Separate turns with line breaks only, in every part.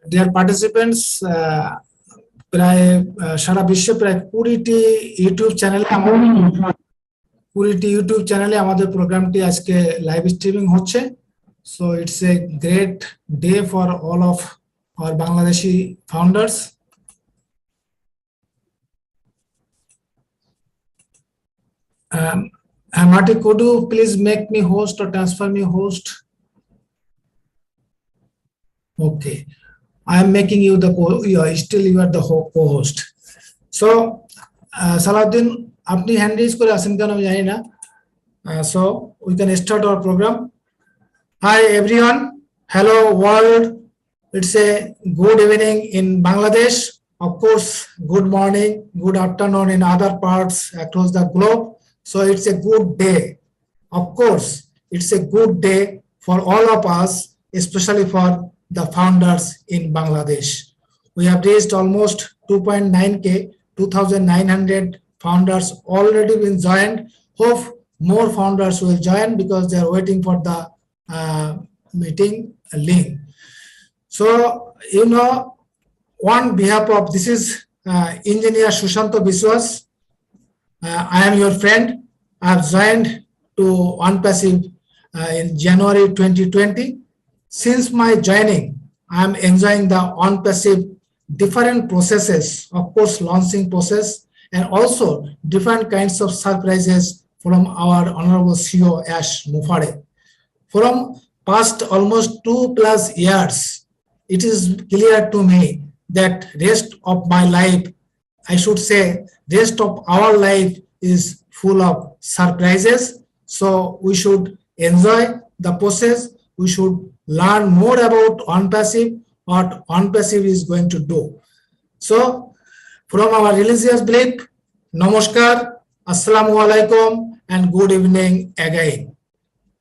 Dear participants, প্রায় সারা বিশ্বে প্রায় 20টি ইউটিউব চ্যানেলে আমাদের প্রোগ্রামটি আজকে লাইভ স্ট্রিমিং হচ্ছে। So it's a great day for all of our Bangladeshi founders. Marty, could you please make me host or transfer me host? Okay, I am making you the still you are the co-host. So Salahuddin, আপনি hand raise করে আছেন কেন আমি জানি না। So we can start our program. Hi everyone, hello world. It's a good evening in Bangladesh. Of course, good morning, good afternoon in other parts across the globe. So it's a good day. Of course, it's a good day for all of us, especially for the founders in Bangladesh. We have reached almost 2.9K, 2,900 founders already been joined. Hope more founders will join because they are waiting for the meeting link. So, on behalf of, this is Engineer Sushanto Biswas. I am your friend. I have joined to OnePassive in January 2020. Since my joining, I am enjoying the OnePassive different processes, of course, launching process, and also different kinds of surprises from our Honorable CEO Ash Mufare. From past almost 2+ years, it is clear to me that rest of my life, I should say, rest of our life is full of surprises. So we should enjoy the process. We should learn more about OnePassive, what OnePassive is going to do. So from our religious belief, Namaskar, Assalamu alaikum, and good evening again.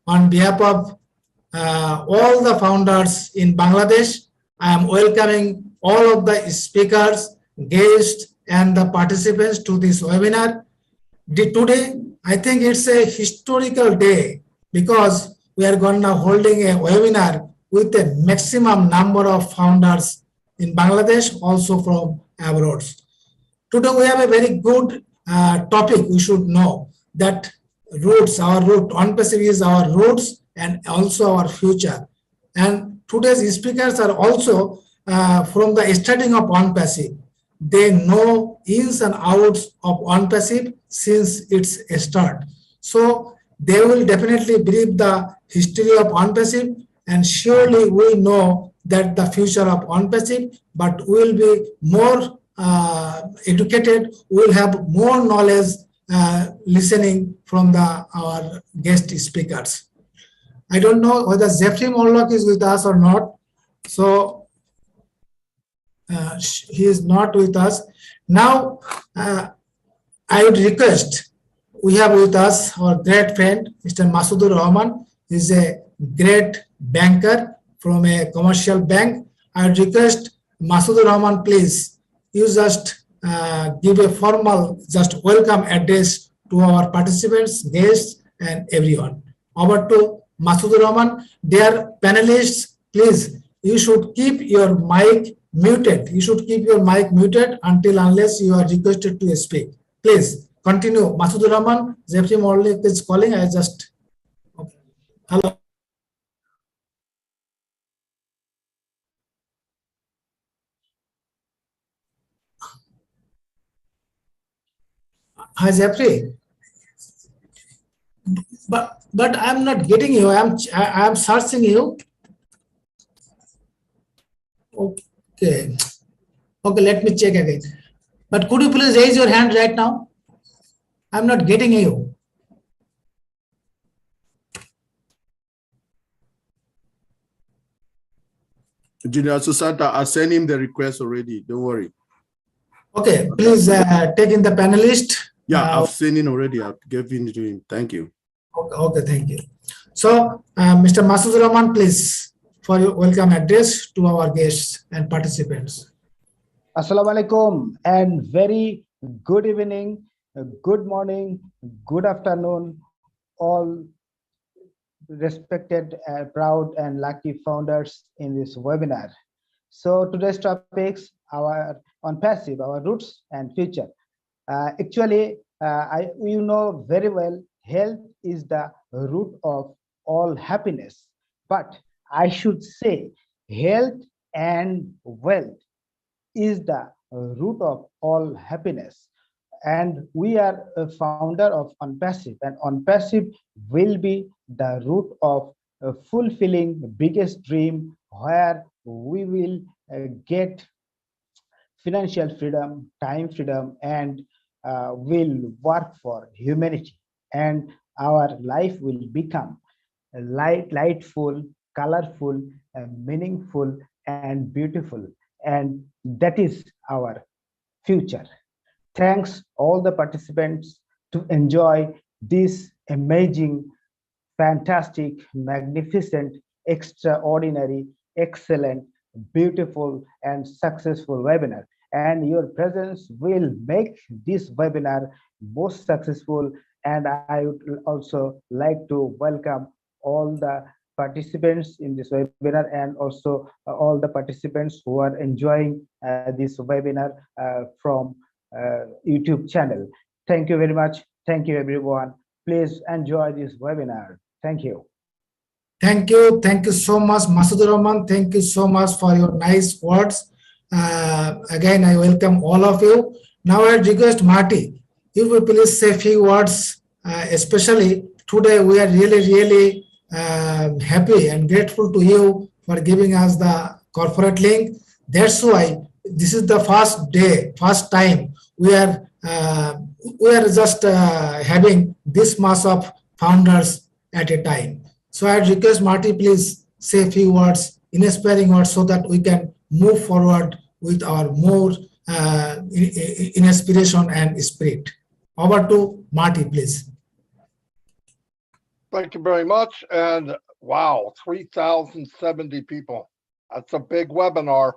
On behalf of all the founders in Bangladesh, I am welcoming all of the speakers, guests, and the participants to this webinar. Today, I think it's a historical day because we are going to holding a webinar with a maximum number of founders in Bangladesh, also from abroad. Today, we have a very good topic. We should know that roots, our root, OnePassive is our roots and also our future. And today's speakers are also from the starting of OnePassive. They know ins and outs of OnePassive since its start. So they will definitely brief the history of OnePassive, and surely we know that the future of OnePassive, but we will be more educated, we will have more knowledge listening from our guest speakers. I don't know whether Jeffrey Morlock is with us or not. So he is not with us. Now, I would request, we have with us our great friend, Mr. Masudur Rahman. He is a great banker from a commercial bank. I would request Masudur Rahman, please, you just give a formal, just welcome address to our participants, guests, and everyone. Over to Masudur Rahman. Dear panelists, please, you should keep your mic muted. You should keep your mic muted until unless you are requested to speak. Please continue. Masudur Rahman, Jeffrey Morlock is calling. I just, okay. Hello. Hi, Jeffrey. But I'm not getting you. I'm searching you. Okay. Okay, let me check again. But could you please raise your hand right now? I'm not getting you.
Engineer Susanta, I sent him the request already. Don't worry.
Okay, please take in the panelist.
Yeah, I've seen it already. I've given it to him. Thank you.
Okay, thank you. So, Mr. Masudur Rahman, please, for your welcome address to our guests and participants.
Assalamu alaikum and very good evening, good morning, good afternoon, all respected, proud and lucky founders in this webinar. So today's topics our on passive, our roots and future. You know very well, health is the root of all happiness. But I should say, health and wealth is the root of all happiness. And we are a founder of OnPassive, and OnPassive will be the root of fulfilling the biggest dream, where we will get financial freedom, time freedom, and will work for humanity. And our life will become lightful, colorful, meaningful, and beautiful. And that is our future. Thanks all the participants to enjoy this amazing, fantastic, magnificent, extraordinary, excellent, beautiful, and successful webinar. And your presence will make this webinar most successful. And I would also like to welcome all the participants in this webinar, and also all the participants who are enjoying this webinar from YouTube channel. Thank you very much. Thank you, everyone. Please enjoy this webinar. Thank you.
Thank you. Thank you so much, Masudur Rahman. Thank you so much for your nice words. Again, I welcome all of you. Now I request Marty, you will please say a few words, especially today we are really happy and grateful to you for giving us the corporate link. That's why this is the first time we are just having this mass of founders at a time. So I request Marty, please say a few words, inspiring words, so that we can move forward with our more inspiration and spirit. Over to Marty, please.
Thank you very much. And wow, 3,070 people. That's a big webinar.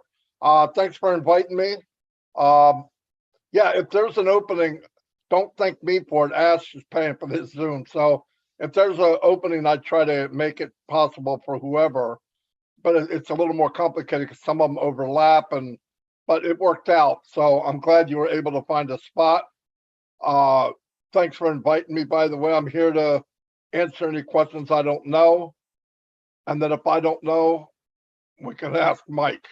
Thanks for inviting me. Yeah, if there's an opening, don't thank me for it. Ash is paying for this Zoom. So if there's an opening, I try to make it possible for whoever. But it's a little more complicated because some of them overlap, but it worked out. So I'm glad you were able to find a spot. Thanks for inviting me, by the way. I'm here to answer any questions I don't know. And then if I don't know, we can ask Mike.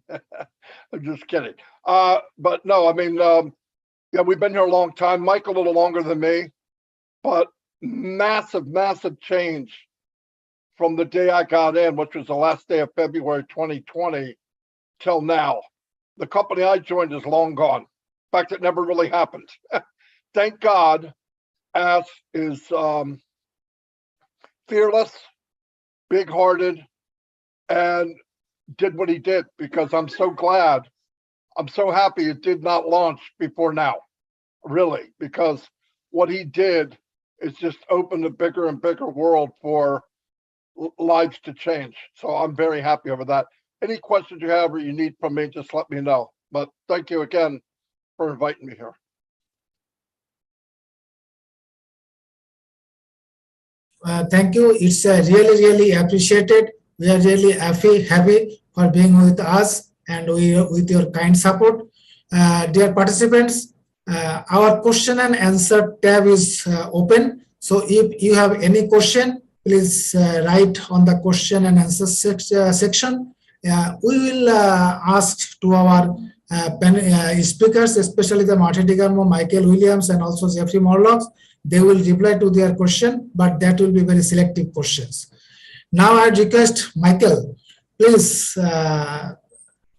I'm just kidding. But no, I mean, yeah, we've been here a long time. Mike a little longer than me, but massive change from the day I got in, which was the last day of February 2020, till now. The company I joined is long gone. In fact, it never really happened. Thank God, Ash is fearless, big-hearted, and did what he did, because I'm so glad, I'm so happy it did not launch before now, really, because what he did is just open a bigger and bigger world for lives to change. So I'm very happy over that. Any questions you have or you need from me, just let me know. But thank you again for inviting me here.
Thank you. It's really appreciated. We are really happy for being with us and with your kind support. Dear participants, our question and answer tab is open. So if you have any question, please write on the question and answer section. We will ask to our speakers, especially the Marty DeGarmo, Michael Williams, and also Jeffrey Morlock. They will reply to their question, but that will be very selective questions. Now I request Michael, please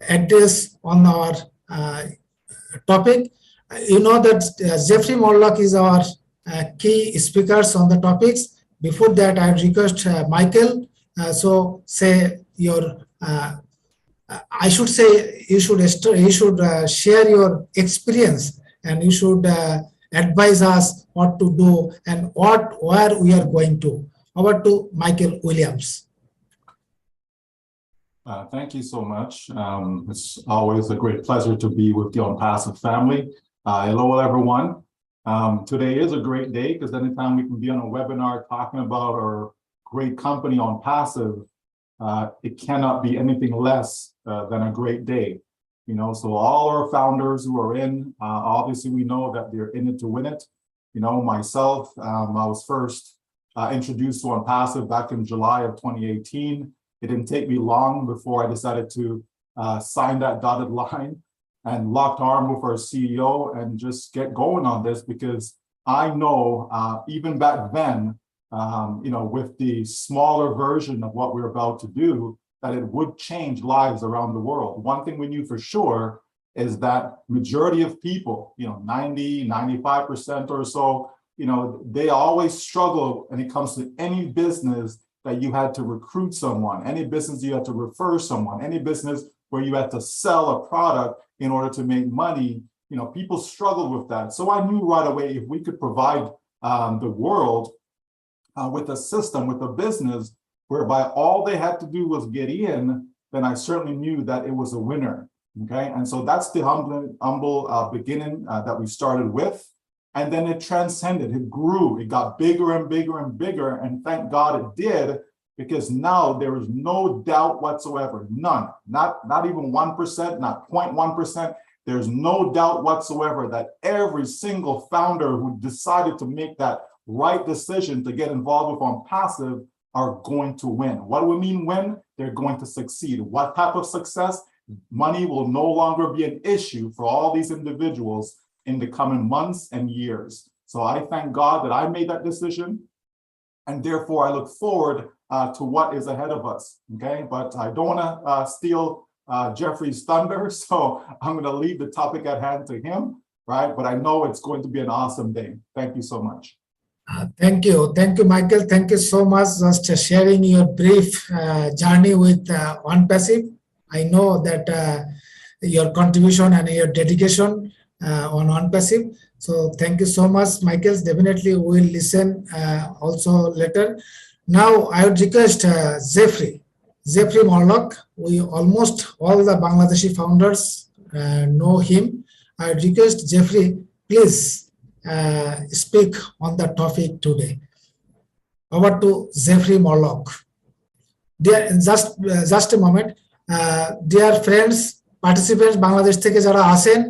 address on our topic. You know that Jeffrey Morlock is our key speakers on the topics. Before that, I request Michael, so say your, I should say you should share your experience, and you should advise us what to do and where we are going to. Over to Michael Williams.
Thank you so much. It's always a great pleasure to be with the OnPassive family. Hello, everyone. Today is a great day because anytime we can be on a webinar talking about our great company OnPassive, it cannot be anything less than a great day. You know, so all our founders who are in, obviously we know that they're in it to win it. You know, myself, I was first introduced to OnPassive back in July of 2018. It didn't take me long before I decided to sign that dotted line and locked arm with our CEO and just get going on this, because I know even back then, you know, with the smaller version of what we're about to do, that it would change lives around the world. One thing we knew for sure is that majority of people, you know, 90, 95% or so, you know, they always struggle when it comes to any business that you had to recruit someone, any business you had to refer someone, any business where you had to sell a product in order to make money. You know, people struggle with that. So I knew right away, if we could provide the world with a system, with a business whereby all they had to do was get in, then I certainly knew that it was a winner. Okay, and so that's the humble beginning that we started with. And then it transcended, it grew, it got bigger and bigger and bigger. And thank God it did, because now there is no doubt whatsoever, none, not even 1%, not 0.1%. There's no doubt whatsoever that every single founder who decided to make that right decision to get involved with OnPassive are going to win. What do we mean win? They're going to succeed. What type of success? Money will no longer be an issue for all these individuals in the coming months and years. So I thank God that I made that decision, and therefore I look forward to what is ahead of us. Okay, but I don't want to steal Jeffrey's thunder, so I'm going to leave the topic at hand to him, right? But I know it's going to be an awesome day. Thank you so much.
Thank you, Michael. Thank you so much just sharing your brief journey with OnPassive. I know that your contribution and your dedication on OnPassive. So thank you so much, Michael. Definitely we'll listen also later. Now I would request Jeffrey Morlock. We almost all the Bangladeshi founders know him. I would request Jeffrey, please speak on the topic today. Over to Jeffrey Morlock. Dear, just a moment. Dear friends, participants, Bangladesh থেকে যারা আছেন,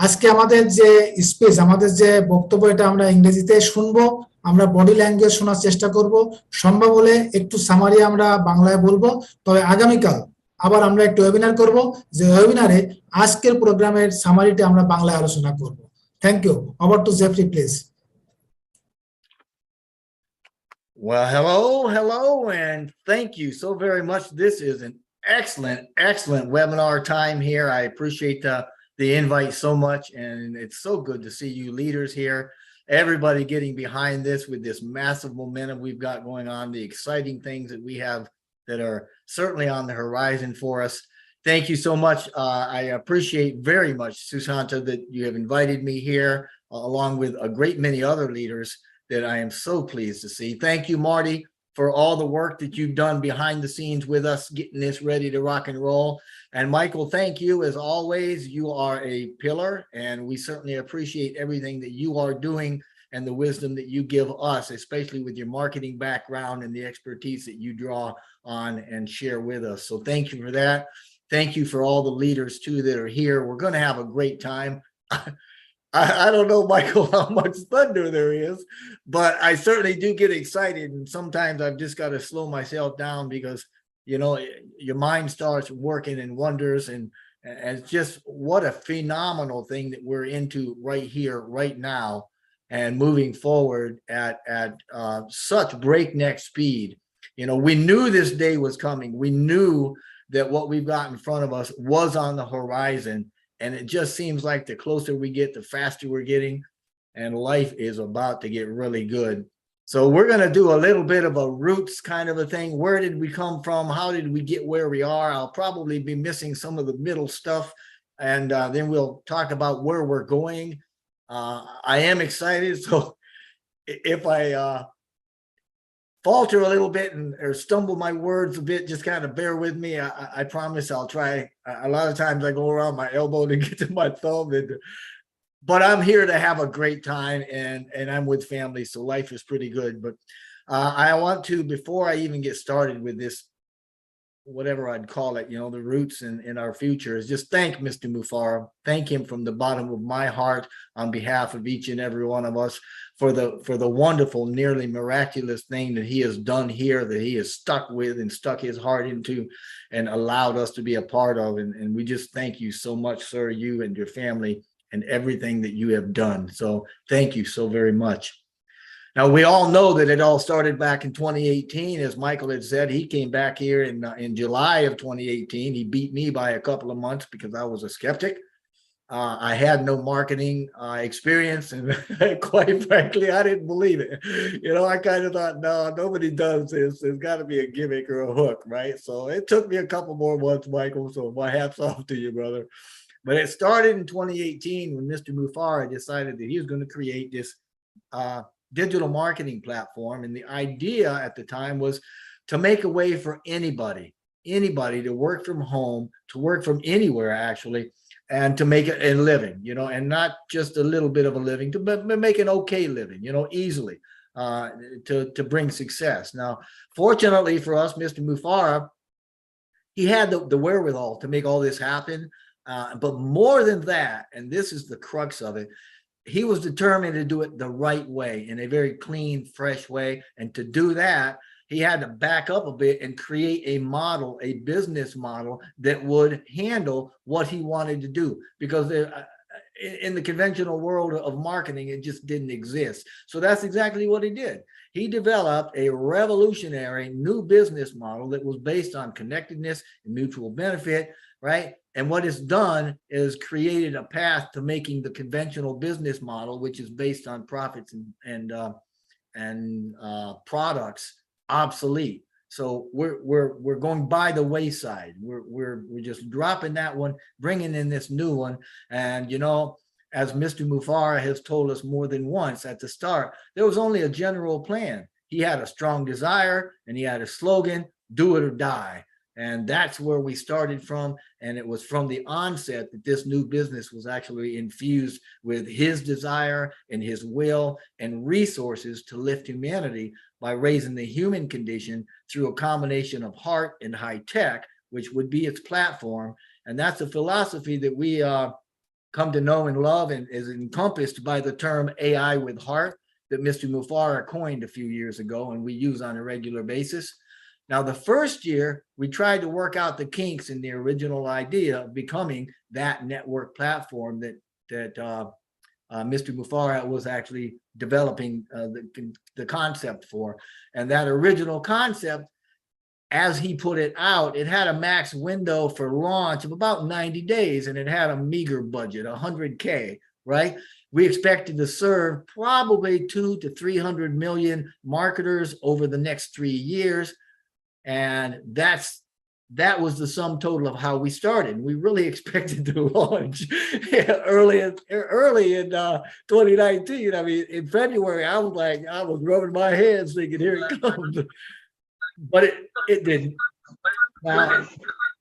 আজকে আমাদের যে speech, আমাদের যে বক্তব্য, এটা আমরা ইংরেজিতে শুনবো, আমরা বডি ল্যাঙ্গুয়েজ শোনার চেষ্টা করব, সম্ভব হলে একটু সামারি আমরা বাংলায় বলবো। তবে আগামীকাল আবার আমরা একটু ওয়েবিনার করব, যে ওয়েবিনারে আজকের প্রোগ্রামের সামারিটা আমরা বাংলায় আলোচনা করব। Thank you. Over to Jeffrey please.
Well, hello, and thank you so very much. This is an excellent webinar time here. I appreciate the invite so much, and it's so good to see you leaders here, everybody getting behind this with this massive momentum we've got going on, the exciting things that we have that are certainly on the horizon for us. Thank you so much. I appreciate very much, Susanta, that you have invited me here, along with a great many other leaders that I am so pleased to see. Thank you, Marty, for all the work that you've done behind the scenes with us, getting this ready to rock and roll. And Michael, thank you as always. You are a pillar, and we certainly appreciate everything that you are doing and the wisdom that you give us, especially with your marketing background and the expertise that you draw on and share with us. So thank you for that. Thank you for all the leaders too that are here. We're going to have a great time. I don't know, Michael, how much thunder there is, but I certainly do get excited. And sometimes I've just got to slow myself down, because, you know, your mind starts working in wonders, and it's just what a phenomenal thing that we're into right here, right now, and moving forward at such breakneck speed. You know, we knew this day was coming. We knew that what we've got in front of us was on the horizon. And it just seems like the closer we get, the faster we're getting, and life is about to get really good. So we're going to do a little bit of a roots kind of a thing. Where did we come from? How did we get where we are? I'll probably be missing some of the middle stuff, and then we'll talk about where we're going. I am excited, so if I falter a little bit or stumble my words a bit, just kind of bear with me. I promise I'll try. A lot of times I go around my elbow to get to my thumb, but I'm here to have a great time, and I'm with family, so life is pretty good. But I want to, before I even get started with this whatever I'd call it, the roots in our future, is just thank Mr. Mufara. Thank him from the bottom of my heart on behalf of each and every one of us for the wonderful, nearly miraculous thing that he has done here, that he has stuck with and stuck his heart into and allowed us to be a part of. And we just thank you so much, sir, you and your family and everything that you have done. So thank you so very much. Now, we all know that it all started back in 2018. As Michael had said, he came back here in July of 2018. He beat me by a couple of months because I was a skeptic. I had no marketing experience, and quite frankly, I didn't believe it. I kind of thought, no, nobody does this. There's got to be a gimmick or a hook, right? So it took me a couple more months, Michael. So my hat's off to you, brother. But it started in 2018 when Mr. Mufara decided that he was going to create this digital marketing platform. And the idea at the time was to make a way for anybody to work from home, to work from anywhere actually, and to make a living, and not just a little bit of a living, but make an okay living, easily, to bring success. Now, fortunately for us, Mr. Mufara, he had the wherewithal to make all this happen. But more than that, and this is the crux of it, he was determined to do it the right way, in a very clean, fresh way. And to do that, he had to back up a bit and create a model, a business model that would handle what he wanted to do. Because in the conventional world of marketing, it just didn't exist. So that's exactly what he did. He developed a revolutionary new business model that was based on connectedness and mutual benefit, right? And what it's done is created a path to making the conventional business model, which is based on profits and products, obsolete. So we're going by the wayside. We're just dropping that one, bringing in this new one. And as Mr. Mufara has told us more than once at the start, there was only a general plan. He had a strong desire and he had a slogan: do it or die. And that's where we started from. And it was from the onset that this new business was actually infused with his desire and his will and resources to lift humanity by raising the human condition through a combination of heart and high tech, which would be its platform. And that's a philosophy that we come to know and love, and is encompassed by the term AI with heart that Mr. Mufara coined a few years ago, and we use on a regular basis. Now, the first year, we tried to work out the kinks in the original idea of becoming that network platform that Mr. Mufara was actually developing the concept for. And that original concept, as he put it out, it had a max window for launch of about 90 days, and it had a meager budget, 100K, right? We expected to serve probably 200 to 300 million marketers over the next 3 years. And that was the sum total of how we started. We really expected to launch early in 2019. I mean, in February, I was rubbing my hands thinking, here it comes. But it didn't. Now,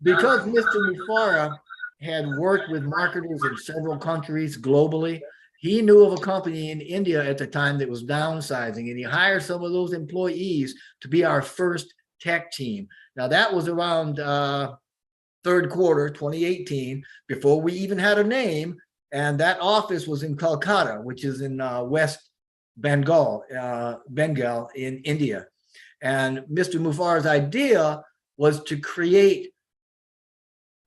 because Mr. Mufara had worked with marketers in several countries globally, he knew of a company in India at the time that was downsizing, and he hired some of those employees to be our first tech team. Now, that was around third quarter 2018, before we even had a name, and that office was in Calcutta, which is in West Bengal in India. And Mr. Mufara's idea was to create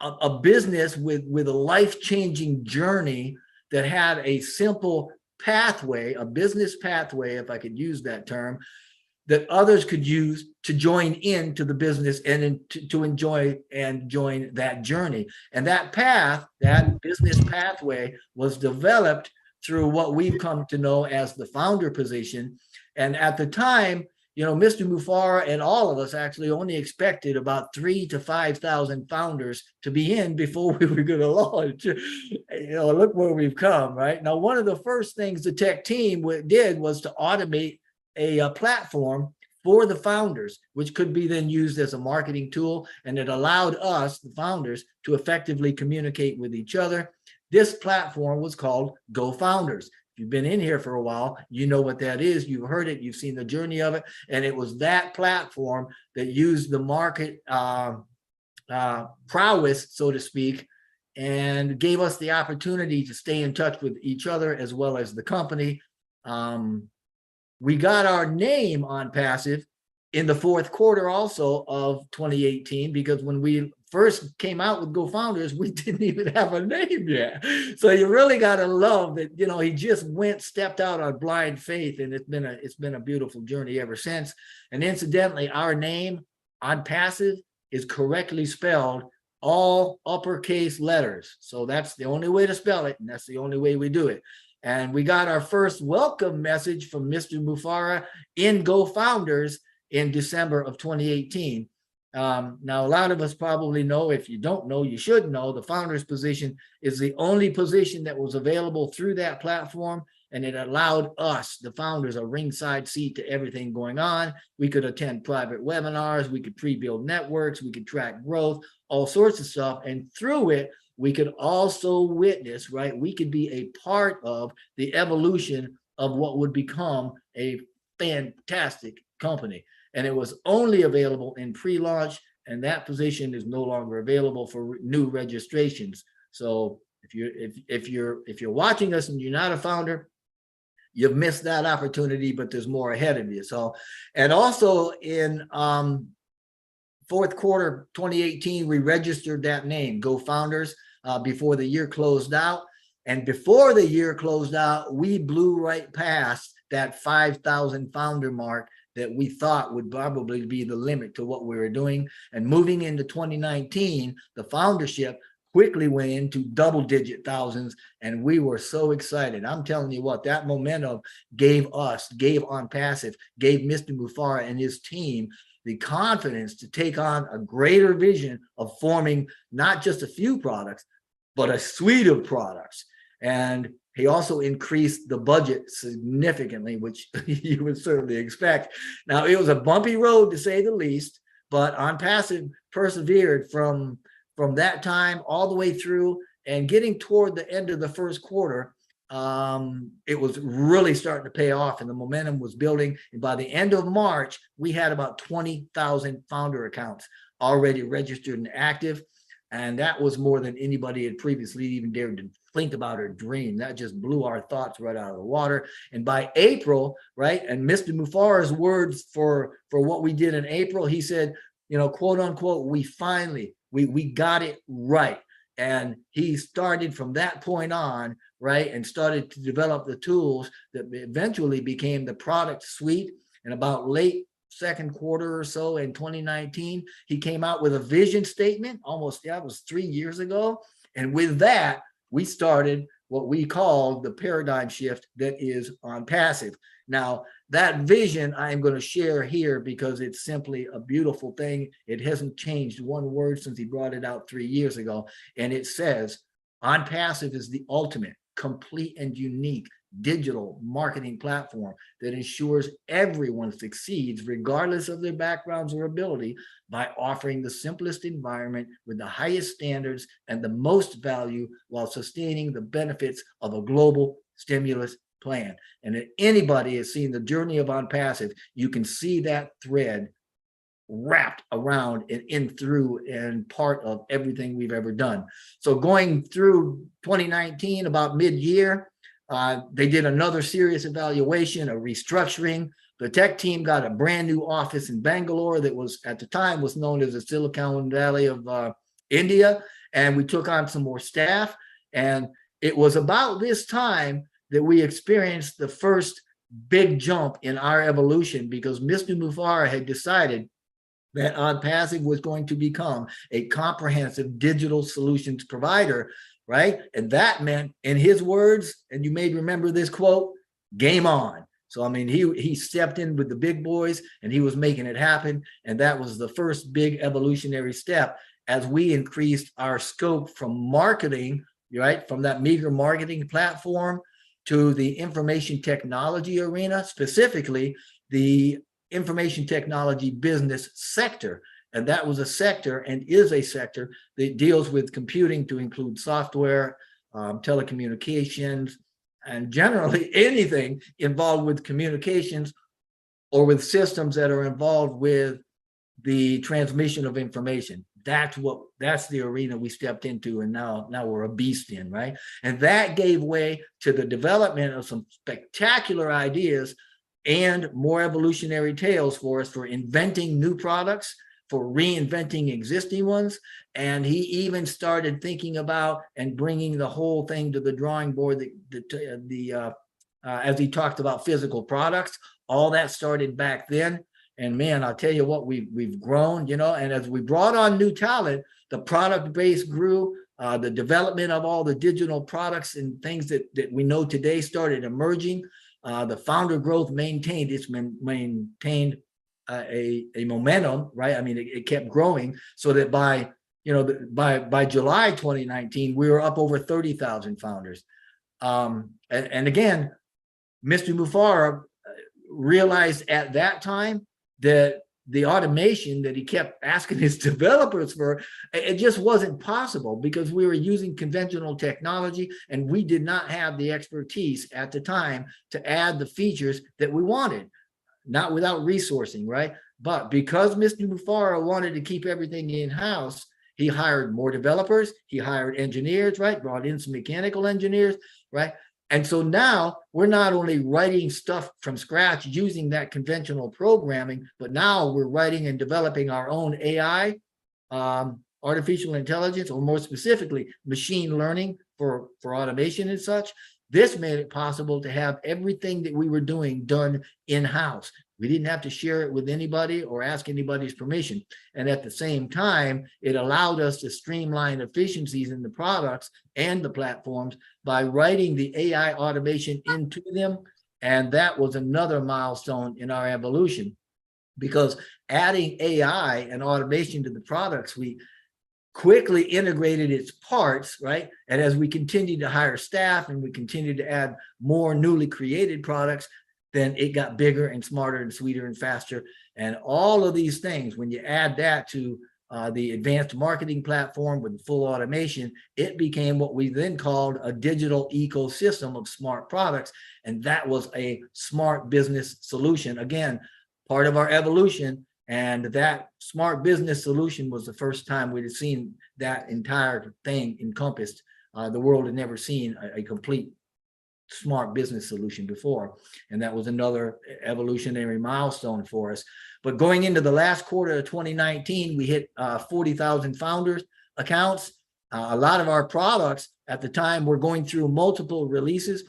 a business with a life-changing journey that had a simple pathway, a business pathway, if I could use that term, that others could use to join into the business and to enjoy and join that journey. And that path, that business pathway, was developed through what we've come to know as the founder position. And at the time, Mr. Mufara and all of us actually only expected about 3,000 to 5,000 founders to be in before we were going to launch. Look where we've come, right? Now, one of the first things the tech team did was to automate a platform for the founders, which could be then used as a marketing tool, and it allowed us, the founders, to effectively communicate with each other. This platform was called GoFounders. If you've been in here for a while, you know what that is. You've heard it, you've seen the journey of it, and it was that platform that used the prowess, so to speak, and gave us the opportunity to stay in touch with each other as well as the company. We got our name OnPassive in the fourth quarter also of 2018, because when we first came out with GoFounders, we didn't even have a name yet. So you really got to love that, you know, he just stepped out on blind faith, and it's been a beautiful journey ever since. And incidentally, our name OnPassive is correctly spelled all uppercase letters. So that's the only way to spell it, and that's the only way we do it. And we got our first welcome message from Mr. Mufareh in GoFounders in December of 2018. Now, a lot of us probably know, if you don't know, you should know, the founder's position is the only position that was available through that platform, and it allowed us, the founders, a ringside seat to everything going on. We could attend private webinars, we could pre-build networks, we could track growth, all sorts of stuff, and through it, we could also witness, right? We could be a part of the evolution of what would become a fantastic company. And it was only available in pre-launch, and that position is no longer available for new registrations. So if you're watching us and you're not a founder, you've missed that opportunity, but there's more ahead of you. So, and also in fourth quarter 2018, we registered that name, GoFounders, before the year closed out. And before the year closed out, we blew right past that 5,000 founder mark that we thought would probably be the limit to what we were doing. And moving into 2019, the foundership quickly went into double-digit thousands, and we were so excited. I'm telling you what, that momentum gave OnPassive, gave Mr. Mufareh and his team the confidence to take on a greater vision of forming not just a few products, but a suite of products. And he also increased the budget significantly, which you would certainly expect. Now, it was a bumpy road, to say the least, but OnPassive persevered from that time all the way through, and getting toward the end of the first quarter, it was really starting to pay off, and the momentum was building. And by the end of March, we had about 20,000 founder accounts already registered and active. And that was more than anybody had previously even dared to think about or dream. That just blew our thoughts right out of the water. And by April, right, and Mr. Mufareh's words for what we did in April, he said, you know, quote unquote, we finally, we got it right. And he started from that point on, right, and started to develop the tools that eventually became the product suite. And about late second quarter or so in 2019, he came out with a vision statement, almost, yeah, it was 3 years ago. And with that, we started what we call the paradigm shift that is OnPassive. Now, that vision I am going to share here because it's simply a beautiful thing. It hasn't changed one word since he brought it out 3 years ago. And it says, OnPassive is the ultimate, complete, and unique digital marketing platform that ensures everyone succeeds regardless of their backgrounds or ability by offering the simplest environment with the highest standards and the most value while sustaining the benefits of a global stimulus plan. And if anybody has seen the journey of OnPassive, you can see that thread wrapped around and in through and part of everything we've ever done. So going through 2019, about mid-year, they did another serious evaluation, a restructuring. The tech team got a brand new office in Bangalore that was, at the time, was known as the Silicon Valley of India. And we took on some more staff. And it was about this time that we experienced the first big jump in our evolution, because Mr. Mufareh had decided that OnPassive was going to become a comprehensive digital solutions provider, right? And that meant, in his words, and you may remember this quote, game on. So, I mean, he stepped in with the big boys and he was making it happen. And that was the first big evolutionary step as we increased our scope from marketing, right? From that meager marketing platform to the information technology arena, specifically the information technology business sector. And that was a sector and is a sector that deals with computing to include software, telecommunications, and generally anything involved with communications or with systems that are involved with the transmission of information. that's the arena we stepped into, and now we're a beast in, right? And that gave way to the development of some spectacular ideas and more evolutionary tales for us for inventing new products, for reinventing existing ones. And he even started thinking about and bringing the whole thing to the drawing board, as he talked about physical products. All that started back then. And man, I'll tell you what, we've grown, you know, and as we brought on new talent, the product base grew, the development of all the digital products and things that we know today started emerging. The founder growth maintained a momentum, right? I mean, it kept growing, so that by July 2019, we were up over 30,000 founders. And again, Mr. Mufareh realized at that time that the automation that he kept asking his developers for, it just wasn't possible, because we were using conventional technology and we did not have the expertise at the time to add the features that we wanted, not without resourcing, right? But because Mr. Mufareh wanted to keep everything in-house, he hired more developers, he hired engineers, right? Brought in some mechanical engineers, right? And so now we're not only writing stuff from scratch using that conventional programming, but now we're writing and developing our own AI, artificial intelligence, or more specifically, machine learning for automation and such. This made it possible to have everything that we were doing done in-house. We didn't have to share it with anybody or ask anybody's permission. And at the same time, it allowed us to streamline efficiencies in the products and the platforms by writing the AI automation into them. And that was another milestone in our evolution, because adding AI and automation to the products, we quickly integrated its parts, right? And as we continued to hire staff and we continued to add more newly created products, then it got bigger and smarter and sweeter and faster. And all of these things, when you add that to the advanced marketing platform with full automation, it became what we then called a digital ecosystem of smart products. And that was a smart business solution. Again, part of our evolution. And that smart business solution was the first time we'd seen that entire thing encompassed. The world had never seen a complete smart business solution before. And that was another evolutionary milestone for us. But going into the last quarter of 2019, we hit 40,000 founders accounts. A lot of our products at the time were going through multiple releases.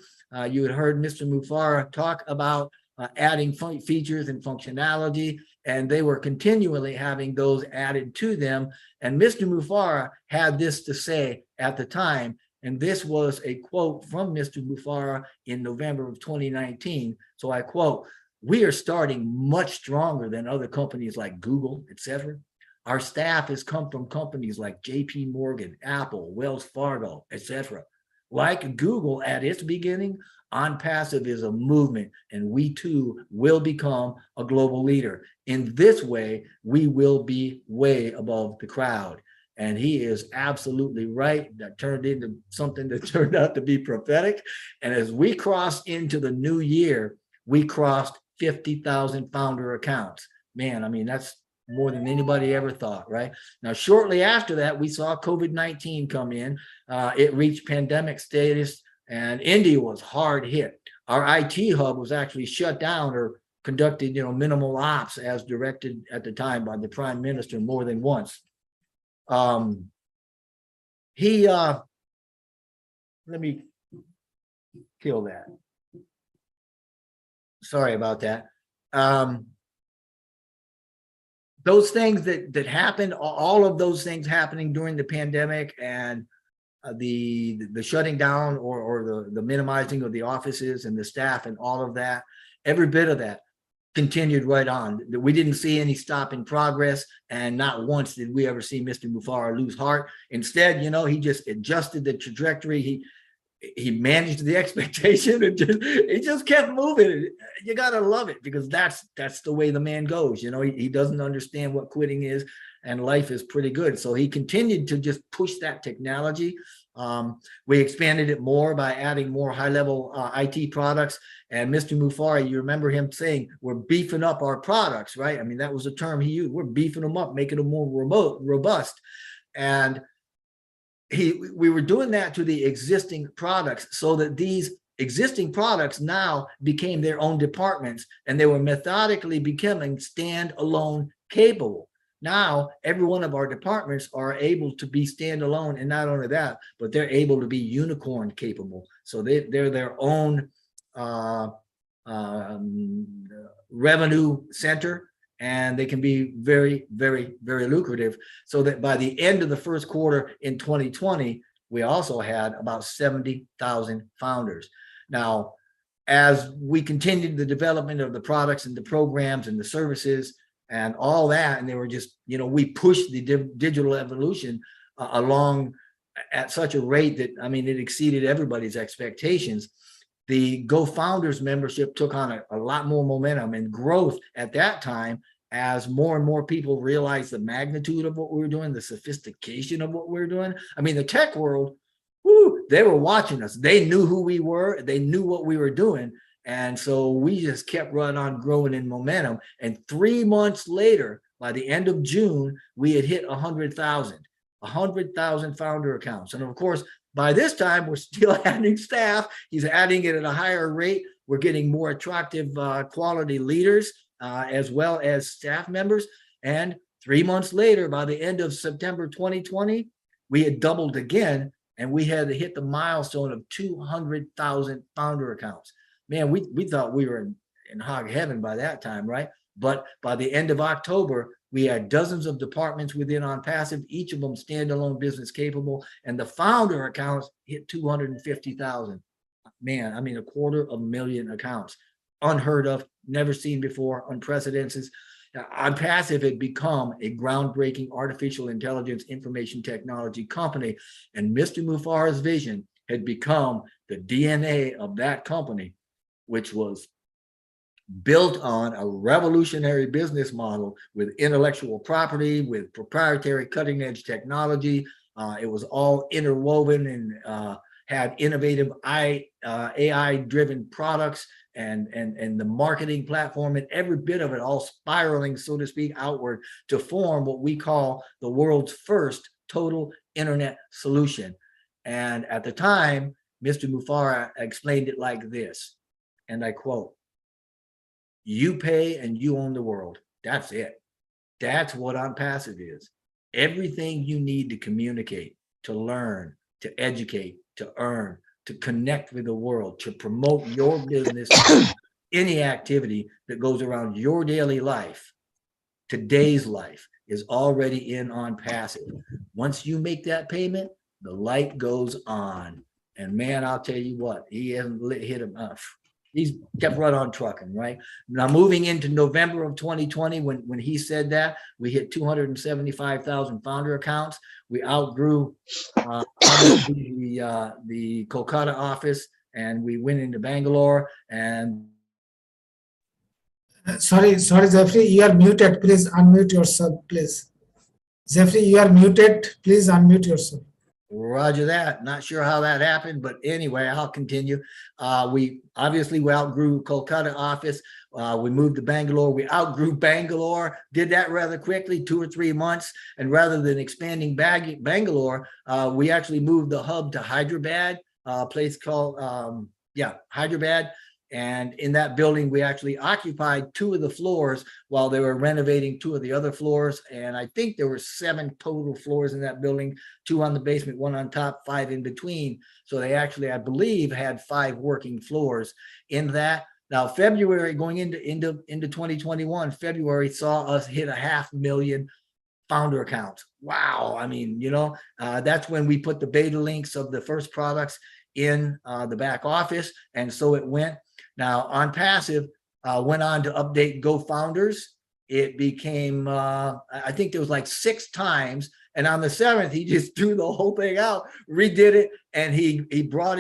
You had heard Mr. Mufareh talk about adding features and functionality, and they were continually having those added to them. And Mr. Mufareh had this to say at the time, and this was a quote from Mr. Mufareh in November of 2019. So I quote, "We are starting much stronger than other companies like Google, etc. Our staff has come from companies like JP Morgan, Apple, Wells Fargo, etc. Like Google at its beginning, OnPassive is a movement, and we too will become a global leader. In this way, we will be way above the crowd." And he is absolutely right. That turned into something that turned out to be prophetic. And as we crossed into the new year, we crossed 50,000 founder accounts. Man, I mean, that's more than anybody ever thought, right? Now, shortly after that, we saw COVID-19 come in. It reached pandemic status, and India was hard hit. Our IT hub was actually shut down or conducted, minimal ops as directed at the time by the Prime Minister more than once. Let me kill that. Sorry about that. Those things that happened, all of those things happening during the pandemic, and the shutting down or the minimizing of the offices and the staff and all of that, every bit of that continued right on. We didn't see any stop in progress, and not once did we ever see Mr. Mufareh lose heart. Instead, he just adjusted the trajectory. He managed the expectation, and he just kept moving. You gotta love it, because that's the way the man goes. He doesn't understand what quitting is, and life is pretty good. So he continued to just push that technology We expanded it more by adding more high-level IT products. And Mr. Mufari, you remember him saying, we're beefing up our products, right? I mean, that was a term he used. We're beefing them up, making them more robust. And we were doing that to the existing products so that these existing products now became their own departments, and they were methodically becoming standalone capable. Now, every one of our departments are able to be standalone, and not only that, but they're able to be unicorn capable. So they're their own revenue center, and they can be very, very, very lucrative. So that by the end of the first quarter in 2020, we also had about 70,000 founders. Now, as we continued the development of the products and the programs and the services and all that, and they were just, you know, we pushed the digital evolution along at such a rate that, I mean, it exceeded everybody's expectations. The GoFounders membership took on a lot more momentum and growth at that time as more and more people realized the magnitude of what we were doing, the sophistication of what we were doing. I mean, the tech world, whoo, they were watching us. They knew who we were. They knew what we were doing. And so we just kept running on growing in momentum. And 3 months later, by the end of June, we had hit 100,000 founder accounts. And of course, by this time, we're still adding staff. He's adding it at a higher rate. We're getting more attractive quality leaders as well as staff members. And 3 months later, by the end of September 2020, we had doubled again, and we had to hit the milestone of 200,000 founder accounts. Man, we thought we were in hog heaven by that time, right? But by the end of October, we had dozens of departments within OnPassive, each of them standalone business capable, and the founder accounts hit 250,000. Man, I mean, 250,000 accounts. Unheard of, never seen before, unprecedented. OnPassive had become a groundbreaking artificial intelligence information technology company, and Mr. Mufara's vision had become the DNA of that company, which was built on a revolutionary business model with intellectual property, with proprietary cutting-edge technology. It was all interwoven and had innovative AI-driven products and the marketing platform, and every bit of it all spiraling, so to speak, outward to form what we call the world's first total internet solution. And at the time, Mr. Mufara explained it like this, and I quote, "You pay and you own the world. That's it. That's what OnPassive is. Everything you need to communicate, to learn, to educate, to earn, to connect with the world, to promote your business, any activity that goes around your daily life, today's life, is already in OnPassive. Once you make that payment, the light goes on." And man, I'll tell you what, he hasn't hit him up. He's kept right on trucking, right? Now, moving into November of 2020, when he said that, we hit 275,000 founder accounts. We outgrew the Kolkata office, and we went into Bangalore. And
Sorry, Jeffrey, you are muted. Please unmute yourself, please. Jeffrey, you are muted. Please unmute yourself.
Roger that. Not sure how that happened, but anyway, I'll continue. We outgrew Kolkata office. We moved to Bangalore. We outgrew Bangalore, did that rather quickly, 2 or 3 months. And rather than expanding Bangalore, we actually moved the hub to Hyderabad, a place called, Hyderabad. And in that building, we actually occupied 2 of the floors while they were renovating 2 of the other floors. And I think there were 7 total floors in that building, 2 on the basement, 1 on top, 5 in between. So they actually, I believe, had 5 working floors in that. Now, February, going into 2021, February saw us hit 500,000 founder accounts. Wow. I mean, that's when we put the beta links of the first products in the back office. And so it went. Now, OnPassive went on to update GoFounders. It became, I think there was like 6 times. And on the 7th, he just threw the whole thing out, redid it, and he brought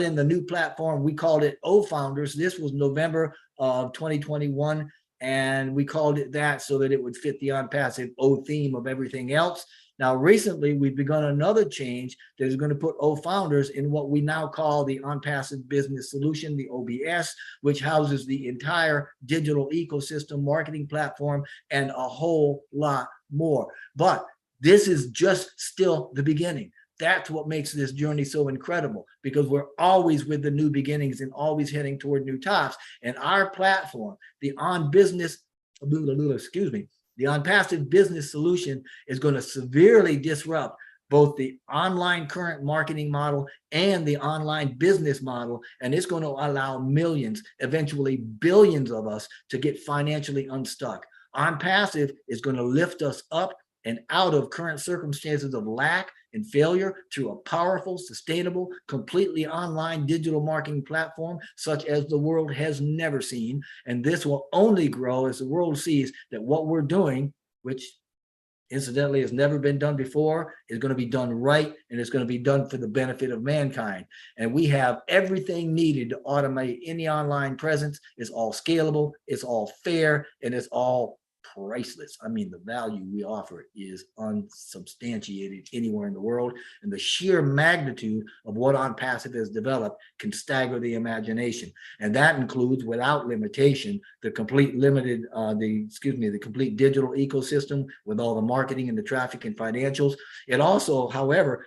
in the new platform. We called it OFounders. This was November of 2021, and we called it that so that it would fit the OnPassive O theme of everything else. Now, recently, we've begun another change that is going to put founders in what we now call the OnPassive Business Solution, the OBS, which houses the entire digital ecosystem, marketing platform, and a whole lot more. But this is just still the beginning. That's what makes this journey so incredible, because we're always with the new beginnings and always heading toward new tops. And our platform, the the OnPassive Business Solution, is going to severely disrupt both the online current marketing model and the online business model. And it's going to allow millions, eventually billions of us to get financially unstuck. OnPassive is going to lift us up and out of current circumstances of lack and failure through a powerful, sustainable, completely online digital marketing platform such as the world has never seen. And this will only grow as the world sees that what we're doing, which incidentally has never been done before, is going to be done right, and it's going to be done for the benefit of mankind. And we have everything needed to automate any online presence. It's all scalable, it's all fair, and it's all priceless. I mean, the value we offer is unsubstantiated anywhere in the world, and the sheer magnitude of what OnPassive has developed can stagger the imagination. And that includes, without limitation, the complete the complete digital ecosystem with all the marketing and the traffic and financials. It also, however,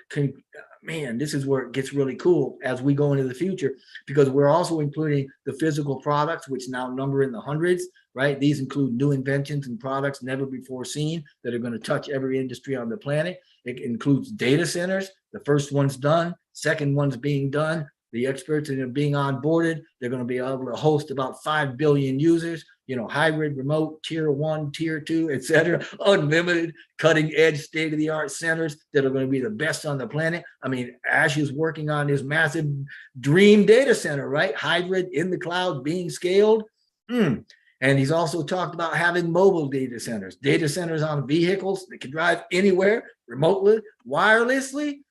this is where it gets really cool as we go into the future, because we're also including the physical products, which now number in the hundreds, right? These include new inventions and products never before seen that are going to touch every industry on the planet. It includes data centers. The first one's done, second one's being done. The experts that are being onboarded, they're going to be able to host about 5 billion users, hybrid, remote, tier 1, tier 2, et cetera, unlimited, cutting edge, state of the art centers that are going to be the best on the planet. I mean, Ash is working on his massive dream data center, right? Hybrid, in the cloud, being scaled. And he's also talked about having mobile data centers on vehicles that can drive anywhere, remotely, wirelessly.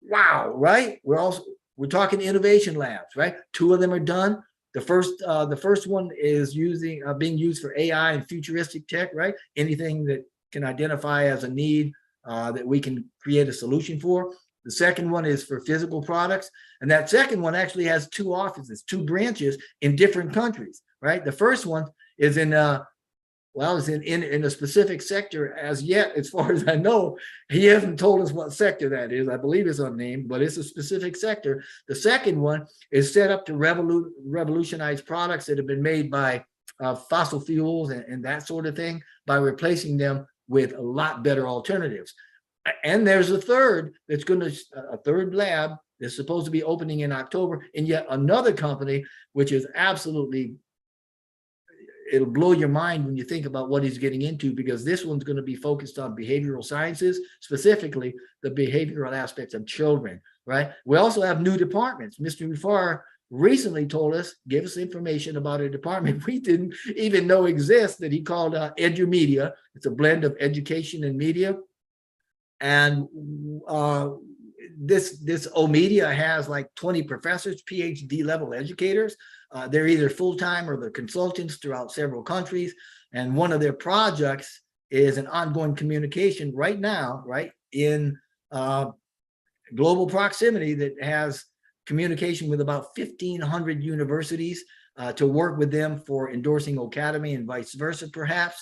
Wow, right? We're talking innovation labs, right? 2 of them are done. The first one is being used for AI and futuristic tech, right? Anything that can identify as a need that we can create a solution for. The second one is for physical products. And that second one actually has 2 offices, 2 branches in different countries, right? The first one is in a specific sector as yet, as far as I know. He hasn't told us what sector that is. I believe it's unnamed, but it's a specific sector. The second one is set up to revolutionize products that have been made by fossil fuels and that sort of thing, by replacing them with a lot better alternatives. And there's a third third lab that's supposed to be opening in October in yet another company, which is absolutely, it'll blow your mind when you think about what he's getting into, because this one's going to be focused on behavioral sciences, specifically the behavioral aspects of children, right? We also have new departments. Mr. Mufareh recently gave us information about a department we didn't even know exists, that he called EduMedia. It's a blend of education and media. And this O-Media has like 20 professors, PhD level educators. They're either full-time or they're consultants throughout several countries. And one of their projects is an ongoing communication right now, right, in global proximity, that has communication with about 1,500 universities to work with them for endorsing Ocademy and vice versa, perhaps.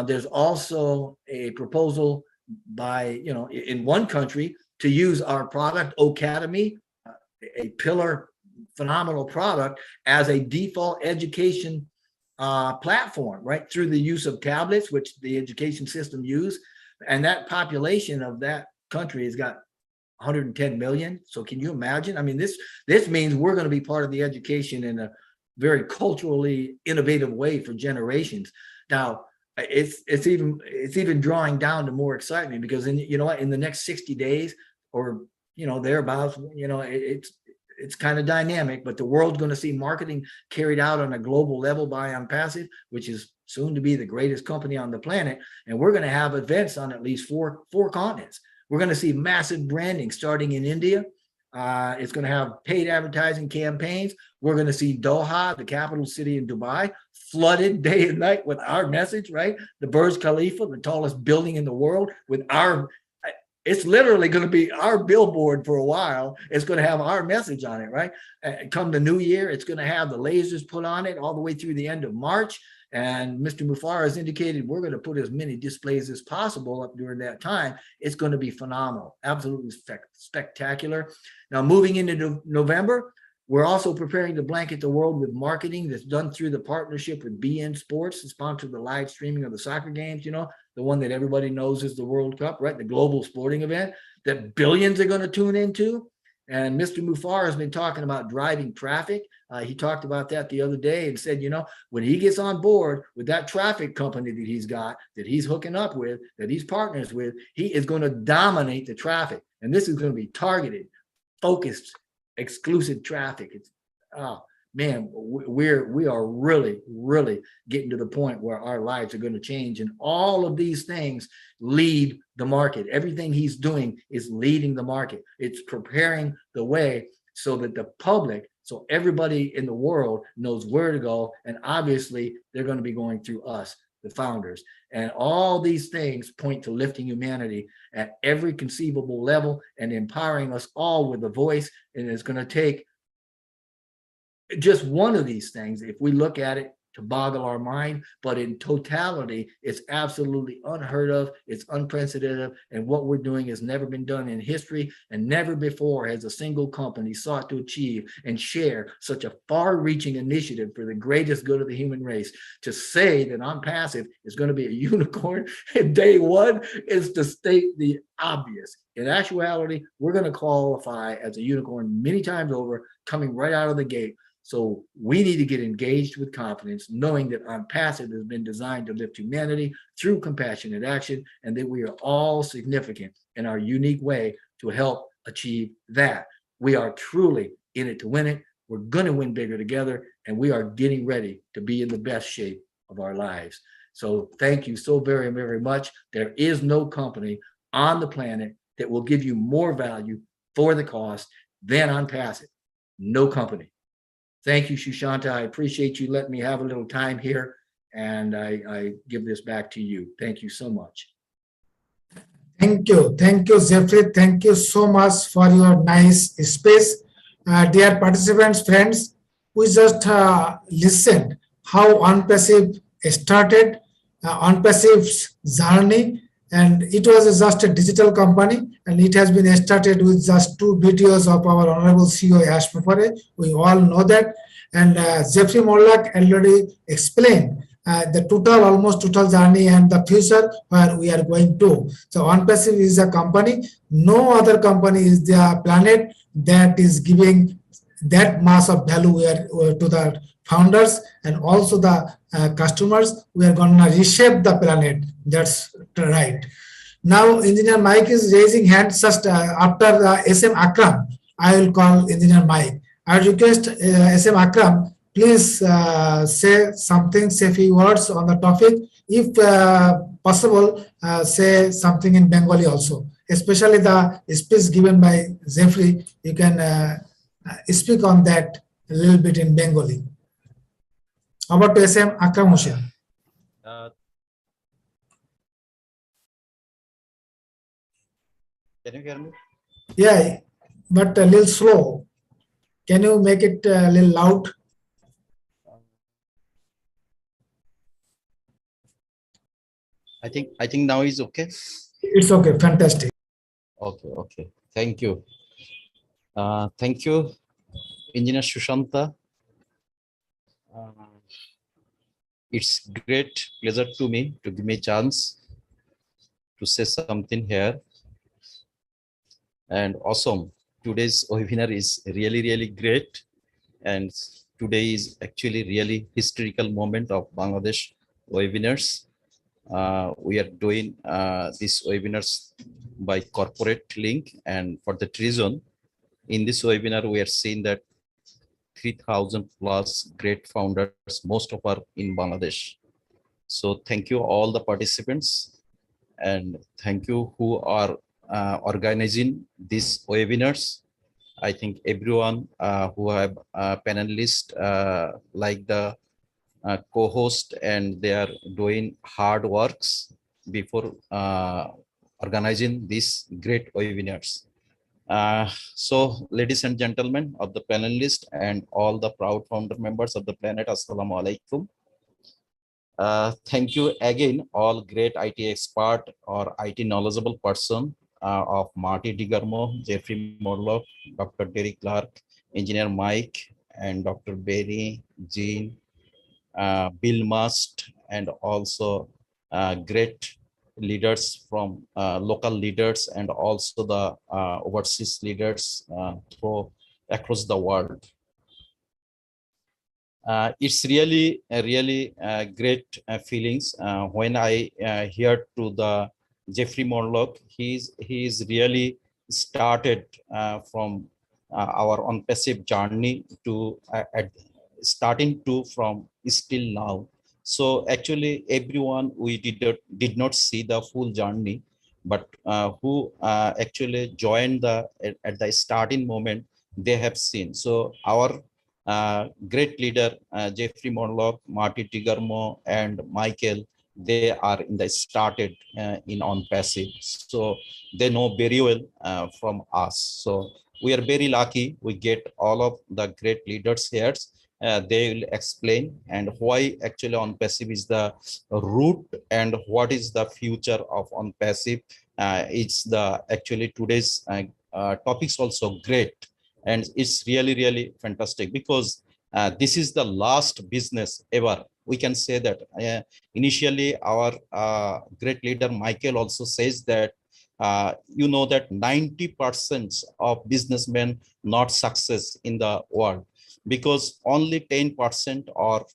There's also a proposal by, in one country to use our product, Ocademy, a pillar, phenomenal product, as a default education platform, right, through the use of tablets, which the education system use. And that population of that country has got 110 million. So can you imagine? I mean, this means we're going to be part of the education in a very culturally innovative way for generations. Now, it's even drawing down to more excitement, because in the next 60 days or thereabouts, it's kind of dynamic, but the world's going to see marketing carried out on a global level by OnPassive, which is soon to be the greatest company on the planet. And we're going to have events on at least four continents. We're going to see massive branding starting in India. It's going to have paid advertising campaigns. We're going to see Doha, the capital city in Dubai, flooded day and night with our message, right? The Burj Khalifa, the tallest building in the world, with our it's literally going to be our billboard for a while. It's going to have our message on it, right? Come the new year, it's going to have the lasers put on it all the way through the end of March. And Mr. Mufar has indicated we're going to put as many displays as possible up during that time. It's going to be phenomenal, absolutely spectacular. Now, moving into November, we're also preparing to blanket the world with marketing that's done through the partnership with BN Sports to sponsor the live streaming of the soccer games, you know, the one that everybody knows is the World Cup, right? The global sporting event that billions are going to tune into. And Mr. Mufar has been talking about driving traffic. He talked about that the other day and said, you know, when he gets on board with that traffic company that he's got, that he's hooking up with, that he's partners with, he is going to dominate the traffic. And this is going to be targeted, focused, exclusive traffic. It's, oh man, we are really getting to the point where our lives are going to change, and all of these things lead the market. Everything he's doing is leading the market. It's preparing the way so that the public, so everybody in the world knows where to go, and obviously they're going to be going through us, the founders. And all these things point to lifting humanity at every conceivable level and empowering us all with a voice. And it's going to take just one of these things, if we look at it, to boggle our mind, but in totality, it's absolutely unheard of. It's unprecedented. And what we're doing has never been done in history, and never before has a single company sought to achieve and share such a far-reaching initiative for the greatest good of the human race. To say that OnPassive is going to be a unicorn in day one is to state the obvious. In actuality, we're going to qualify as a unicorn many times over, coming right out of the gate. So we need to get engaged with confidence, knowing that OnPassive has been designed to lift humanity through compassionate action, and that we are all significant in our unique way to help achieve that. We are truly in it to win it. We're going to win bigger together, and we are getting ready to be in the best shape of our lives. So thank you so very, very much. There is no company on the planet that will give you more value for the cost than OnPassive. No company. Thank you, Sushanta. I appreciate you letting me have a little time here, and I give this back to you. Thank you so much.
Thank you, Jeffrey. Thank you so much for your nice space. Dear participants, friends, we just listened how OnPassive started, OnPassive's journey, and it was just a digital company, and it has been started with just 2 videos of our Honorable CEO Yash Mufare. We all know that. And Jeffrey Mollak already explained the almost total journey and the future where we are going to. So OnPassive is a company. No other company is the planet that is giving that mass of value to the founders and also the customers. We are going to reshape the planet. That's right. Now, Engineer Mike is raising hands. Just after the SM Akram, I will call Engineer Mike. I request SM Akram, please say something, say a few words on the topic. If possible, say something in Bengali also, especially the speech given by Jeffrey. You can speak on that a little bit in Bengali. Over to SM Akram Hussain.
Can you hear me?
Yeah, but a little slow. Can you make it a little loud?
I think now is okay.
It's okay. Fantastic.
Okay. Thank you. Thank you, Engineer Sushanta. It's great pleasure to me to give me a chance to say something here. And awesome. Today's webinar is really great. And today is actually really historical moment of Bangladesh webinars. We are doing these webinars by corporate link, and for that reason, in this webinar, we are seeing that 3,000 plus great founders, most of are in Bangladesh. So thank you all the participants, and thank you who are organizing these webinars. I think everyone who have panelists like the co-host, and they are doing hard works before organizing these great webinars. So, ladies and gentlemen of the panelists and all the proud founder members of the planet, Assalamu alaikum. Thank you again, all great IT expert or IT knowledgeable person of Marty DeGarmo, Jeffrey Morlock, Dr. Derek Clark, Engineer Mike, and Dr. Berry, Jean, Bill Must, and also great leaders from local leaders and also the overseas leaders across the world. It's really great feelings when I hear to the Jeffrey Morlock. He's really started from our on-passive journey to starting to from still now. So actually, everyone we did not see the full journey, but who actually joined at the starting moment, they have seen. So our great leader Jeffrey Morlock, Marty DeGarmo, and Michael, they are in the started in on-passive, so they know very well from us. So we are very lucky we get all of the great leaders here. They will explain and why actually on-passive is the root and what is the future of on-passive. It's the actually today's topics also great, and it's really fantastic because this is the last business ever. We can say that initially our great leader Michael also says that you know that 90% of businessmen not success in the world, because only 10% or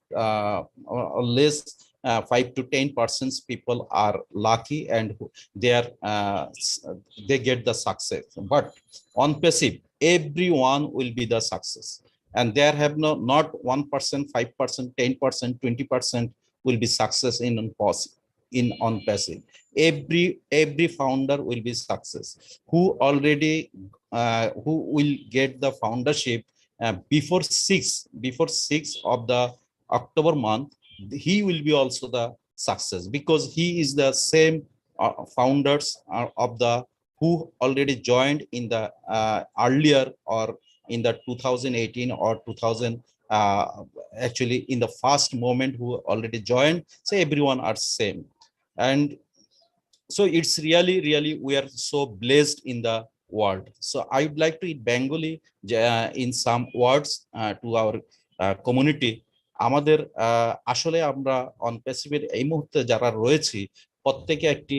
less 5 to 10% people are lucky and they get the success. But on passive, everyone will be the success, and there have not 1%, 5%, 10%, 20% will be success in on passive. Every founder will be success who already who will get the foundership before 6 of the October month. He will be also the success because he is the same founders of the who already joined in the earlier or in the 2018 or 2000 actually in the first moment who already joined. So everyone are same, and so it's really we are so blessed in the world. So I would like to in Bengali in some words to our community. আমাদের আসলে আমরা on প্যাসিভের এই মুহূর্তে যারা রয়েছি প্রত্যেকে একটি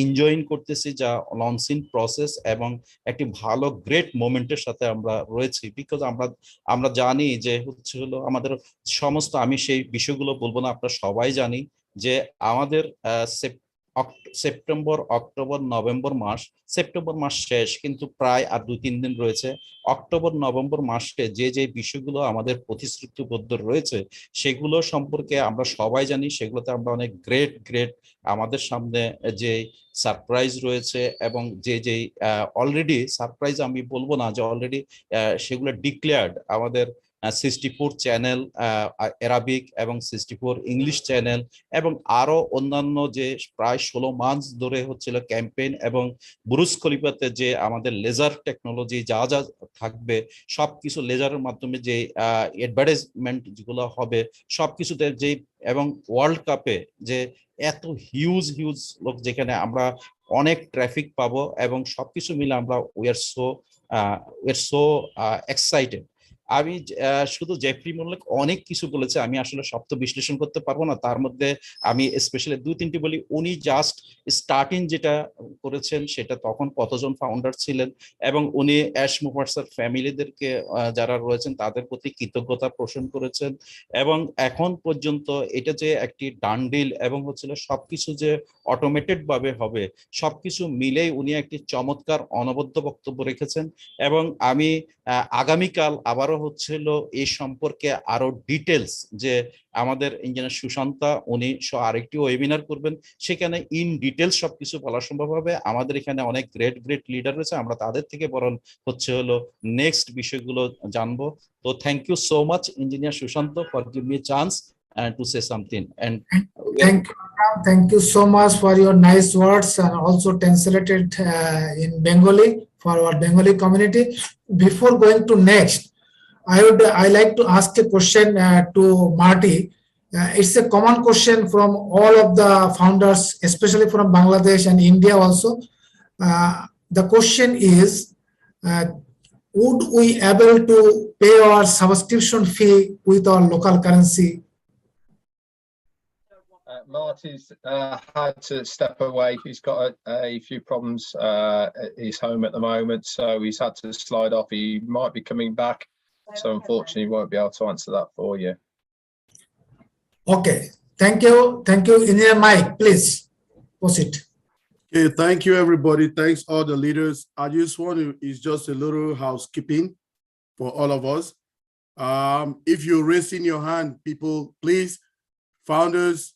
enjoying করতেছি যা লঞ্চিং প্রসেস এবং একটি ভালো গ্রেট মোমেন্টের সাথে আমরা রয়েছি, বিকজ আমরা জানি যে হচ্ছে হলো আমাদের সমস্ত, আমি সেই বিষয়গুলো বলবো না, আপনারা সবাই জানি যে আমাদের সেপ্টেম্বর, অক্টোবর, নভেম্বর মাস, সেপ্টেম্বর মাস শেষ কিন্তু প্রায় আর 2-3 দিন রয়েছে। অক্টোবর নভেম্বর মাসে যে বিষয়গুলো আমাদের প্রতিশ্রুতিবদ্ধ রয়েছে সেগুলো সম্পর্কে আমরা সবাই জানি, সেগুলোতে আমরা অনেক গ্রেট আমাদের সামনে যে সারপ্রাইজ রয়েছে এবং যে অলরেডি সারপ্রাইজ আমি বলবো না, যে অলরেডি সেগুলো ডিক্লেয়ার্ড। আমাদের 64 চ্যানেল অ্যারাবিক এবং 64 ইংলিশ চ্যানেল এবং আরো অন্যান্য যে প্রায় 16 মাস ধরে হচ্ছিল ক্যাম্পেইন, এবং বুরুজ খলিফাতে যে আমাদের লেজার টেকনোলজি যা থাকবে সবকিছু লেজারের মাধ্যমে যে অ্যাডভার্টাইজমেন্ট যেগুলো হবে সবকিছুতে যে, এবং ওয়ার্ল্ড কাপে যে এত হিউজ লোক, যেখানে আমরা অনেক ট্রাফিক পাবো এবং সবকিছু মিলে আমরা উই আর সো এক্সাইটেড। আমি শুধু জেফরি মোরলক অনেক কিছু বলেছে, আমি আসলে সব তো বিশ্লেষণ করতে পারবো না, তার মধ্যে আমি স্পেশালি 2-3টি বলি। উনি জাস্ট স্টার্টিং যেটা করেছেন সেটা তখন কতজন ফাউন্ডার ছিলেন, এবং উনি অ্যাশ মুভার্সের ফ্যামিলিদেরকে যারা রয়েছেন তাদের প্রতি কৃতজ্ঞতা পোষণ করেছেন, এবং এখন পর্যন্ত এটা যে একটি ডান ডিল এবং হচ্ছিল সবকিছু যে অটোমেটেড ভাবে হবে সবকিছু মিলেই উনি একটি চমৎকার অনবদ্য বক্তব্য রেখেছেন। এবং আমি আগামীকাল আবারও হচ্ছিল এই সম্পর্কে আরো ডিটেলস, যে আমাদের ইঞ্জিনিয়ার সুশান্তা উনি আরেকটি ওয়েবিনার করবেন, সেখানে ইন ডিটেলস সবকিছু বলা সম্ভব হবে। আমাদের এখানে অনেক গ্রেট লিডার রয়েছে, আমরা তাদের থেকে বরং হচ্ছে হলো নেক্সট বিষয়গুলো জানবো। তো thank you so much engineer Sushant for give me chance, and to say something. And we are-
Thank you. Akram. Thank you so much for your nice words and also translated in Bengali for our Bengali community. Before going to next, I like to ask a question to Marty. It's a common question from all of the founders, especially from Bangladesh and India also. The question is, would we able to pay our subscription fee with our local currency?
Marty's had to step away. He's got a few problems at his home at the moment, so he's had to slide off. He might be coming back, so unfortunately, won't be able to answer that for you.
Okay, thank you. Thank you. Engineer Mike, please proceed.
Okay, thank you, everybody. Thanks, all the leaders. I just want to, it's just a little housekeeping for all of us. If you're raising your hand, people, please, founders,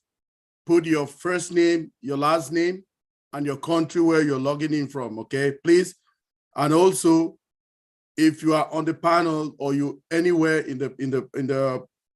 put your first name, your last name, and your country where you're logging in from, okay, please. And also, if you are on the panel or you anywhere in the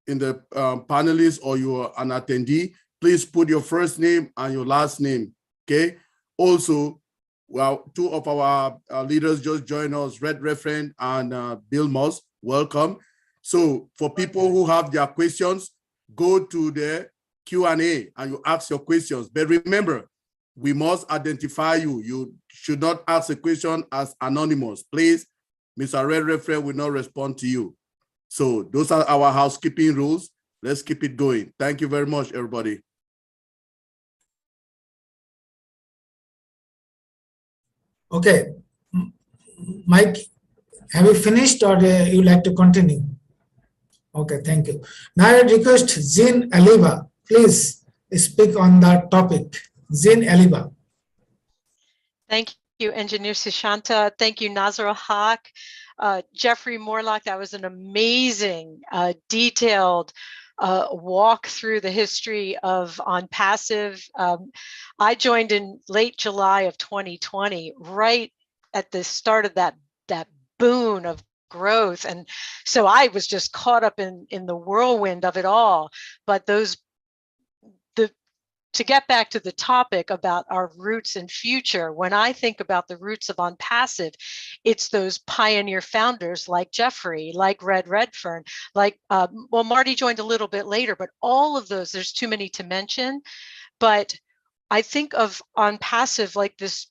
panelists or you are an attendee, please put your first name and your last name, okay? Also, well, two of our leaders just joined us, Red Referent and Bill Moss, welcome. So for people who have their questions, go to the Q&A and you ask your questions. But remember, we must identify you. You should not ask a question as anonymous. Please, Mr. Red Referent will not respond to you. So those are our housekeeping rules. Let's keep it going. Thank you very much, everybody.
Okay, Mike, have you finished or you like to continue? Okay, thank you. Now I request Zin Aliba, please speak on that topic. Zin Aliba.
Thank you, Engineer Sushanta. Thank you, Nazar Haq. Jeffrey Morlock, that was an amazing, detailed walk through the history of OnPassive. I joined in late July of 2020, right at the start of that boon of growth. And so I was just caught up in the whirlwind of it all. But to get back to the topic about our roots and future, when I think about the roots of OnPassive, it's those pioneer founders like Jeffrey, like Red Redfern, like, well, Marty joined a little bit later, but all of those, there's too many to mention. But I think of OnPassive like this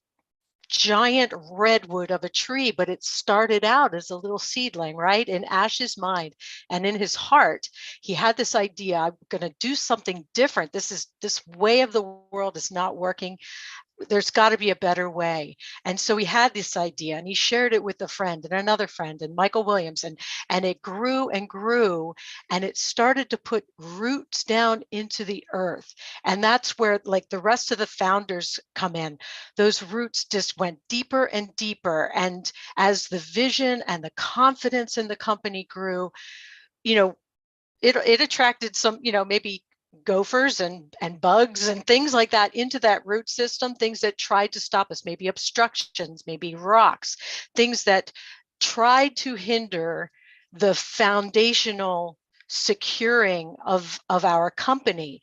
giant redwood of a tree, but it started out as a little seedling, right? In Ash's mind and in his heart, he had this idea, I'm going to do something different. This way of the world is not working. There's got to be a better way. And so he had this idea and he shared it with a friend and another friend and Michael Williams, and it grew and grew, and it started to put roots down into the earth. And that's where, like, the rest of the founders come in. Those roots just went deeper and deeper. And as the vision and the confidence in the company grew, you know, it attracted some, you know, maybe gophers and bugs and things like that into that root system, things that tried to stop us, maybe obstructions, maybe rocks, things that tried to hinder the foundational securing of our company.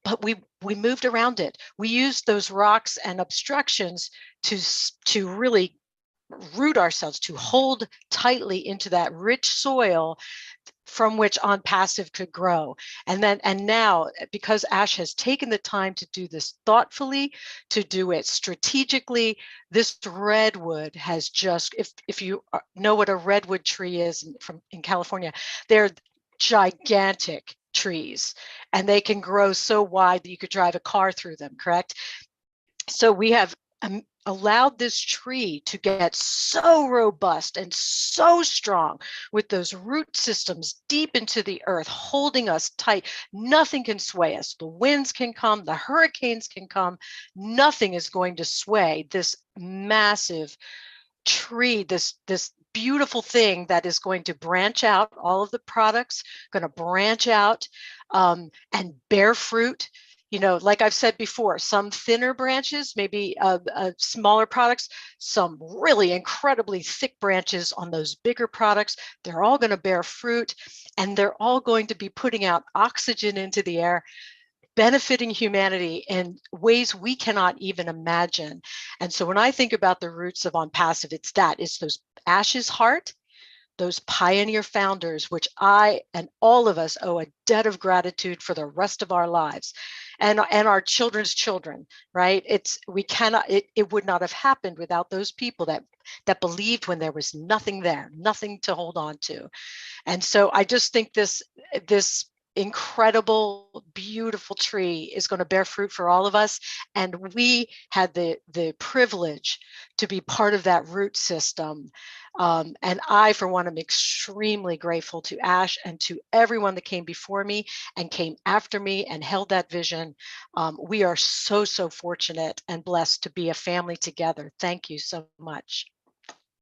But we moved around it. We used those rocks and obstructions to really root ourselves, to hold tightly into that rich soil from which OnPassive could grow. And now, because Ash has taken the time to do this thoughtfully, to do it strategically, this redwood has just, if you know what a redwood tree is in California, they're gigantic trees and they can grow so wide that you could drive a car through them, correct? So we have allowed this tree to get so robust and so strong with those root systems deep into the earth, holding us tight. Nothing can sway us. The winds can come, the hurricanes can come. Nothing is going to sway this massive tree, this beautiful thing that is going to branch out. All of the products going to branch out and bear fruit. you know, like I've said before, some thinner branches, maybe smaller products, some really incredibly thick branches on those bigger products. They're all going to bear fruit, and they're all going to be putting out oxygen into the air, benefiting humanity in ways we cannot even imagine. And so when I think about the roots of On Passive, it's those Ash's heart, those pioneer founders, which I and all of us owe a debt of gratitude for the rest of our lives, and our children's children, right? It would not have happened without those people that believed when there was nothing there, nothing to hold on to. And so I just think this incredible, beautiful tree is going to bear fruit for all of us. And we had the privilege to be part of that root system. And I, for one, am extremely grateful to Ash and to everyone that came before me and came after me and held that vision. We are so, so fortunate and blessed to be a family together. Thank you so much.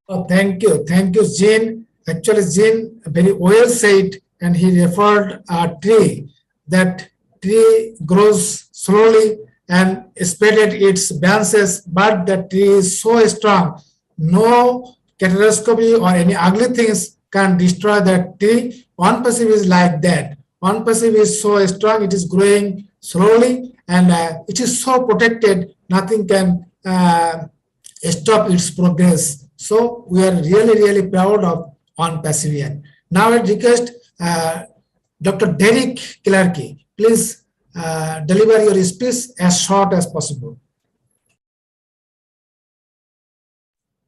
Oh, thank you. Thank you, Jean. Actually, Jean very well said, and he referred a tree. That tree grows slowly and spreaded its branches, but the tree is so strong. No catastrophe or any ugly things can destroy that tree. On Passive is like that. On Passive is so strong, it is growing slowly, and it is so protected, nothing can stop its progress. So we are really, really proud of On Passive. Now I request Dr. Derek Clarke, please deliver your speech as short as possible.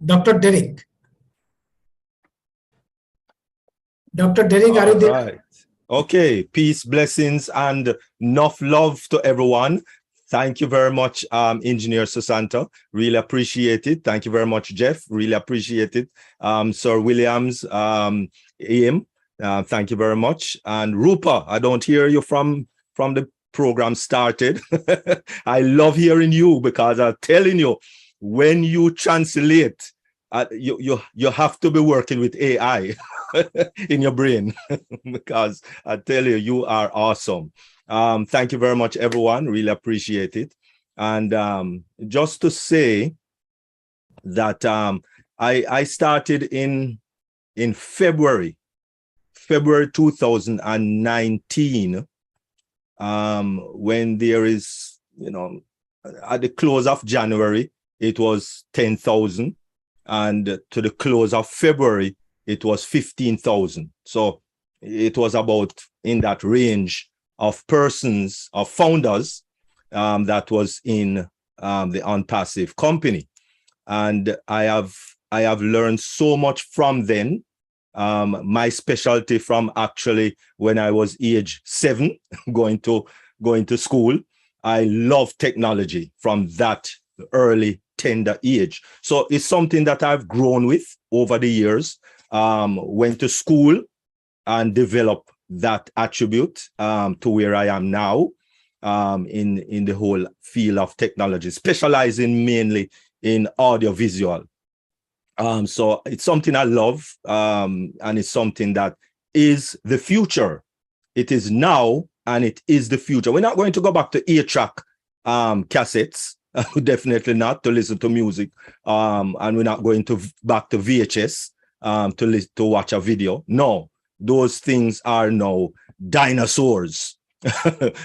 Dr. Derek. Dr. Derek, are you there?
Right. Okay. Peace, blessings, and enough love to everyone. Thank you very much, Engineer Susanto. Really appreciate it. Thank you very much, Jeff. Really appreciate it. Sir Williams, AM. Thank you very much. And Rupa, I don't hear you from the program started. I love hearing you, because I'm telling you, when you translate, you have to be working with AI in your brain, because I tell you, you are awesome. Thank you very much, everyone. Really appreciate it. And just to say that I started in February 2019, when there is, at the close of January, it was 10,000. And to the close of February, it was 15,000. So it was about in that range of persons, of founders, that was in the On Passive company. And I have learned so much from then. My specialty from actually when I was age 7, going to school, I love technology from that early tender age. So it's something that I've grown with over the years. Went to school and developed that attribute to where I am now, in the whole field of technology, specializing mainly in audiovisual. So it's something I love, and it's something that is the future. It is now, and it is the future. We're not going to go back to 8-track cassettes, definitely not, to listen to music, and we're not going to back to VHS to watch a video. No, those things are now dinosaurs,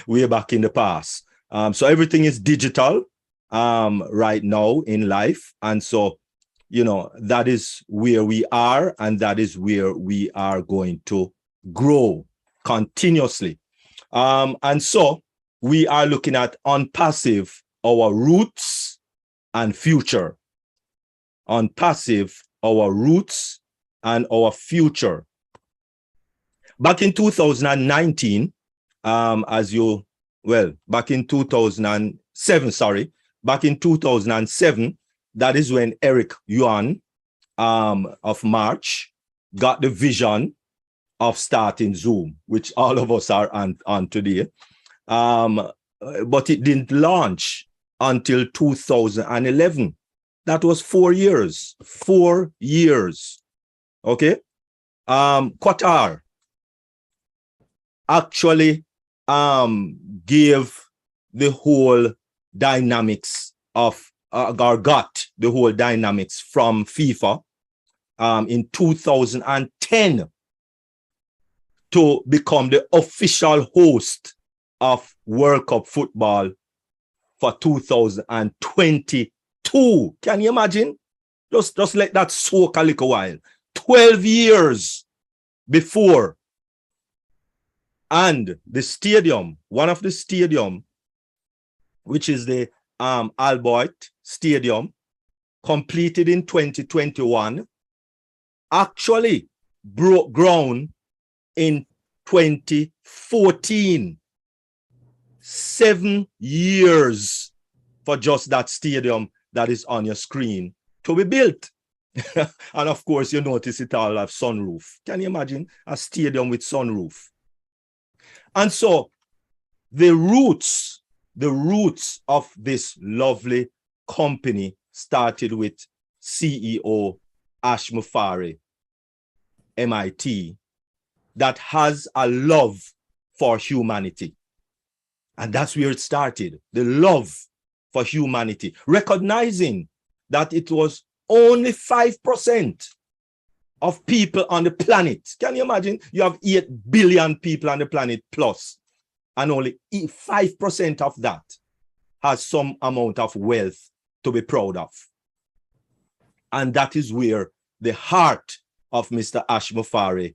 way back in the past. So everything is digital right now in life, and so that is where we are, and that is where we are going to grow continuously. And so we are looking at On Passive, our roots and future. On Passive, our roots and our future. Back in 2019, back in 2007, back in 2007, that is when Eric Yuan of March got the vision of starting Zoom, which all of us are on today. But it didn't launch until 2011. That was 4 years. 4 years. Okay. Qatar actually gave the whole dynamics of, or got the whole dynamics from FIFA in 2010 to become the official host of World Cup football for 2022. Can you imagine? Just let that soak a little while. 12 years before. And the stadium, one of the stadium, which is the Albert Stadium, completed in 2021, actually broke ground in 2014. 7 years for just that stadium that is on your screen to be built. And of course, you notice it all have sunroof. Can you imagine a stadium with sunroof? And so the roots of this lovely company started with CEO Ash Mufari, MIT, that has a love for humanity. And that's where it started, the love for humanity, recognizing that it was only 5% of people on the planet. Can you imagine? You have 8 billion people on the planet plus, and only 5% of that has some amount of wealth to be proud of. And that is where the heart of Mr. Ash Mufari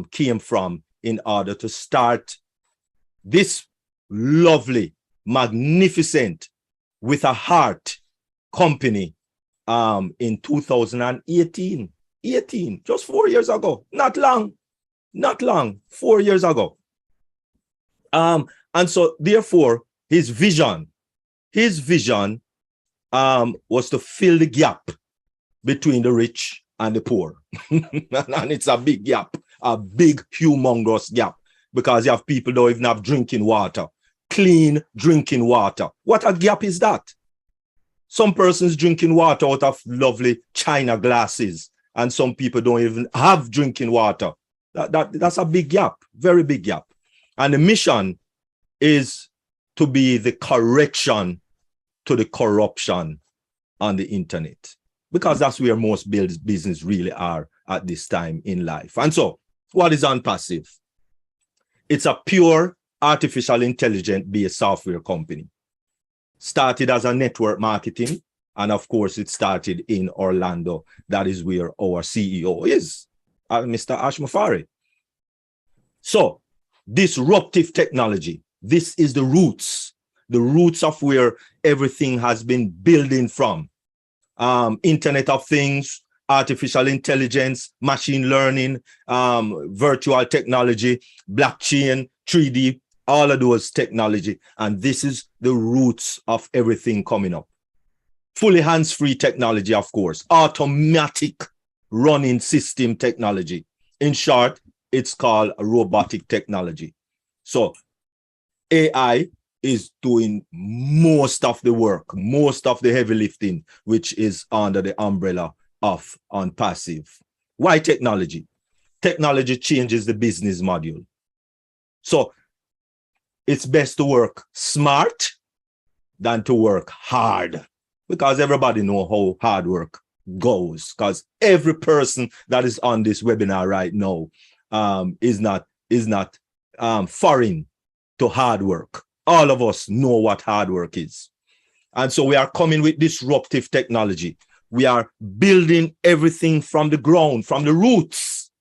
came from in order to start this lovely, magnificent, with a heart company in 2018. Just 4 years ago. Not long, 4 years ago. And so therefore his vision was to fill the gap between the rich and the poor. And it's a big gap, a big, humongous gap, because you have people don't even have drinking water, clean drinking water. What a gap is that? Some persons drinking water out of lovely China glasses, and some people don't even have drinking water. That's a big gap, very big gap. And the mission is to be the correction to the corruption on the internet, because that's where most business really are at this time in life. And so what is OnPassive? It's a pure artificial intelligence based software company. Started as a network marketing, and of course it started in Orlando. That is where our CEO is, Mr. Ash Mufari. So disruptive technology, this is the roots of where everything has been building from. Internet of Things, artificial intelligence, machine learning, virtual technology, blockchain, 3D, all of those technology. And this is the roots of everything coming up. Fully hands-free technology, of course, automatic running system technology. In short, it's called robotic technology. So AI is doing most of the work, most of the heavy lifting, which is under the umbrella of OnPassive. Why technology? Technology changes the business model. So it's best to work smart than to work hard, because everybody knows how hard work goes, because every person that is on this webinar right now is not foreign to hard work. All of us know what hard work is. And so we are coming with disruptive technology. We are building everything from the ground, from the roots,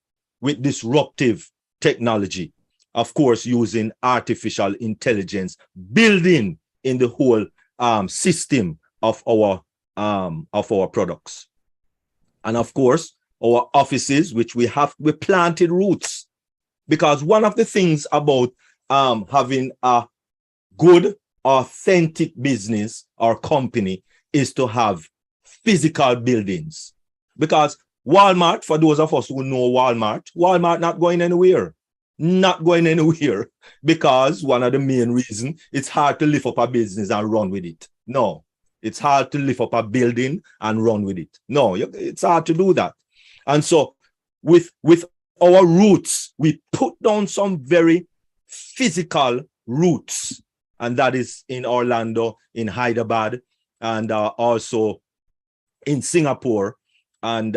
with disruptive technology. Of course, using artificial intelligence, building in the whole system of our products. And of course, our offices, which we planted roots, because one of the things about having a good, authentic business or company is to have physical buildings. Because Walmart, for those of us who know Walmart not going anywhere. Not going anywhere, because one of the main reasons, it's hard to lift up a business and run with it. No, it's hard to lift up a building and run with it. No, it's hard to do that. And so with our roots, we put down some very physical roots and that is in Orlando, in Hyderabad, and also in Singapore, and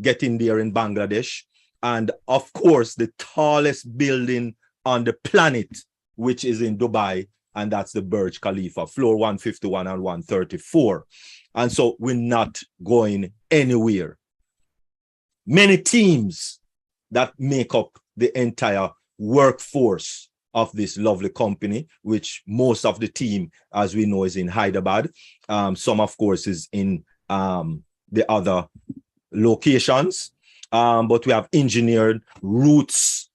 getting there in Bangladesh. And of course, the tallest building on the planet, which is in Dubai, and that's the Burj Khalifa, floor 151 and 134. And so we're not going anywhere. Many teams that make up the entire workforce of this lovely company, which most of the team, as we know, is in Hyderabad. Some, of course, is in the other locations. But we have engineered roots,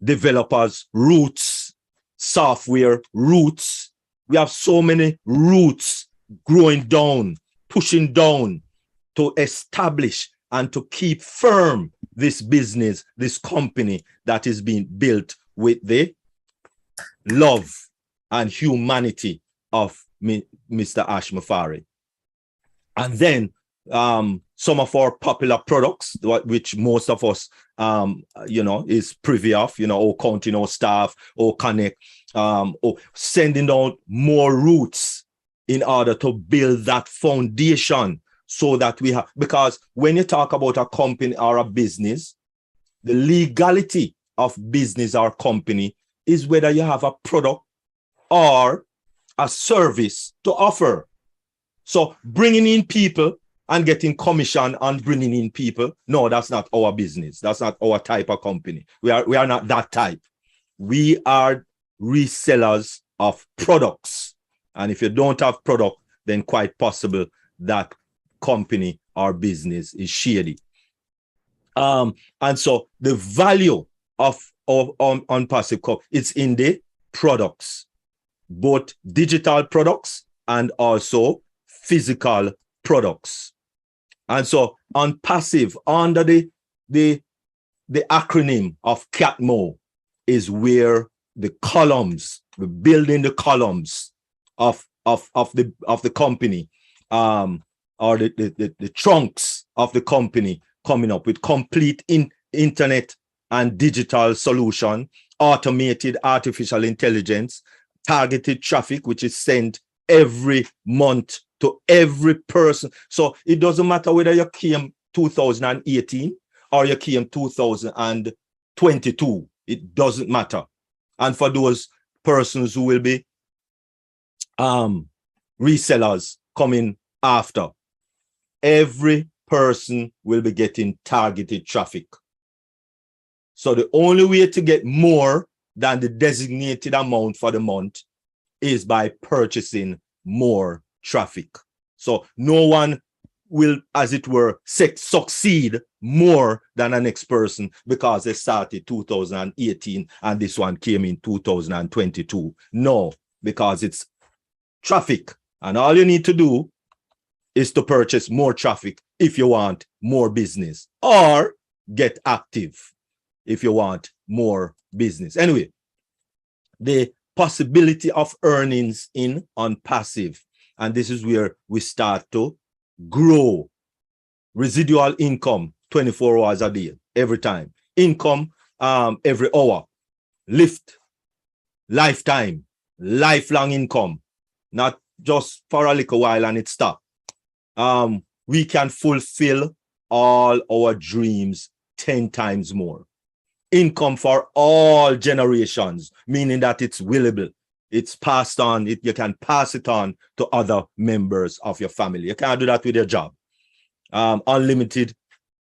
developers, roots, software, roots. We have so many roots growing down, pushing down to establish and to keep firm this business, this company that is being built with the love and humanity of Mr. Ash Mufareh. And then some of our popular products, which most of us, is privy of, or counting our staff, or connect, or sending out more roots in order to build that foundation, so that we have, because when you talk about a company or a business, the legality of business or company is whether you have a product or a service to offer. So bringing in people and getting commission on bringing in people, no, that's not our business. That's not our type of company. We are not that type. We are resellers of products. And if you don't have product, then quite possible that company or business is shady. And so the value of Unpassive Cup, it's in the products, both digital products and also physical products. And so Unpassive, under the acronym of CATMO, is where the columns, we're building the columns of the company, or the trunks of the company, coming up with complete internet and digital solution, automated artificial intelligence, targeted traffic, which is sent every month to every person. So it doesn't matter whether you came 2018 or you came 2022. It doesn't matter. And for those persons who will be resellers coming after, every person will be getting targeted traffic. So the only way to get more than the designated amount for the month is by purchasing more traffic. So no one will, as it were, succeed more than the next person because they started 2018 and this one came in 2022. No, because it's traffic. And all you need to do is to purchase more traffic if you want more business, or get active if you want more business. Anyway, the possibility of earnings in Unpassive, and this is where we start to grow. Residual income 24 hours a day, every time. Income every hour. Lift, lifetime, lifelong income, not just for a little while and it stops. We can fulfill all our dreams 10 times more. Income for all generations, meaning that it's willable. It's passed on. You can pass it on to other members of your family. You can't do that with your job. Unlimited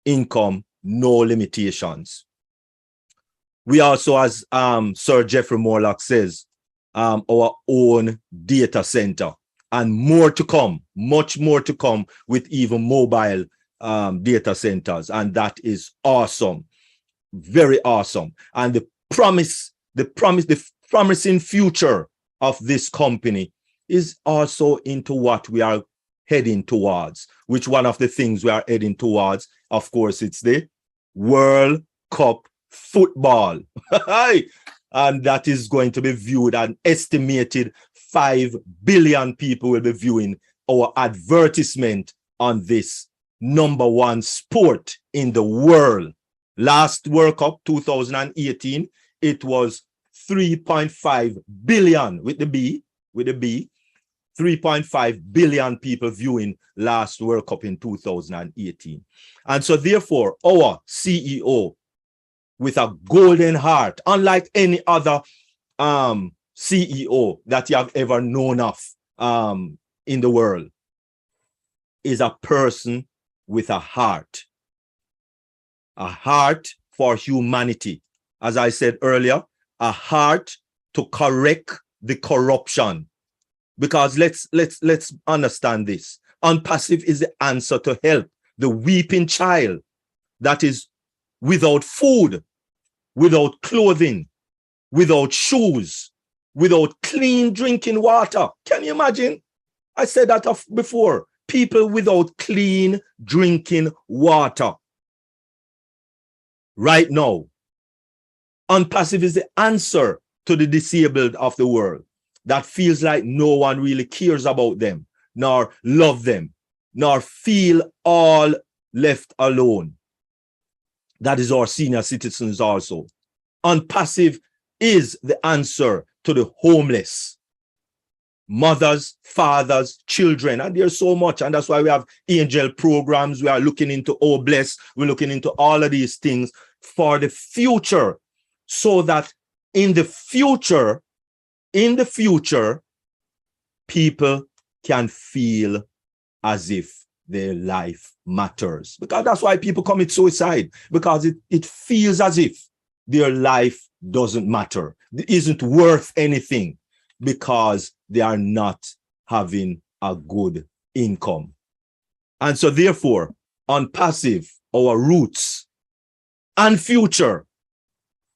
income, no limitations. We also, as Sir Jeffrey Morlock says, our own data center, and more to come, much more to come with even mobile data centers. And that is awesome. Very awesome. And the promising future of this company is also into what we are heading towards, which one of the things we are heading towards, of course, it's the World Cup football. And that is going to be viewed, an estimated 5 billion people will be viewing our advertisement on this #1 sport in the world. Last World Cup 2018, it was 3.5 billion with the B, 3.5 billion people viewing last World Cup in 2018. And so therefore, our CEO with a golden heart, unlike any other CEO that you have ever known of in the world, is a person with a heart for humanity. As I said earlier, a heart to correct the corruption. Because let's understand this. OnPassive is the answer to help the weeping child that is without food, without clothing, without shoes, without clean drinking water. Can you imagine? I said that before. People without clean drinking water. Right now, OnPassive is the answer to the disabled of the world that feels like no one really cares about them, nor love them, nor feel all left alone. That is our senior citizens also. OnPassive is the answer to the homeless. Mothers, fathers, children, and there's so much. And that's why we have angel programs. We are looking into Bless. We're looking into all of these things for the future, so that in the future, people can feel as if their life matters. Because that's why people commit suicide, because it feels as if their life doesn't matter. It isn't worth anything because they are not having a good income. And so therefore, OnPassive, our roots and future,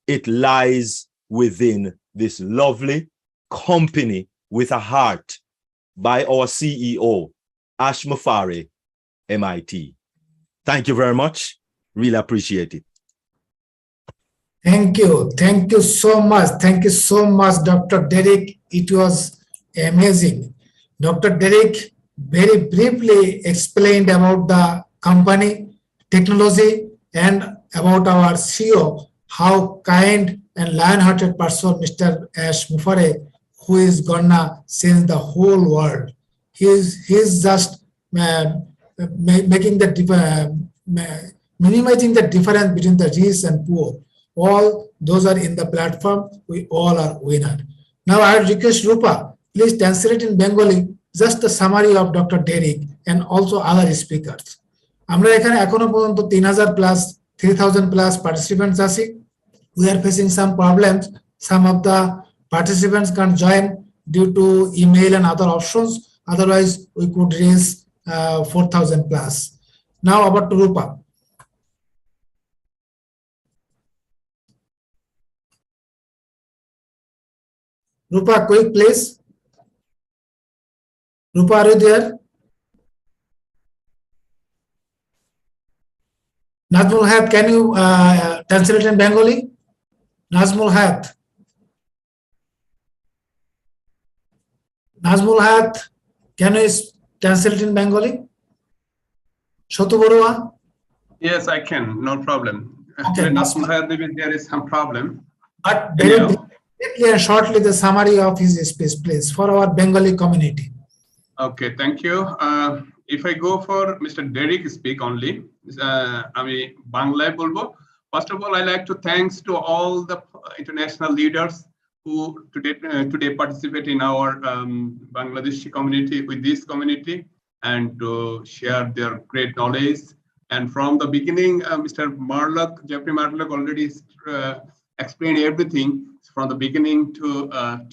it lies within this lovely company with a heart by our CEO, Ash Mufari, MIT. Thank you very much. Really appreciate it.
Thank you. Thank you so much. Thank you so much, Dr. Derek. It was amazing. Dr. Derek very briefly explained about the company, technology, and about our CEO, how kind and lion-hearted person Mr. Ash Mufari, who is gonna change the whole world. He's just making the minimizing the difference between the rich and poor. All those are in the platform. We all are winner. Now I request Rupa, please translate in Bengali just the summary of Dr. Derek and also other speakers. আমরা এখানে এখনো পর্যন্ত 3000 plus participants আছি. We are facing some problems. Some of the participants can't join due to email and other options. Otherwise, we could raise 4000 plus. Now about to Rupa. Rupa, quick, please. Rupa, are you there? Nazmul Hayat, can you translate in Bengali? Nazmul Hayat. Nazmul Hayat, can you translate in Bengali? Shotu Borua?
Yes, I can. No problem.
Okay.
Nazmul Hayat, maybe there is some problem.
But very briefly and shortly the summary of his speech, please, for our Bengali community.
Okay, thank you. If I go for Mr. Derek speak only, আমি বাংলায় বলবো. First of all, I like to thanks to all the international leaders who today participate in our Bangladeshi community with this community and to share their great knowledge. And from the beginning, Mr. Marlock, Jeffrey Marlock already explained everything from the beginning to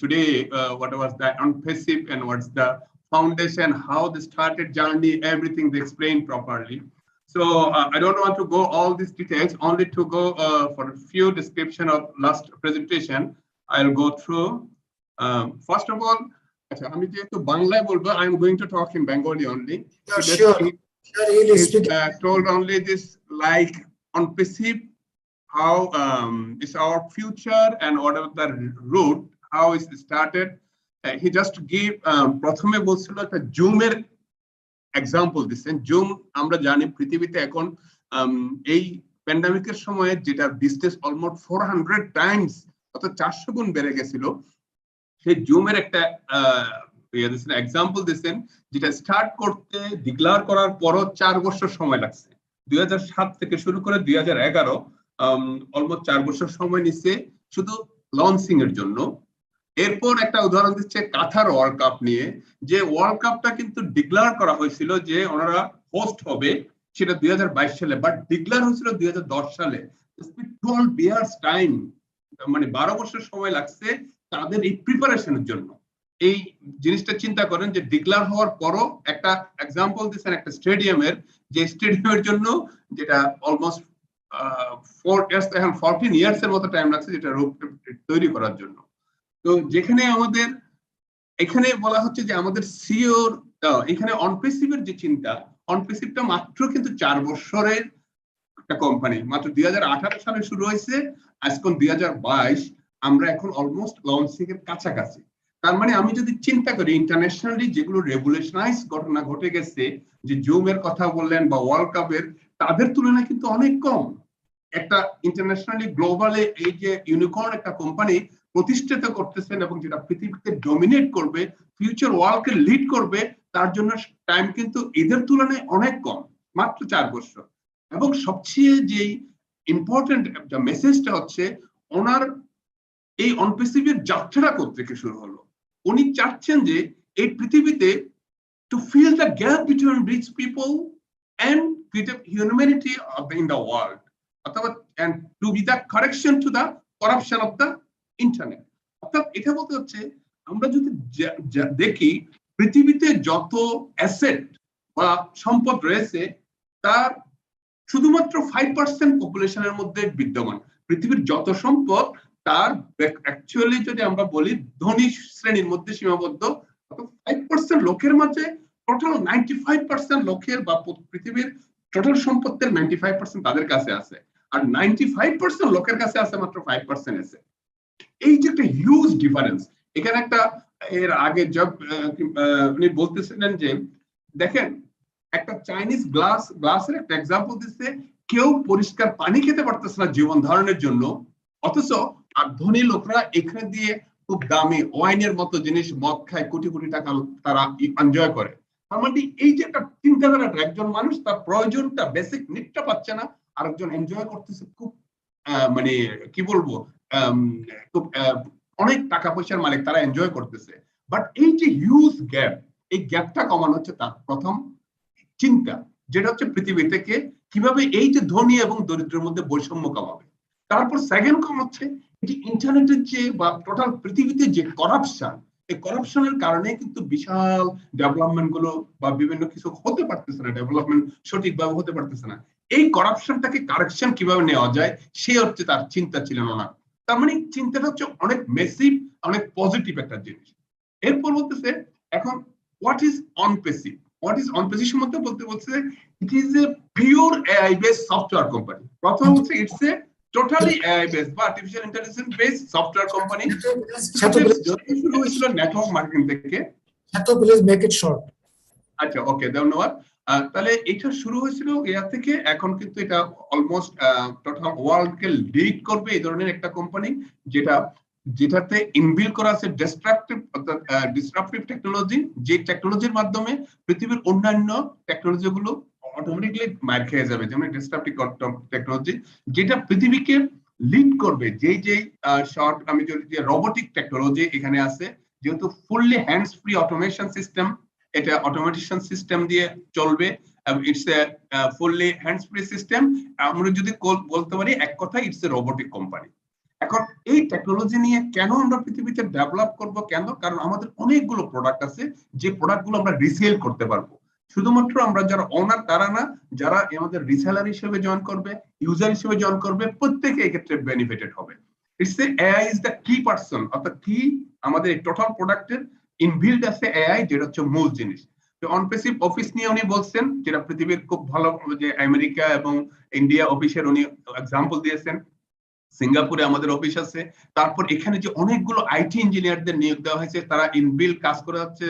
today. What was the OnPassive and what's the foundation, how they started journey, everything they explained properly. So I don't want to go all these details, only to go for a few description of last presentation. I'll go through. First of all, I'm going to talk in Bengali only.
Sure.
Told only this like OnPassive, how is our future and what are the route, how is it started. He just gave প্রথমে বলছিল একটা জুমের example দিচ্ছেন. Zoom আমরা জানি পৃথিবীতে এখন এই প্যান্ডামিকের সময়ে যেটা বিজনেস অলমোস্ট 400 টাইমস অর্থাৎ 400 গুণ বেড়ে গেছিল। সেই জুমের একটা এক্সাম্পল দিয়েছেন, যেটা স্টার্ট করতে ডিক্লেয়ার করার পরও 4 বছর সময় লাগছে। 2007 থেকে শুরু করে 2011 অলমোস্ট 4 বছর সময় নিচ্ছে শুধু লঞ্চিং এর জন্য। এরপর একটা উদাহরণ দিচ্ছে কাতার ওয়ার্ল্ড কাপ নিয়ে, যে ওয়ার্ল্ড কাপটা কিন্তু ডিক্লেয়ার করা হয়েছিল যে ওনারা হোস্ট হবে, সেটা 2022 সালে, বাট ডিক্লেয়ার হয়েছিল 2010 সালে। 12 ইয়ার্স টাইম, মানে 12 বছর সময় লাগছে তাদের এই প্রিপারেশনের জন্য। এই জিনিসটা চিন্তা করেন যে ডিক্লেয়ার হওয়ার পরও একটা এক্সাম্পল দিচ্ছেন একটা স্টেডিয়ামের, যে স্টেডিয়ামের জন্য যেটা অলমোস্ট 14 ইয়ার্স এর মতো টাইম লাগছে যেটা তৈরি করার জন্য। তো যেখানে আমাদের এখানে বলা হচ্ছে যে আমাদের সিওর এখানে অনপ্রেসিভের যে চিন্তা, অনপ্রেসিভটা মাত্র কিন্তু 4 বছরের একটা কোম্পানি, মাত্র 2018 সালে শুরু হয়েছে, আজকে 2022, আমরা এখন অলমোস্ট লঞ্চিং এর কাছাকাছি। তার মানে আমি যদি চিন্তা করি ইন্টারন্যাশনালি যেগুলো রেভলিউশনাইজ ঘটনা ঘটে গেছে, যে জুমের কথা বললেন বা ওয়ার্ল্ড কাপের, তাদের তুলনায় কিন্তু অনেক কম। একটা ইন্টারন্যাশনালি গ্লোবালে এই যে ইউনিকর্ন একটা কোম্পানি প্রতিষ্ঠিত করতেছেন এবং যেটা পৃথিবীতে ডমিনেট করবে, ফিউচার ওয়ার্ল্ডকে লিড করবে, তার জন্য টাইম কিন্তু এদের তুলনায় অনেক কম, মাত্র 4 বছর। এবং সবচেয়ে যে ইম্পর্টেন্ট মেসেজটা হচ্ছে ওনার এই অনপ্রেসিভের যাত্রা থেকে শুরু হলো। উনি চাচ্ছেন যে এই পৃথিবীতে to fill the gap between rich people and humanity in the world, অথবা and to be the correction to the corruption of the internet। অর্থাৎ এটা বলতে হচ্ছে আমরা যদি দেখি পৃথিবীতে যত অ্যাসেট বা সম্পদ রয়েছে তার শুধুমাত্র 5% পপুলেশনের মধ্যে বিদ্যমান। পৃথিবীর যত সম্পদ তার অ্যাকচুয়ালি যদি আমরা বলি ধনী শ্রেণীর মধ্যে সীমাবদ্ধ। 5% লোকের মাঝে টোটাল 95% লোকের বা পৃথিবীর টোটাল সম্পদের 95% তাদের কাছে আছে, আর 95% লোকের কাছে আছে মাত্র 5% আছে। এই যে একটা হিউজ ডিফারেন্স এখানে একটা, এর আগে উনি বলতেছিলেন যে দেখেন একটা চাইনিজ গ্লাসের একটা এক্সাম্পল দিচ্ছে, কেউ পরিষ্কার পানি খেতে পারতেছে না জীবন ধারণের জন্য, অথচ আর ধনী লোকরা এখানে দিয়ে খুব দামি ওয়াইনের মতো জিনিস মদ খায়, কোটি কোটি টাকা তারা এনজয় করে। তার মানে এই যে একটা চিন্তাধারাটা, একজন মানুষ তার প্রয়োজনটা বেসিক নিডটা পাচ্ছে না, আরেকজন এনজয় করতেছে খুব মানে কি বলবো খুব অনেক টাকা পয়সার মালিক, তারা এনজয় করতেছে। বাট এই যে হিউজ গ্যাপ, এই গ্যাপটা কমানো হচ্ছে তার প্রথম চিন্তা, যেটা হচ্ছে পৃথিবী থেকে কিভাবে এই যে ধনী এবং দরিদ্রের মধ্যে বৈষম্য কমাবে। তারপর সেকেন্ড কম হচ্ছে যে ইন্টারনেটের যে বা টোটাল পৃথিবীতে যে করাপশন, এই করাপশনের কারণে কিন্তু বিশাল ডেভেলপমেন্ট গুলো বা বিভিন্ন কিছু হতে পারতেছে না, ডেভেলপমেন্ট সঠিকভাবে হতে পারতেছে না। এই করাপশনটাকে কারেকশন কিভাবে নেওয়া যায় সে হচ্ছে তার চিন্তা ছিলেন না। তার মানে চিন্তাটা হচ্ছে অনেক মেসিভ, অনেক পজিটিভ একটা জিনিস। এরপর বলতেছে এখন what is OnPassive. What is OnPassive সম্বন্ধে বলছে it is a pure AI based software company. প্রথম হচ্ছে it's a totally AI based বা artificial intelligence based software company. শুরু হয়েছিল নেটওয়ার্ক মার্কেটিং থেকে।
Please make it short.
আচ্ছা, ওকে, ধন্যবাদ। তাহলে এটা শুরু হয়েছিল এয়া থেকে, এখন কিন্তু এটা অলমোস্ট টোটাল ওয়ার্ল্ডকে লিড করবে এই ধরনের একটা কোম্পানি, যেটাতে ইনবিল্ড করা আছে ডিসরাপটিভ টেকনোলজি, যে টেকনোলজির মাধ্যমে পৃথিবীর অন্যান্য টেকনোলজি গুলো অটোমেটিকলি মার খেয়ে যাবে, যেমন ডিসরাপটিভ টেকনোলজি যেটা পৃথিবীকে লিড করবে। যে শর্ট আমি যদি রোবোটিক টেকনোলজি এখানে আছে, যেহেতু fully hands free automation system, এটা অটোমেশন সিস্টেম দিয়ে চলবে, it's a fully hands free system. আমরা যদি বলতে পারি এক কথা ইটস এ রোবোটিক কোম্পানি। এখন এই টেকনোলজি নিয়ে কেন আমরা পৃথিবীতে ডেভেলপ করব, কেন? কারণ আমাদের অনেকগুলো প্রোডাক্ট আছে যে প্রোডাক্টগুলো আমরা রিসেল করতে পারবো। শুধুমাত্র আমরা যারা ওনার তারা না, যারা আমাদের রিসেলার হিসেবে জয়েন করবে, ইউজার হিসেবে জয়েন করবে, প্রত্যেকে এক্ষেত্রে বেনিফিটেড হবে। It's a AI is the কি পারসন, অর্থাৎ কি আমাদের এই টোটাল প্রোডাক্টের ইনবিল্ড আছে এআই, যেটা হচ্ছে মূল জিনিস। তো অনপ্রেসিভ অফিস নিয়ে উনি বলছেন, যেটা পৃথিবীর খুব ভালো, যে আমেরিকা এবং ইন্ডিয়া অফিসের উনি এক্সাম্পল দিয়েছেন। সিঙ্গাপুরে আমাদের অফিস আছে। তারপর এখানে যে অনেকগুলো আইটি ইঞ্জিনিয়ারদের নিয়োগ দেওয়া হয়েছে, তারা ইনবিল্ড কাজ করে যাচ্ছে,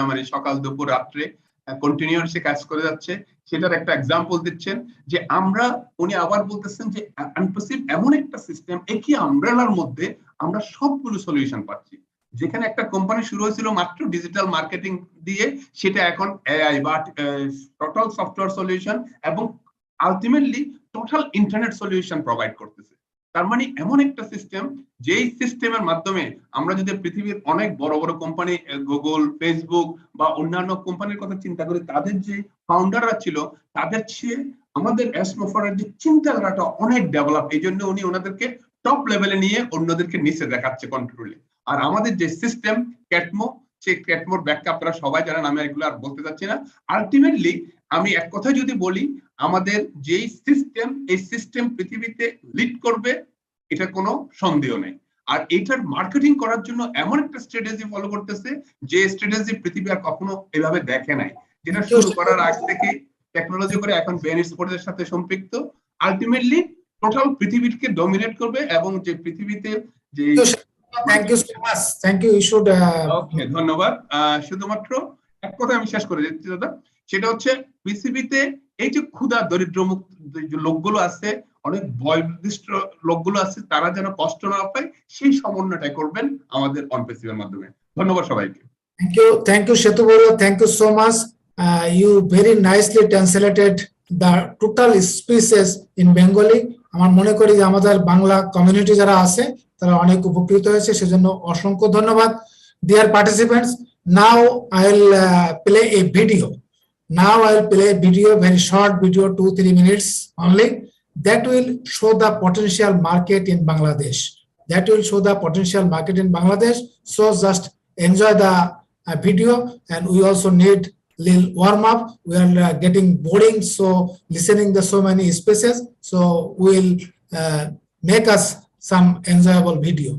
মানে সকাল দুপুর রাত্রে কন্টিনিউয়াসলি কাজ করে যাচ্ছে, সেটার একটা এক্সাম্পল দিচ্ছেন। যে আমরা, উনি আবার বলতেছেন যে অনপ্রেসিভ এমন একটা সিস্টেম, একই আমব্রেলার মধ্যে আমরা সবগুলো সলিউশন পাচ্ছি। যেখানে একটা কোম্পানি শুরু হয়েছিল মাত্র ডিজিটাল মার্কেটিং দিয়ে, সেটা এখন এআই বা টোটাল সফটওয়্যার সলিউশন এবং ultimately total internet solution provide করতেছে। তার মানে এমন একটা সিস্টেম, যেই সিস্টেমের মাধ্যমে আমরা যদি পৃথিবীর অনেক বড় বড় কোম্পানি, গুগল, ফেসবুক বা অন্যান্য কোম্পানির কথা চিন্তা করি, তাদের যে ফাউন্ডাররা ছিল তাদের চেয়ে আমাদের এসমোফারের যে চিন্তাধারাটা অনেক ডেভেলপ। এই জন্য উনি ওনাদেরকে টপ লেভেলে নিয়ে অন্যদেরকে নিচে দেখাচ্ছে কন্ট্রোলে। আর আমাদের যে সিস্টেম ক্যাটমো, সেই ক্যাটমোর ব্যাখ্যা আপনারা সবাই জানেন, আমি এগুলো আর বলতে চাচ্ছি না। আলটিমেটলি আমি এক কথায় যদি বলি, আমাদের যেই সিস্টেম, এই সিস্টেম পৃথিবীতে লিড করবে, এটা কোনো সন্দেহ নেই। আর এইটার মার্কেটিং করার জন্য এমন একটা স্ট্র্যাটেজি ফলো করতেছে, যে স্ট্র্যাটেজি পৃথিবী আর কখনো এভাবে দেখে নাই। যেটা শুরু করার আগ থেকে টেকনোলজি করে এখন বেন স্পোর্টসের সাথে সম্পৃক্ত, আলটিমেটলি টোটাল পৃথিবীকে ডমিনেট করবে। এবং যে পৃথিবীতে যে
thank you so much, thank you.
Okay, ধন্যবাদ। শুধুমাত্র এক কথা আমি শেষ করে দিচ্ছি দাদা, সেটা হচ্ছে পৃথিবীতে এই যে ক্ষুধা দরিদ্র মুক্ত যে লোকগুলো আছে, অনেক বয়োনির্দিষ্ট লোকগুলো আছে, তারা যেন কষ্ট না পায়, সেই সমন্বয়টা করবেন আমাদের অনপেসিভের মাধ্যমে। ধন্যবাদ সবাইকে।
Thank you, Shetu Boro. Thank you so much. You very nicely translated the total speeches in Bengali. আমার মনে করি যে আমাদের বাংলা কমিউনিটি যারা আছে তারা অনেক উপকৃত হয়েছে, সেজন্য অসংখ্য ধন্যবাদ। Dear participants, now I will play a video. Now I will play a video, very short video, 2-3 minutes only, that will show the potential market in Bangladesh. That will show the potential market in Bangladesh. So just enjoy the video, and we also need little warm up. We are getting boring, so listening to so many speeches. So we'll make us some enjoyable video.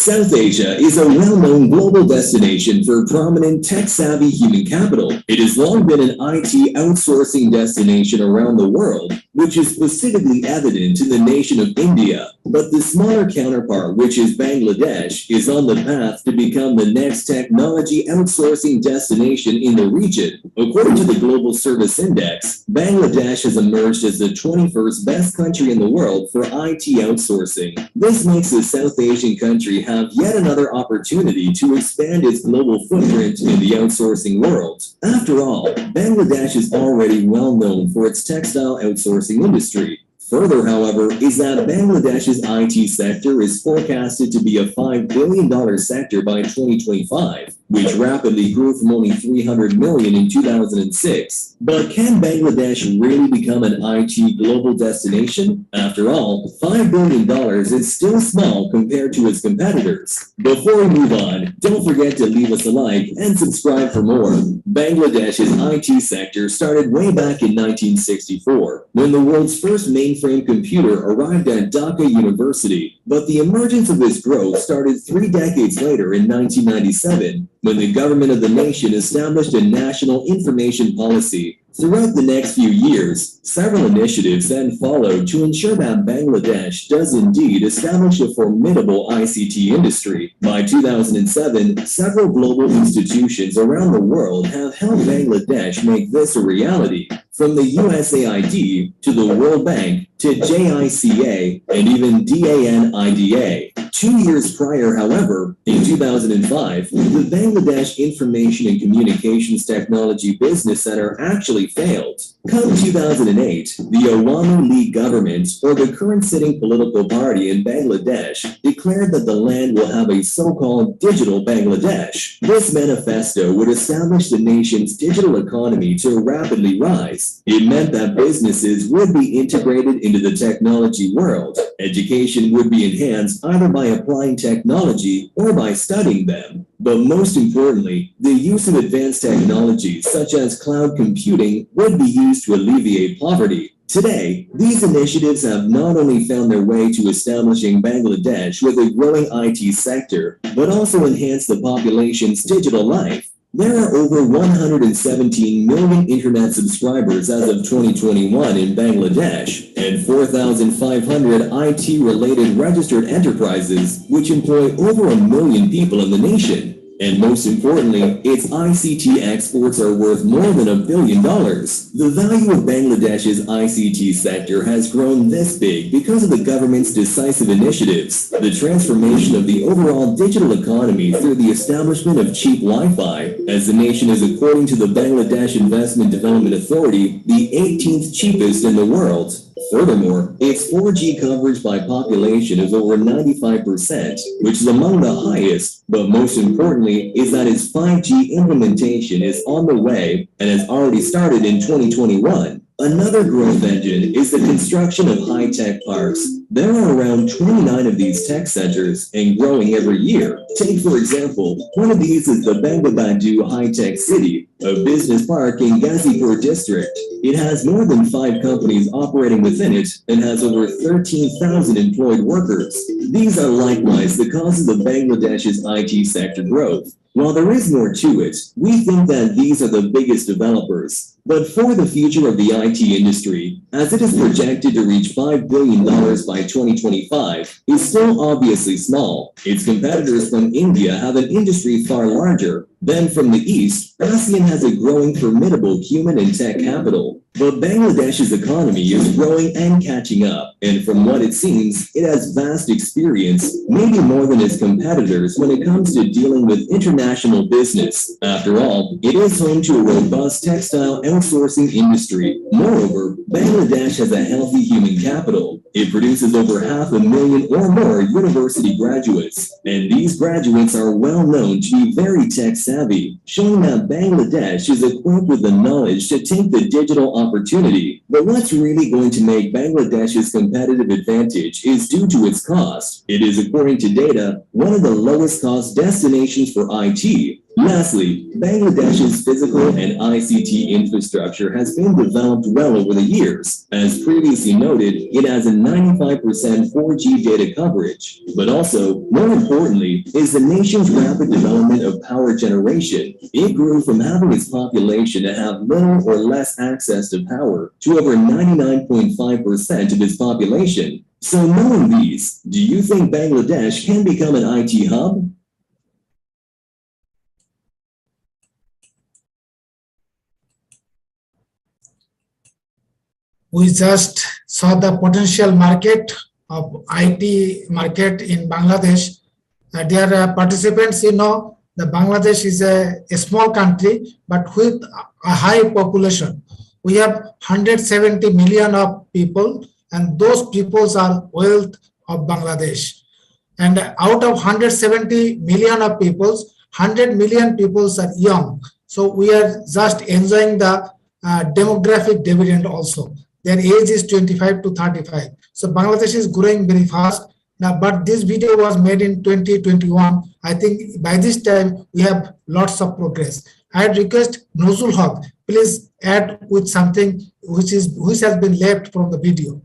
South Asia is a well-known global destination for prominent tech-savvy human capital. It has long been an IT outsourcing destination around the world, which is specifically evident in the nation of India. But the smaller counterpart, which is Bangladesh, is on the path to become the next technology outsourcing destination in the region. According to the Global Service Index, Bangladesh has emerged as the 21st best country in the world for IT outsourcing. This makes the South Asian country have yet another opportunity to expand its global footprint in the outsourcing world. After all, Bangladesh is already well known for its textile outsourcing industry. Further, however, is that Bangladesh's IT sector is forecasted to be a $5 billion sector by 2025, which rapidly grew from only $300 million in 2006. But can Bangladesh really become an IT global destination? After all, $5 billion is still small compared to its competitors. Before we move on, don't forget to leave us a like and subscribe for more. Bangladesh's IT sector started way back in 1964, when the world's first mainframe computer arrived at Dhaka University. But the emergence of this growth started 3 decades later in 1997, when the government of the nation established a national information policy. Throughout the next few years, several initiatives then followed to ensure that Bangladesh does indeed establish a formidable ICT industry. By 2007, several global institutions around the world have helped Bangladesh make this a reality. From the USAID to the World Bank to JICA and even DANIDA. 2 years prior, however, in 2005, the Bangladesh Information and Communications Technology Business Center actually failed. Come 2008, the Awami League government, or the current sitting political party in Bangladesh, declared that the land will have a so-called digital Bangladesh. This manifesto would establish the nation's digital economy to rapidly rise. It meant that businesses would be integrated into the technology world. Education would be enhanced either by applying technology or by studying them. But most importantly, the use of advanced technologies such as cloud computing would be used to alleviate poverty. Today, these initiatives have not only found their way to establishing Bangladesh with a growing IT sector, but also enhanced the population's digital life. There are over 117 million internet subscribers as of 2021 in Bangladesh, and 4,500 IT-related registered enterprises, which employ over 1 million people in the nation. And most importantly, its ICT exports are worth more than $1 billion. The value of Bangladesh's ICT sector has grown this big because of the government's decisive initiatives, the transformation of the overall digital economy through the establishment of cheap Wi-Fi, as the nation is, according to the Bangladesh Investment Development Authority, the 18th cheapest in the world. Furthermore, its 4G coverage by population is over 95%, which is among the highest, but most importantly is that its 5G implementation is on the way and has already started in 2021. Another growth engine is the construction of high-tech parks. There are around 29 of these tech centers and growing every year. Take, for example, one of these is the Bangabandhu High-Tech City, a business park in Ghazipur district. It has more than 5 companies operating within it and has over 13,000 employed workers. These are likewise the causes of Bangladesh's IT sector growth. While there is more to it, we think that these are the biggest developers. But for the future of the IT industry, as it is projected to reach $5 billion by 2025, is still obviously small. Its competitors from India have an industry far larger. Then from the east, ASEAN has a growing formidable human and tech capital. But Bangladesh's economy is growing and catching up, and from what it seems, it has vast experience, maybe more than its competitors when it comes to dealing with international business. After all, it is home to a robust textile outsourcing industry. Moreover, Bangladesh has a healthy human capital. It produces over 500,000 or more university graduates, and these graduates are well known to be very tech savvy, showing that Bangladesh is equipped with the knowledge to take the digital opportunity. But what's really going to make Bangladesh's competitive advantage is due to its cost. It is, according to data, one of the lowest cost destinations for IT. Lastly, Bangladesh's physical and ICT infrastructure has been developed well over the years. As previously noted, it has a 95% 4G data coverage. But also, more importantly, is the nation's rapid development of power generation. It grew from having its population to have little or less access to power to over 99.5% of its population. So knowing these, do you think Bangladesh can become an IT hub?
We just saw the potential market of IT market in Bangladesh. Dear participants, you know, the Bangladesh is a small country, but with a high population. We have 170 million of people, and those peoples are wealth of Bangladesh. And out of 170 million of peoples, 100 million peoples are young. So we are just enjoying the demographic dividend also. Their age is 25 to 35. So Bangladesh is growing very fast. Now, but this video was made in 2021. I think by this time we have lots of progress. I request Nozul Haq, please add with something which has been left from the video.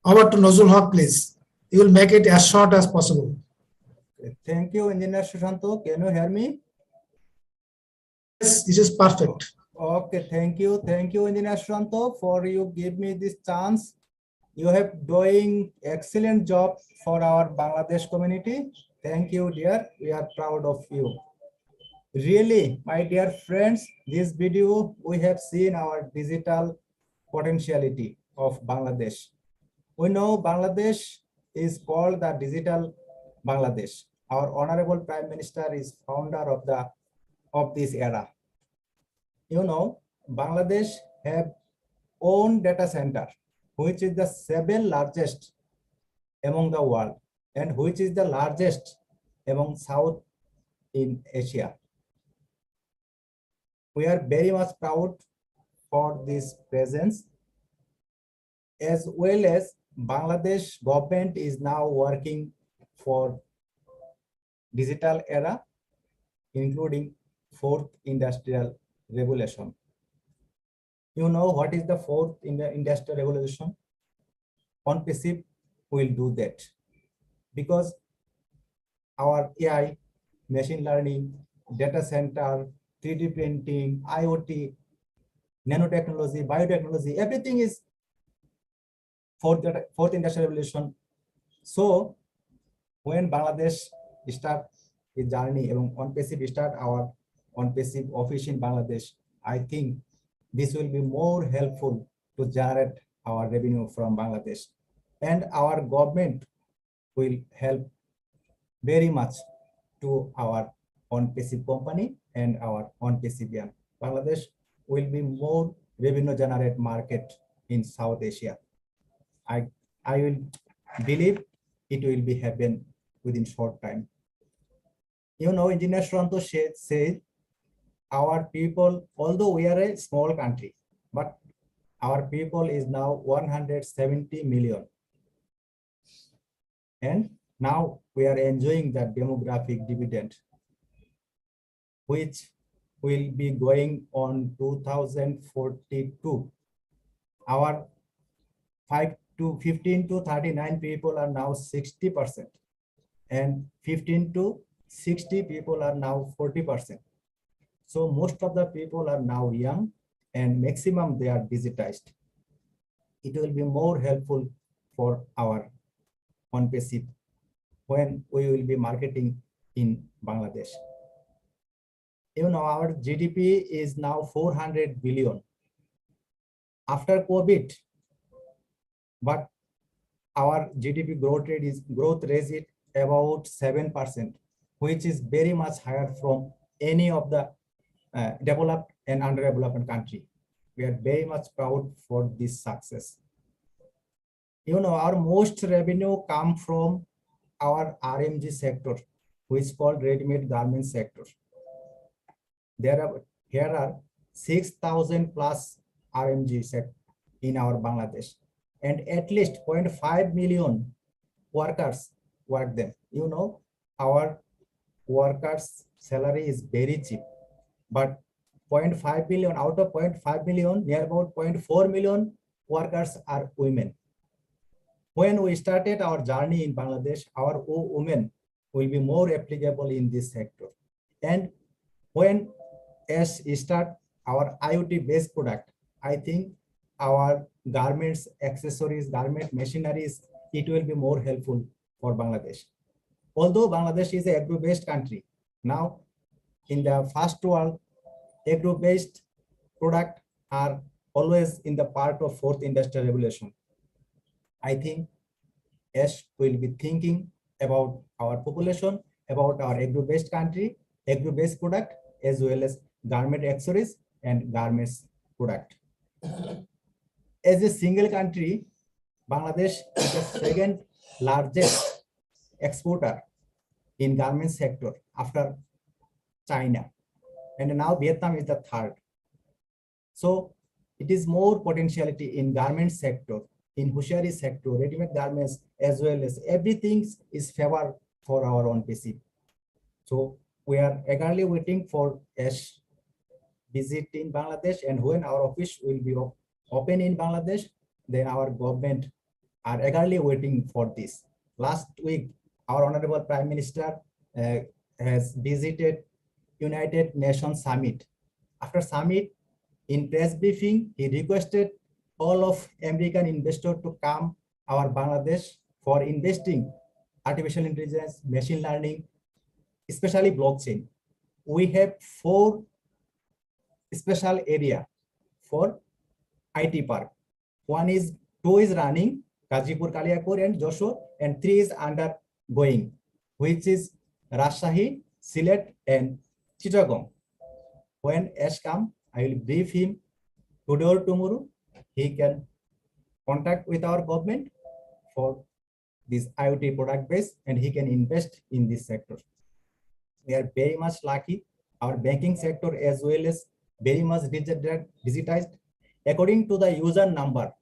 Over to Nozul Haq, please. You will make it as short as possible.
Thank you, Engineer Sushanto. Can you hear me?
Yes, this is perfect.
Okay, thank you. Thank you, Engineer Sushanto, for you give me this chance. You have doing excellent job for our Bangladesh community. Thank you, dear. We are proud of you. Really, my dear friends, this video we have seen our digital potentiality of Bangladesh. We know Bangladesh is called the digital Bangladesh. Our Honorable Prime Minister is founder of this era. You know, Bangladesh have own data center, which is the 7th largest among the world and which is the largest among South in Asia. We are very much proud for this presence, as well as Bangladesh government is now working for digital era, including 4th industrial revolution. You know what is the 4th industrial revolution? On PCB, we will do that because our AI, machine learning, data center, 3D printing, IoT, nanotechnology, biotechnology, everything is 4th industrial revolution. So when Bangladesh start a journey among OnePassive start our OnePassive office in Bangladesh, I think this will be more helpful to generate our revenue from Bangladesh, and our government will help very much to our OnePassive company and our OnePassive. Bangladesh will be more revenue generate market in South Asia. I will believe it will be happen within short time. You know, Engineer Susanto said our people, although we are a small country, but our people is now 170 million. And now we are enjoying that demographic dividend, which will be going on 2042. Our 15 to 39 people are now 60%, and 15 to 60 people are now 40%. So most of the people are now young, and maximum they are digitized. It will be more helpful for our OnePassive when we will be marketing in Bangladesh. You know, our GDP is now 400 billion after COVID, but our GDP growth rate is about 7%, which is very much higher from any of the developed and underdeveloped country. We are very much proud for this success. You know, our most revenue come from our RMG sector, which is called ready-made garment sector. Here are 6,000 plus RMG sector in our Bangladesh, and at least 0.5 million workers work them. You know, our workers' salary is very cheap, but 0.5 million out of 0.5 million, near about 0.4 million workers are women. When we started our journey in Bangladesh, our women will be more applicable in this sector. And when as start our IoT-based product, I think our garments, accessories, garment machineries, it will be more helpful for Bangladesh. Although Bangladesh is an agro-based country, now in the first world, agro-based product are always in the part of fourth industrial revolution. I think yes, we'll be thinking about our population, about our agro-based country, agro-based product, as well as garment accessories and garments product. As a single country, Bangladesh is the second largest exporter in garment sector after China, and now Vietnam is the third. So it is more potentiality in garment sector, in Hushari sector, ready-made garments, as well as everything is favor for our OnePassive. So we are eagerly waiting for a visit in Bangladesh, and when our office will be open in Bangladesh, then our government are eagerly waiting for this. Last week, our Honorable Prime Minister has visited United Nations Summit. After summit, in press briefing, he requested all of American investors to come our Bangladesh for investing artificial intelligence, machine learning, especially blockchain. We have 4 special area for IT park. 2 is running, Gazipur, Kaliapur, and Josho, and 3 is undergoing, which is Rajshahi, Sylhet, and Chittagong. When Ash come, I will brief him today or tomorrow. He can contact with our government for this IoT product base, and he can invest in this sector. We are very much lucky. Our banking sector as well as very much digitized. According to the user number,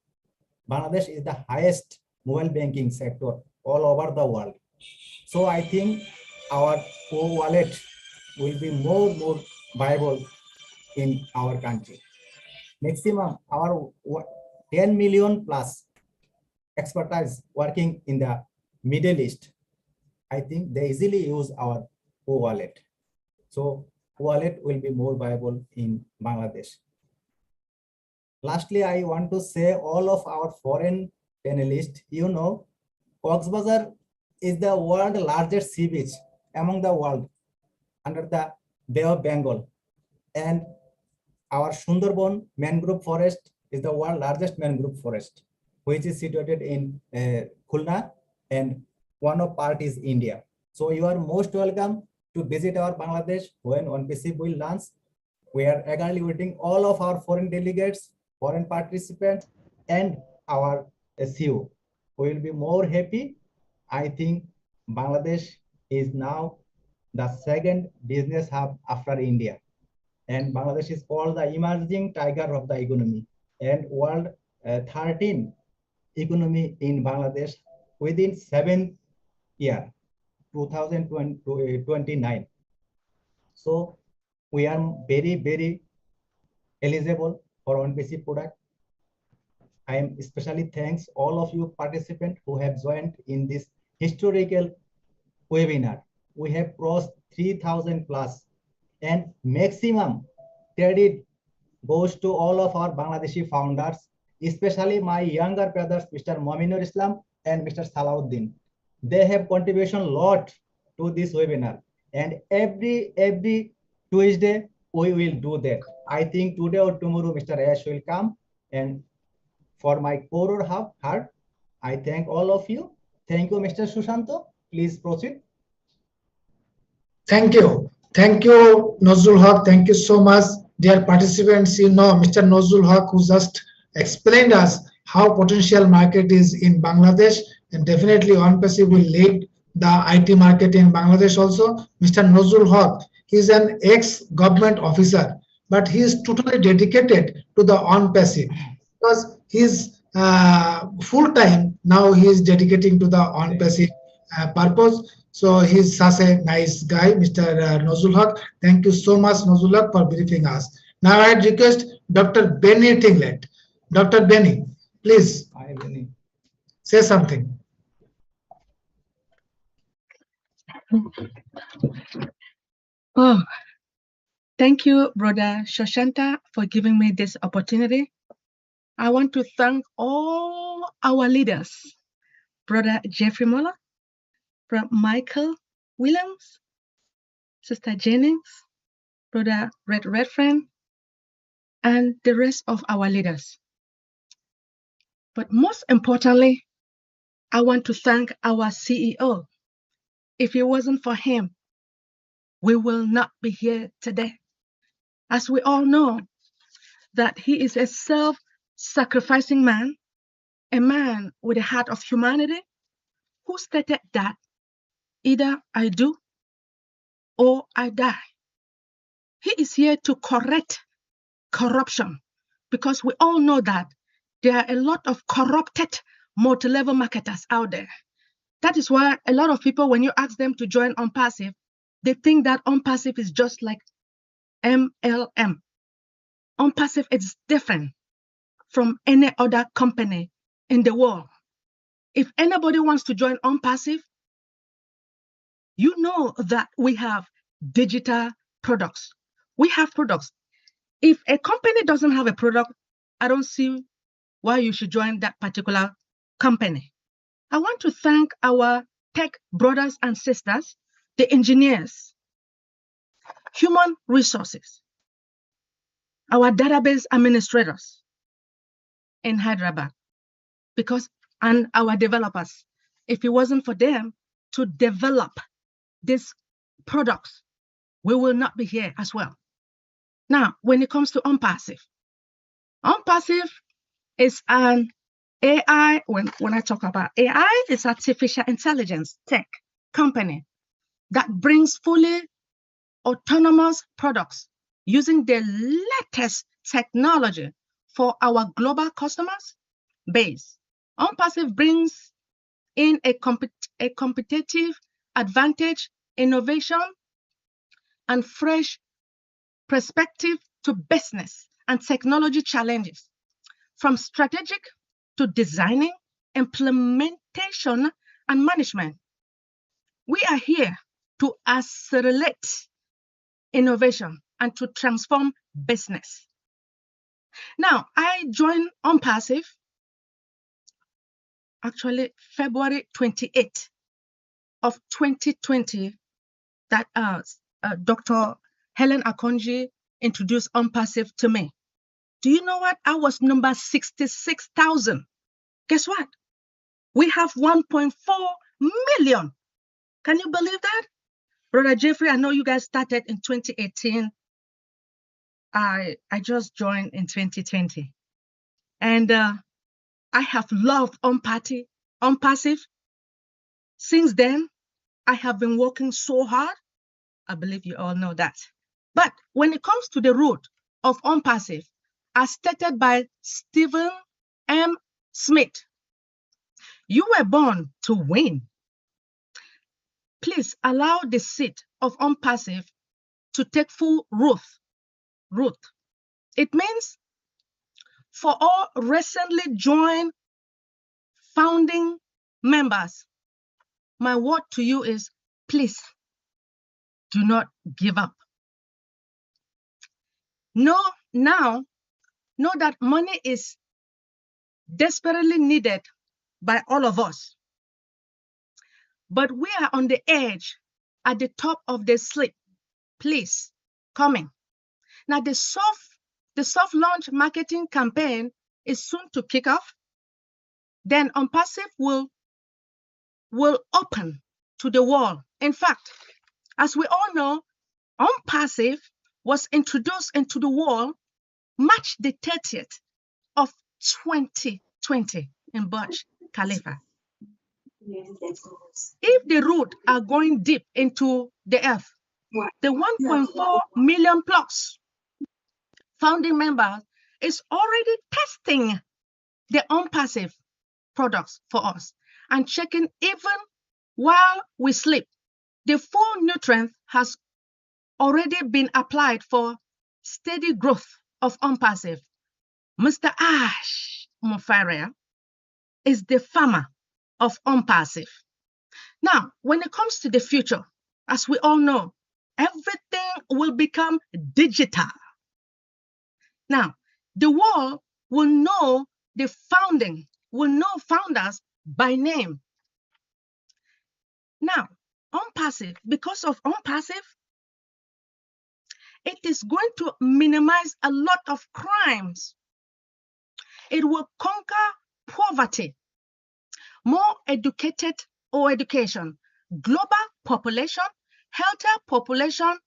Bangladesh is the highest mobile banking sector all over the world. So I think our wallet will be more viable in our country. Maximum our 10 million plus expertise working in the Middle East. I think they easily use our wallet. So wallet will be more viable in Bangladesh. Lastly, I want to say all of our foreign panelists, you know, Cox's Bazar is the world's largest sea beach among the world. under the Bay of Bengal. And our Sundarban mangrove forest is the world's largest mangrove forest, which is situated in Khulna, and one of part is India. So you are most welcome to visit our Bangladesh when ONPC will launch. We are eagerly waiting all of our foreign delegates, foreign participants, and our SEO. We will be more happy. I think Bangladesh is now the second business hub after India. And Bangladesh is called the emerging tiger of the economy, and world 13 economy in Bangladesh within 7 years, 2029. So we are very, very eligible for ONPC product. I am especially thanks all of you participants who have joined in this historical webinar. We have crossed 3,000 plus, and maximum credit goes to all of our Bangladeshi founders, especially my younger brothers, Mr. Mominur Islam and Mr. Salahuddin. They have contribution a lot to this webinar, and every Tuesday we will do that. I think today or tomorrow Mr. Ash will come, and for my core heart, I thank all of you. Thank you, Mr. Sushanto. Please proceed.
Thank you. Thank you, Nozul Haq. Thank you so much, dear participants. You know, Mr. Nozul Haq, who just explained us how potential market is in Bangladesh, and definitely ONPC will lead the IT market in Bangladesh also. Mr. Nozul Haq, he is an ex-government officer, but he is totally dedicated to the ONPC because he's full-time now. He is dedicating to the ONPC purpose. So he's such a nice guy, Mr. Nozul Haq. Thank you so much, Nozul Haq, for briefing us. Now I request Dr. Benny Tinglet. Dr. Benny, please.
Hi, Benny.
Say something.
Oh, thank you, Brother Shoshanta, for giving me this opportunity. I want to thank all our leaders, Brother Jeffrey Muller, Brother Michael Williams, Sister Jennings, Brother Redfern, and the rest of our leaders. But most importantly, I want to thank our CEO. If it wasn't for him, we will not be here today. As we all know, that he is a self-sacrificing man, a man with a heart of humanity, who stated that either I do or I die. He is here to correct corruption, because we all know that there are a lot of corrupted multi-level marketers out there. That is why a lot of people, when you ask them to join ONPassive, they think that ONPassive is just like MLM. ONPassive is different from any other company in the world. If anybody wants to join ONPassive, you know that we have digital products. We have products. If a company doesn't have a product, I don't see why you should join that particular company. I want to thank our tech brothers and sisters, the engineers, human resources, our database administrators in Hyderabad, and our developers. If it wasn't for them to develop these products, we will not be here as well. Now, when it comes to ONPassive is an AI. When I talk about AI, it's artificial intelligence tech company that brings fully autonomous products using the latest technology for our global customers base. ONPassive brings in a competitive advantage, innovation, and fresh perspective to business and technology challenges, from strategic to designing, implementation, and management. We are here to accelerate innovation and to transform business. Now, I joined ONPassive actually February 28th of 2020. That Dr. Helen Akonji introduced OnPassive to me. Do you know what? I was number 66,000. Guess what? We have 1.4 million. Can you believe that? Brother Jeffrey, I know you guys started in 2018. I just joined in 2020. And I have loved OnPassive. Since then, I have been working so hard. I believe you all know that. But when it comes to the root of OnPassive, as stated by Stephen M. Smith, you were born to win. Please allow the seed of OnPassive to take full root. It means for all recently joined founding members, my word to you is, please do not give up. Know that money is desperately needed by all of us. But we are on the edge, at the top of the sleep. Please, coming. Now the soft launch marketing campaign is soon to kick off. Then OnPassive will open to the world. In fact, as we all know, OnPassive was introduced into the world March the 30th of 2020 in Burj Khalifa. If the root are going deep into the earth, the 1.4 million plus founding members is already testing the OnPassive products for us and checking even while we sleep. The full nutrient has already been applied for steady growth of OnPassive. Mr. Ash Mufareh is the farmer of OnPassive. Now, when it comes to the future, as we all know, everything will become digital. Now, the world will know founders by name. Now, OnPassive, because of OnPassive, it is going to minimize a lot of crimes. It will conquer poverty, more educated or education, global population, healthier population,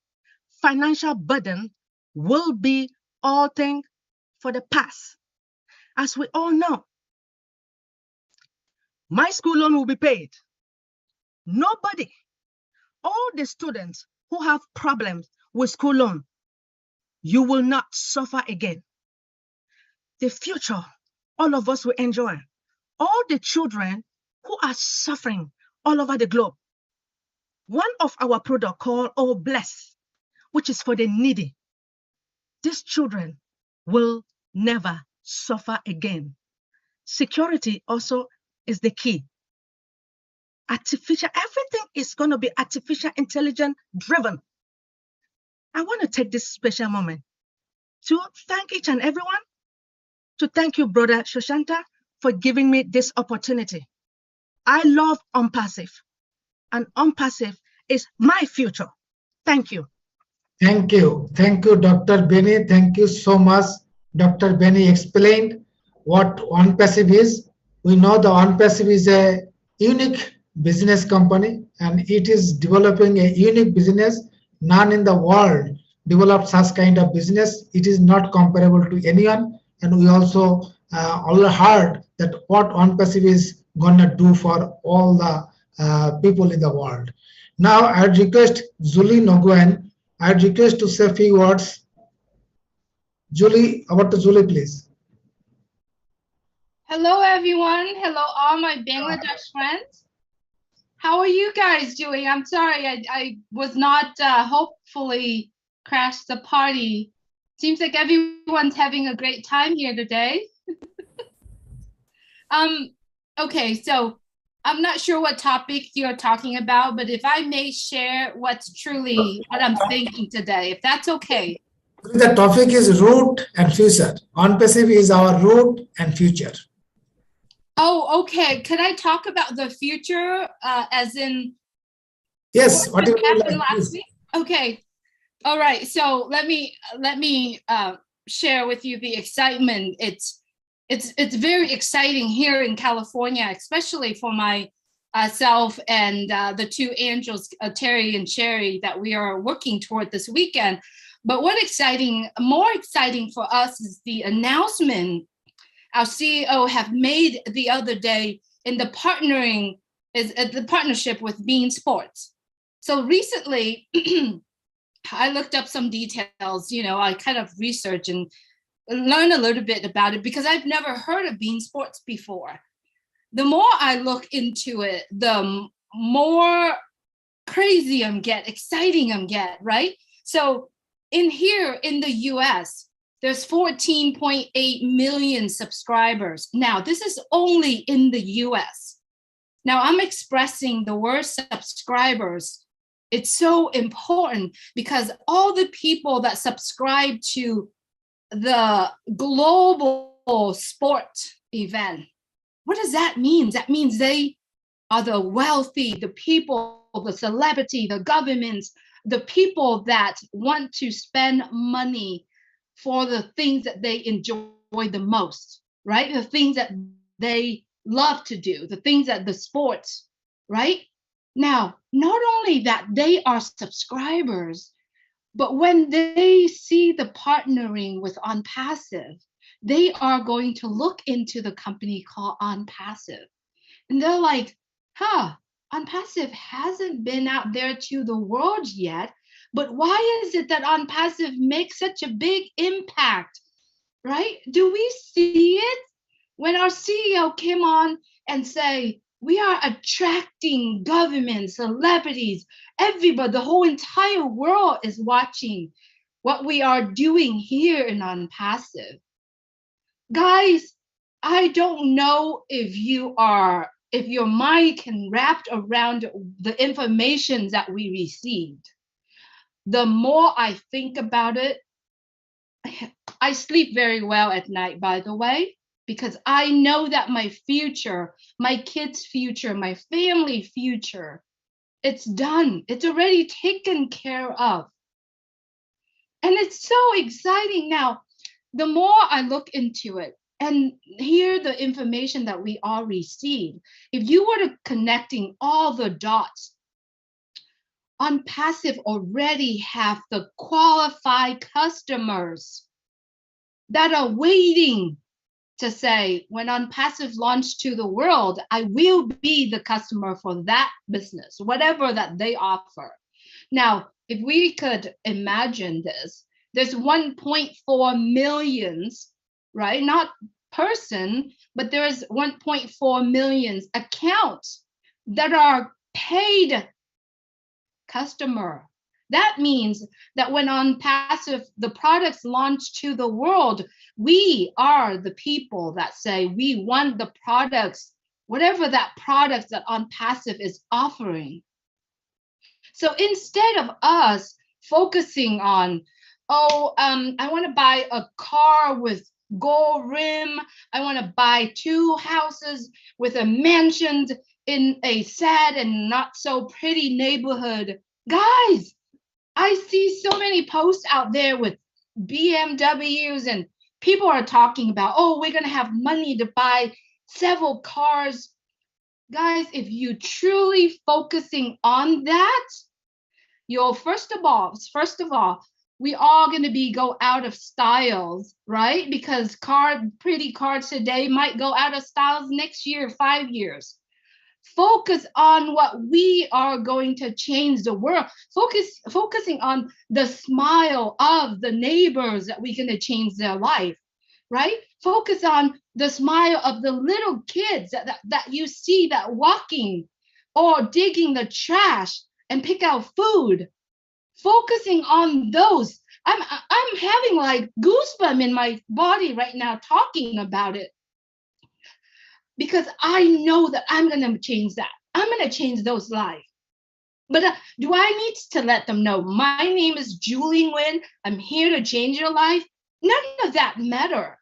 financial burden will be all things for the past. As we all know, my school loan will be paid. Nobody, all the students who have problems with school loan, you will not suffer again. The future, all of us will enjoy. All the children who are suffering all over the globe. One of our products called Oh Bless, which is for the needy. These children will never suffer again. Security also is the key. Everything is going to be artificial intelligence driven. I want to take this special moment to thank each and everyone, to thank you, Brother Shoshanta, for giving me this opportunity. I love OnPassive, and OnPassive is my future. Thank you.
Thank you. Thank you, Dr. Benny. Thank you so much. Dr. Benny explained what OnPassive is. We know the OnPassive is a unique business company, and it is developing a unique business. None in the world developed such kind of business. It is not comparable to anyone. And we also all heard that what OnPassive is gonna do for all the people in the world. Now I'd request Julie Nguyen. I'd request to say a few words. Julie, over to Julie, please.
Hello, everyone. Hello, all my Bangladesh friends. How are you guys doing? I'm sorry, I was not hopefully crashed the party. Seems like everyone's having a great time here today. Okay, so I'm not sure what topic you're talking about, but if I may share what's truly what I'm thinking today, if that's okay.
The topic is root and future. OnPassive is our root and future.
Oh, okay. Could I talk about the future as in
yes,
what happened last week? Okay. All right. So let me share with you the excitement. It's very exciting here in California, especially for myself and the two angels, Terry and Sherry, that we are working toward this weekend. But more exciting for us is the announcement our CEO have made the other day in the partnership with Bean Sports. So recently, I looked up some details, I kind of researched and learn a little bit about it because I've never heard of Bean Sports before. The more I look into it, the more crazy I'm exciting I'm right? So in the US, there's 14.8 million subscribers. Now, this is only in the US. Now, I'm expressing the word subscribers. It's so important because all the people that subscribe to the global sport event, what does that mean? That means they are the wealthy, the people, the celebrity, the governments, the people that want to spend money for the things that they enjoy the most, right? The things that they love to do, the things that the sports, right? Now, not only that they are subscribers, but when they see the partnering with OnPassive, they are going to look into the company called OnPassive. And they're like, OnPassive hasn't been out there to the world yet, but why is it that OnPassive makes such a big impact, right? Do we see it? When our CEO came on and say, we are attracting governments, celebrities, everybody, the whole entire world is watching what we are doing here in OnPassive. Guys, I don't know if your mind can wrap around the information that we received. The more I think about it, I sleep very well at night, by the way, because I know that my future, my kids' future, my family future, it's done. It's already taken care of. And it's so exciting now. The more I look into it and hear the information that we all received, if you were to connecting all the dots, OnPassive already have the qualified customers that are waiting to say, when OnPassive launched to the world, I will be the customer for that business, whatever that they offer. Now, if we could imagine this, there's 1.4 millions, right? Not person, but there's 1.4 million accounts that are paid customer. That means that when OnPassive, the products launch to the world, we are the people that say we want the products, whatever that product that OnPassive is offering. So instead of us focusing on, I want to buy a car with gold rim, I want to buy 2 houses with a mansion in a sad and not so pretty neighborhood. Guys, I see so many posts out there with BMWs and people are talking about, we're going to have money to buy several cars. Guys, if you truly focusing on that, first of all, we are going to go out of styles, right? Because pretty cars today might go out of styles next year, 5 years. Focus on what we are going to change the world. Focusing on the smile of the neighbors that we're going to change their life, right? Focus on the smile of the little kids that you see that walking or digging the trash and pick out food. Focusing on those. I'm having like goosebumps in my body right now talking about it. Because I know that I'm going to change that. I'm going to change those lives. But do I need to let them know, my name is Julie Nguyen, I'm here to change your life? None of that matter.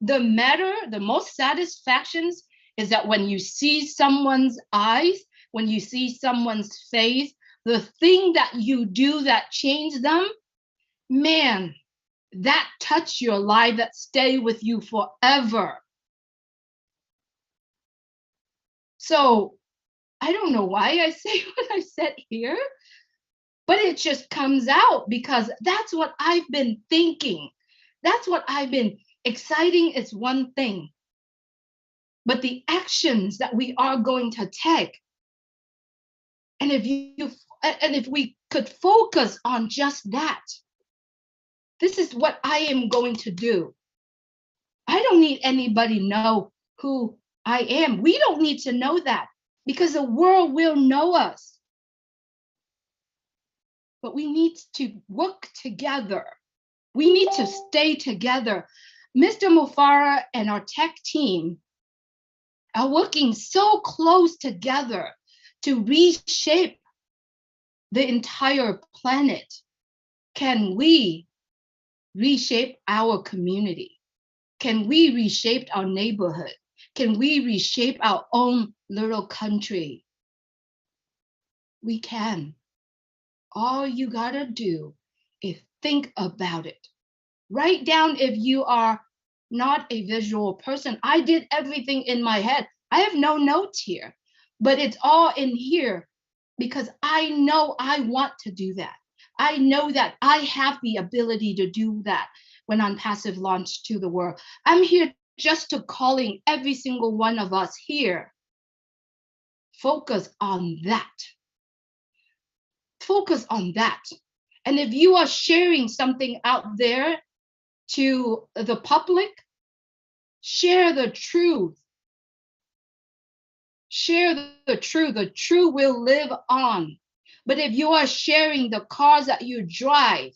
The most satisfactions is that when you see someone's eyes, when you see someone's face, the thing that you do that change them, man, that touch your life, that stay with you forever. So I don't know why I say what I said here, but it just comes out because that's what I've been thinking. That's what I've been exciting is one thing, but the actions that we are going to take, and if we could focus on just that, this is what I am going to do. I don't need anybody know who I am. We don't need to know that because the world will know us. But we need to work together. We need to stay together. Mr. Mufara and our tech team are working so close together to reshape the entire planet. Can we reshape our community? Can we reshape our neighborhood? Can we reshape our own little country? We can. All you gotta do is think about it. Write down if you are not a visual person. I did everything in my head. I have no notes here, but it's all in here because I know I want to do that. I know that I have the ability to do that when OnPassive launched to the world. I'm here just to calling every single one of us here. Focus on that. Focus on that. And if you are sharing something out there to the public, share the truth. Share the truth. The truth will live on. But if you are sharing the cars that you drive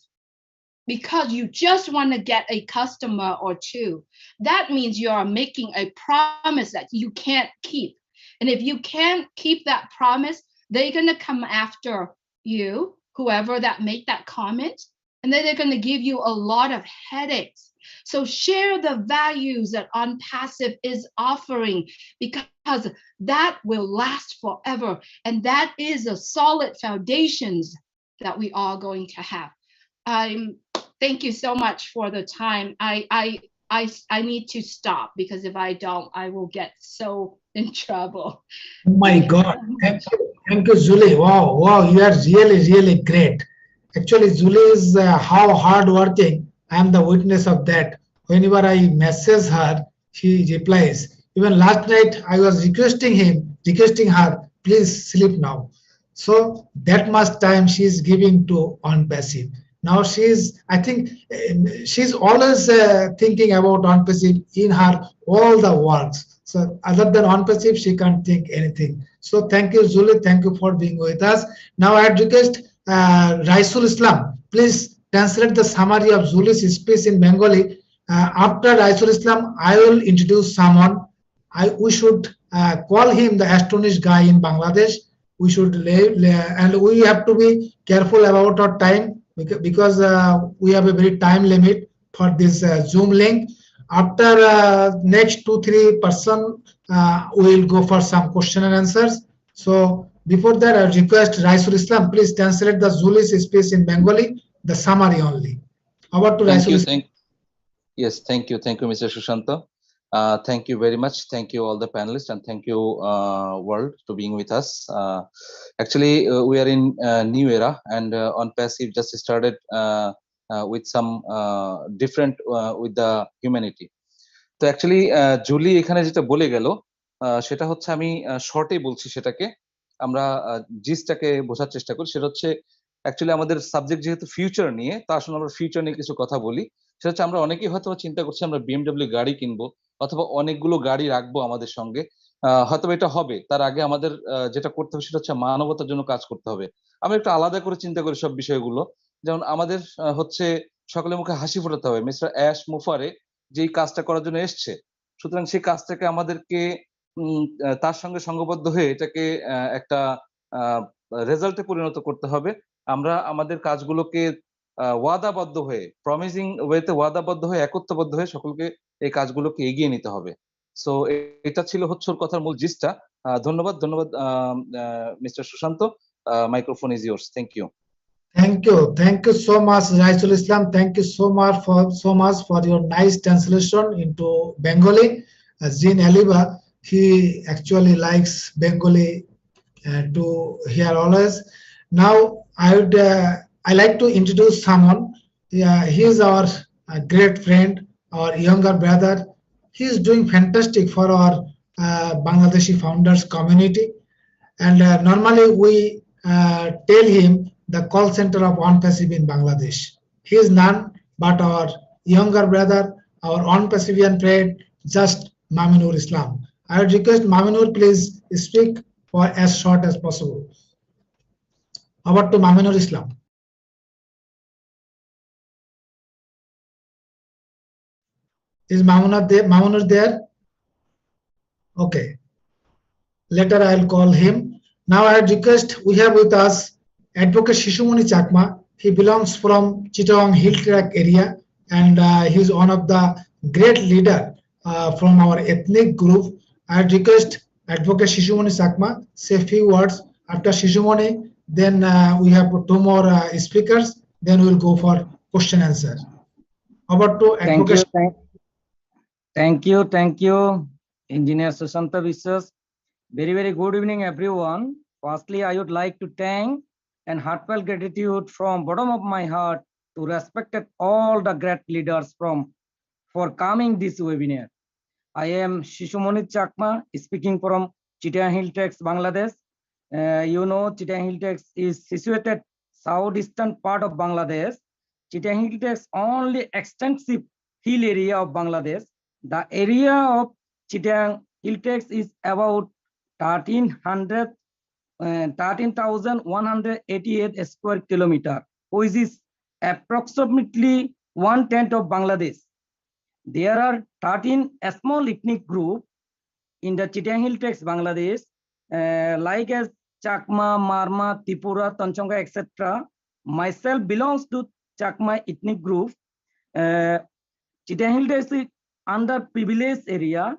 because you just want to get a customer or two, that means you are making a promise that you can't keep. And if you can't keep that promise, they're going to come after you, whoever that made that comment, and then they're going to give you a lot of headaches. So share the values that OnPassive is offering because that will last forever. And that is a solid foundations that we are going to have. Thank you so much for the time. I need to stop because if I don't, I will get so in trouble.
Oh my God. Thank you, Julie. Wow, wow, you are really, really great. Actually, Julie is how hardworking. I am the witness of that. Whenever I message her, she replies. Even last night, I was requesting her, please sleep now. So that much time she is giving to OnPassive. Now I think she's always thinking about OnPassive in her all the works. So other than OnPassive, she can't think anything. So thank you, Julie. Thank you for being with us. Now I request Raisul Islam, please translate the summary of Julie's speech in Bengali. After Raisul Islam, I will introduce someone. We should call him the astonished guy in Bangladesh. We should and we have to be careful about our time because we have a very time limit for this Zoom link. After next 2-3 person, we will go for some question and answers. So before that, I request Raisul Islam, please translate the Julie's speech in Bengali, the summary only. Over to Raisul Islam.
Yes, thank you, Mr. Sushanta. Thank you very much. Thank you all the panelists and thank you world to being with us. Actually, we are in a new era and OnPassive just started with some different with the humanity. তো actually Julie এখানে যেটা বলে গেল সেটা হচ্ছে আমি শর্টে বলছি সেটাকে আমরা জিসটাকে বোঝার চেষ্টা করি সেটা হচ্ছে অ্যাকচুয়ালি আমাদের সাবজেক্ট যেহেতু ফিউচার নিয়ে তা আসলে আমরা ফিউচার নিয়ে কিছু কথা বলি সেটা হচ্ছে আমরা অনেকেই হয়তো চিন্তা করছি আমরা BMW গাড়ি কিনবো অথবা অনেকগুলো গাড়ি রাখবো আমাদের সঙ্গে হয়তো এটা হবে তার আগে আমাদের যেটা করতে হবে সেটা হচ্ছে মানবতার জন্য কাজ করতে হবে আমরা একটু আলাদা করে চিন্তা করি সব বিষয়গুলো যেমন আমাদের হচ্ছে সকলের মুখে হাসি ফোটাতে হবে মিস্টার অ্যাশ মুফারে যেই কাজটা করার জন্য এসছে সুতরাং সেই কাজটাকে আমাদেরকে তার সঙ্গে সংঘবদ্ধ হয়ে এটাকে একটা রেজাল্টে পরিণত করতে হবে আমরা আমাদের কাজগুলোকে ওয়াদাবদ্ধ হয়ে প্রমিজিং ওয়েতে ওয়াদাবদ্ধ হয়ে একত্ববদ্ধ হয়ে সকলকে এই কাজগুলোকে এগিয়ে নিতে হবে সো এটা ছিল হচ্ছে ওর কথার মূল জিসটা ধন্যবাদ mister Sushant Microphone is yours. Thank you.
Thank you. Thank you so much, Raisul Islam. Thank you so much for your nice translation into Bengali. Zin Aliba, he actually likes Bengali to hear always. Now I like to introduce someone. He is our great friend, our younger brother. He is doing fantastic for our Bangladeshi founders community. And normally we tell him the call center of OnePassive in Bangladesh. He is none but our younger brother, our OnePassivian friend, just Maminur Islam. I would request Maminur, please speak for as short as possible. Over to Maminur Islam. Is Mamunur there? Okay. Later I'll call him. Now I request, we have with us Advocate Shishumoni Chakma. He belongs from Chittagong Hill Track area, and he is one of the great leader from our ethnic group. I request Advocate Shishumoni Chakma say a few words. After Shishumoni, then we have two more speakers. Then we'll go for question answer. Over to Advocate.
Thank you, Engineer Sushanta Biswas. Very good evening, everyone. Firstly, I would like to thank and heartfelt gratitude from bottom of my heart to respected all the great leaders for coming this webinar. I am Shishumoni Chakma, speaking from Chittagong Hill Tracts, Bangladesh. You know, Chittagong Hill Tracts is situated southeastern part of Bangladesh. Chittagong Hill Tracts only extensive hill area of Bangladesh. The area of Chittagong Hill Tracts is about 13,188 square kilometer, which is approximately 1/10 of Bangladesh. There are 13 small ethnic groups in the Chittagong Hill Tracts, Bangladesh, like as Chakma, Marma, Tripura, Tanchonga, etc. Myself belongs to Chakma ethnic group. Chittagong Hill Tracts is underprivileged area,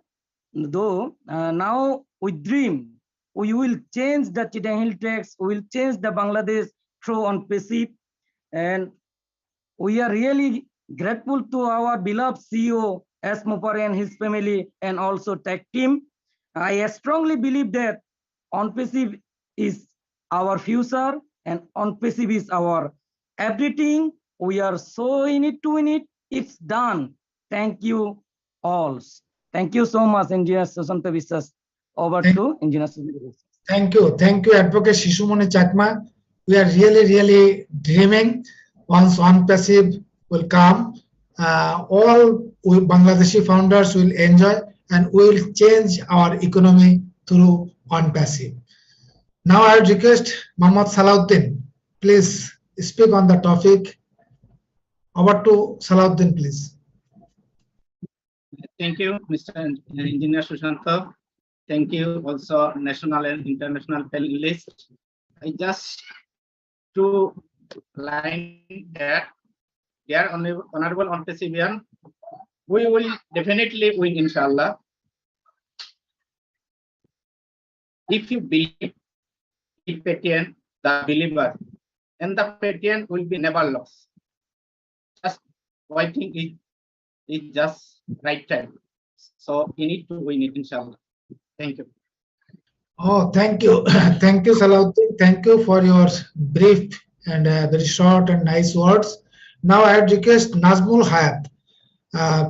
though now we dream we will change the Chittagong Hill Tracts, we will change the Bangladesh through OnePassive, and we are really grateful to our beloved CEO S. Mupari and his family, and also tech team. I strongly believe that OnePassive is our future, and OnePassive is our everything. We are so in it to win it. It's done. Thank you all. Thank you so much, Engineer Sushanta Biswas. Over to Engineer Sushanta Biswas.
Thank you, Advocate Shishumoni Chakma. We are really dreaming once OnePassive will come. All Bangladeshi founders will enjoy, and we will change our economy through OnePassive. Now I would request Mohammad Salahuddin, please speak on the topic. Over to Salahuddin, please.
Thank you, Mr. Engineer Sushanta. Thank you also national and international panelists. I just to line that, dear Honorable OnePassivian, we will definitely win, inshallah. If you believe in Patient, the believer, and the Patient will be never lost. Just waiting is just right time. So you need to win it, inshallah. Thank you.
Oh, thank you. Thank you, Salahuddin. Thank you for your brief and very short and nice words. Now I would request Nazmul Hayat.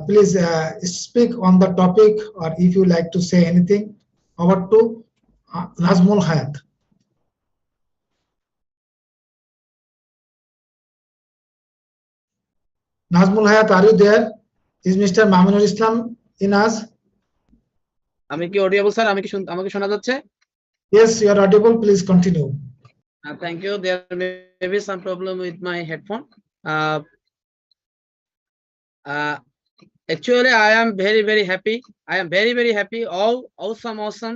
Please speak on the topic, or if you like to say anything. Over to Nazmul Hayat. Nazmul Hayat, are you there? Is Mr. Maminur Islam in us?
আমি কি audible sir? আমাকে শোনা যাচ্ছে?
Yes, you are audible. Please continue.
Thank you. There may be some problem with my headphone. Actually, I am very happy. I am very happy. All awesome.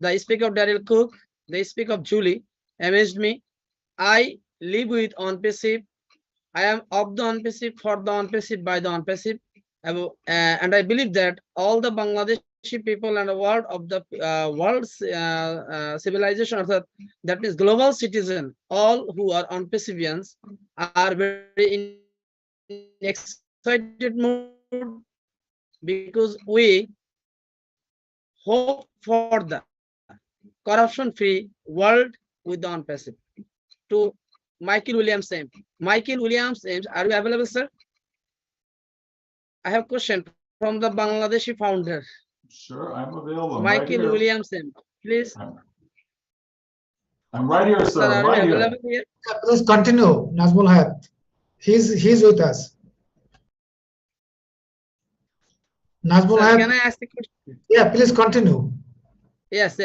The speak of Daryl Cook, the speak of Julie amazed me. I live with OnePassive. I am of the OnePassive, for the OnePassive, by the OnePassive, and I believe that all the Bangladesh Bangladeshi people and the world of the world's civilization, or that means global citizen, all who are on Pacifians are very in excited mood because we hope for the corruption-free world with the on-passive. To Michael Williams Ames. Michael Williams Ames, are you available, sir? I have a question from the Bangladeshi founder.
Sure, I'm available. I'm right
Michael
here.
Williams Ames, please.
I'm right here, sir. I'm right here.
here.
Please continue, Nazmul Hayat. He's with us. Nazmul
Sir,
Hayat.
can I ask a question?
Yeah, please continue.
Yes.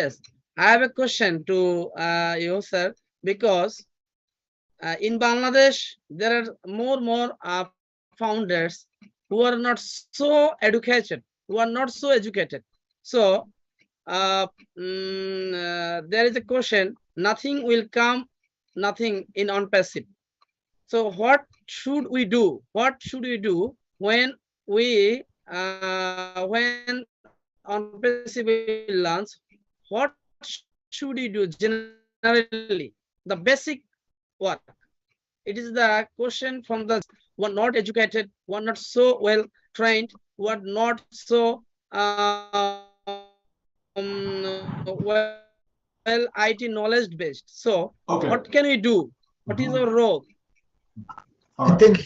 I have a question to you, sir, because in Bangladesh, there are more founders who are not so educated, So there is a question, nothing will come, nothing in on-passive. So what should we do? What should we do when we, when on-passive will launch? What should we do generally? The basic what? It is the question from the one not educated, one not so well trained, one not so well IT knowledge based. So what can we do? What is our role?
I think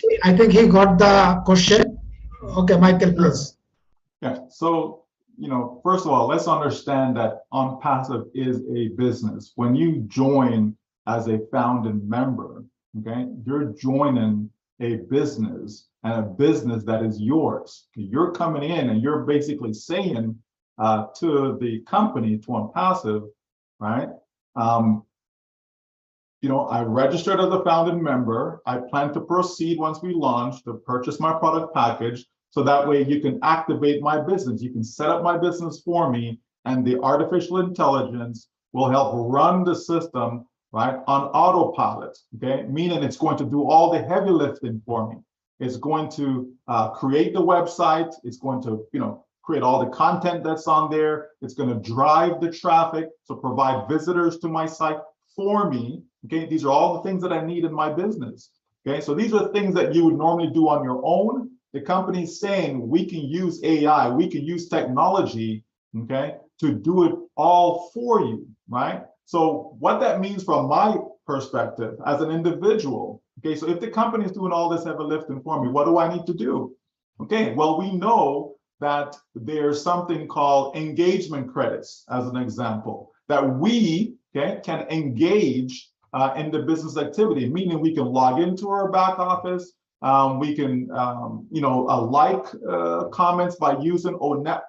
he got the question. Okay, Michael, please.
Yeah. So, first of all, let's understand that OnPassive is a business. When you join as a founding member, okay, you're joining a business, and a business that is yours. You're coming in and you're basically saying to the company, to OnPassive, right? I registered as a founding member. I plan to proceed once we launch to purchase my product package. So that way you can activate my business. You can set up my business for me, and the artificial intelligence will help run the system, right, on autopilot, okay? Meaning it's going to do all the heavy lifting for me. It's going to create the website. It's going to, create all the content that's on there. It's going to drive the traffic, so provide visitors to my site for me, okay? These are all the things that I need in my business, okay? So these are things that you would normally do on your own. The company's saying we can use AI, we can use technology, okay, to do it all for you, right? So what that means from my perspective as an individual, okay, so if the company is doing all this heavy lifting for me, what do I need to do? Okay, well, we know that there's something called engagement credits, as an example, that we, okay, can engage in the business activity, meaning we can log into our back office. We can, like comments by using ONet,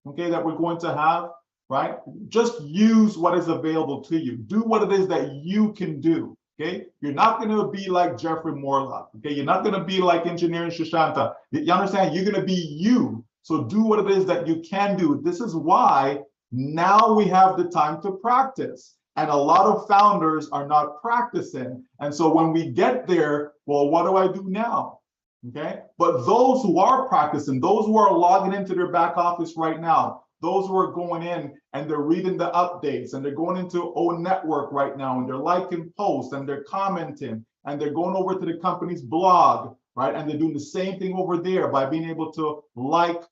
okay, that we're going to have, right? Just use what is available to you. Do what it is that you can do, okay? You're not going to be like Jeffrey Morlock, okay? You're not going to be like Engineering Shoshanta. You understand? You're going to be you. So do what it is that you can do. This is why now we have the time to practice. And a lot of founders are not practicing. And so when we get there, well, what do I do now? Okay. But those who are practicing, those who are logging into their back office right now, those who are going in and they're reading the updates and they're going into ONetwork right now and they're liking posts and they're commenting and they're going over to the company's blog, right? And they're doing the same thing over there by being able to like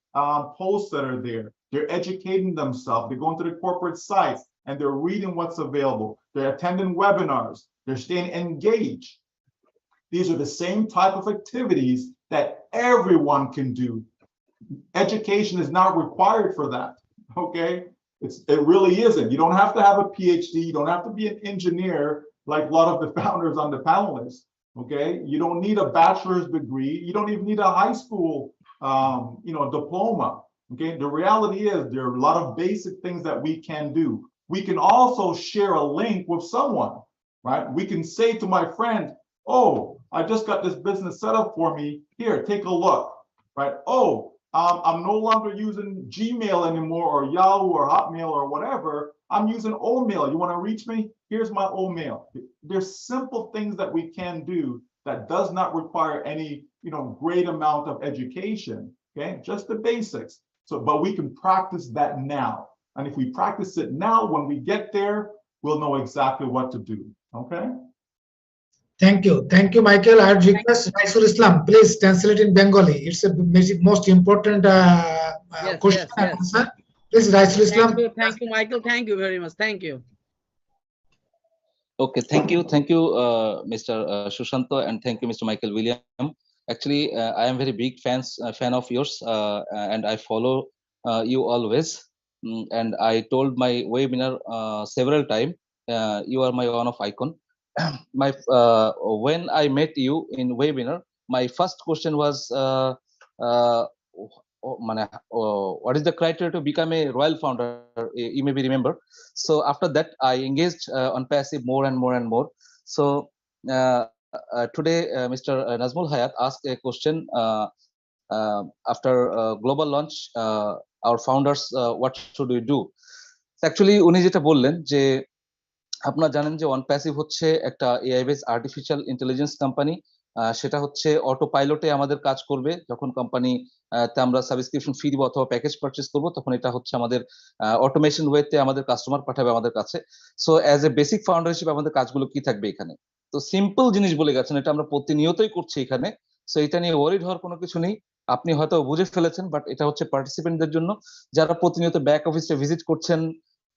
posts that are there. They're educating themselves. They're going to the corporate sites and they're reading what's available. They're attending webinars. They're staying engaged. These are the same type of activities that everyone can do. Education is not required for that, okay? It really isn't. You don't have to have a PhD. You don't have to be an engineer like a lot of the founders on the panelists, okay? You don't need a bachelor's degree. You don't even need a high school, diploma, okay? The reality is there are a lot of basic things that we can do. We can also share a link with someone, right? We can say to my friend, oh, I just got this business set up for me. Here, take a look, right? Oh, I'm no longer using Gmail anymore or Yahoo or Hotmail or whatever. I'm using Omail. You want to reach me? Here's my Omail. There's simple things that we can do that does not require any, great amount of education, okay? Just the basics. So, but we can practice that now. And if we practice it now, when we get there, we'll know exactly what to do. Okay?
Thank you, Michael. I would request Raisul Islam, please translate in Bengali. It's a most important question and answer. Please, Raisul Islam.
Thank you, Michael. Thank you very much. Thank you.
Okay, thank you, Mr. Shushanto, and thank you, Mr. Michael William. Actually, I am very big fan of yours, and I follow you always. And I told my webinar several times, you are my one of icon. When I met you in webinar, my first question was, what is the criteria to become a royal founder? You maybe remember. So after that, I engaged on passive more and more and more. So today, Mr. Nazmul Hayat asked a question after global launch, our founders, what should we do? Actually, উনি যেটা বললেন যে আপনারা জানেন যে OnePassive হচ্ছে একটা AI based artificial intelligence company. সেটা হচ্ছে অটো পাইলটে আমাদের কাজ করবে। যখন কোম্পানি তে আমরা সাবস্ক্রিপশন ফি দিব অথবা প্যাকেজ পারচেজ করব, তখন এটা হচ্ছে আমাদের অটোমেশন ওয়েতে আমাদের কাস্টমার পাঠাবে আমাদের কাছে। So as a basic founder হিসেবে আমাদের কাজগুলো কি থাকবে এখানে? তো সিম্পল জিনিস বলে গেছেন, এটা আমরা প্রতিনিয়তই করছি এখানে। সো এটা নিয়ে ওয়ারিড হওয়ার কোনো কিছু নেই। আপনি হয়তো বুঝে ফেলেছেন, বাট এটা হচ্ছে পার্টিসিপেন্টদের জন্য যারা প্রতিনিয়ত ব্যাক অফিসে ভিজিট করছেন,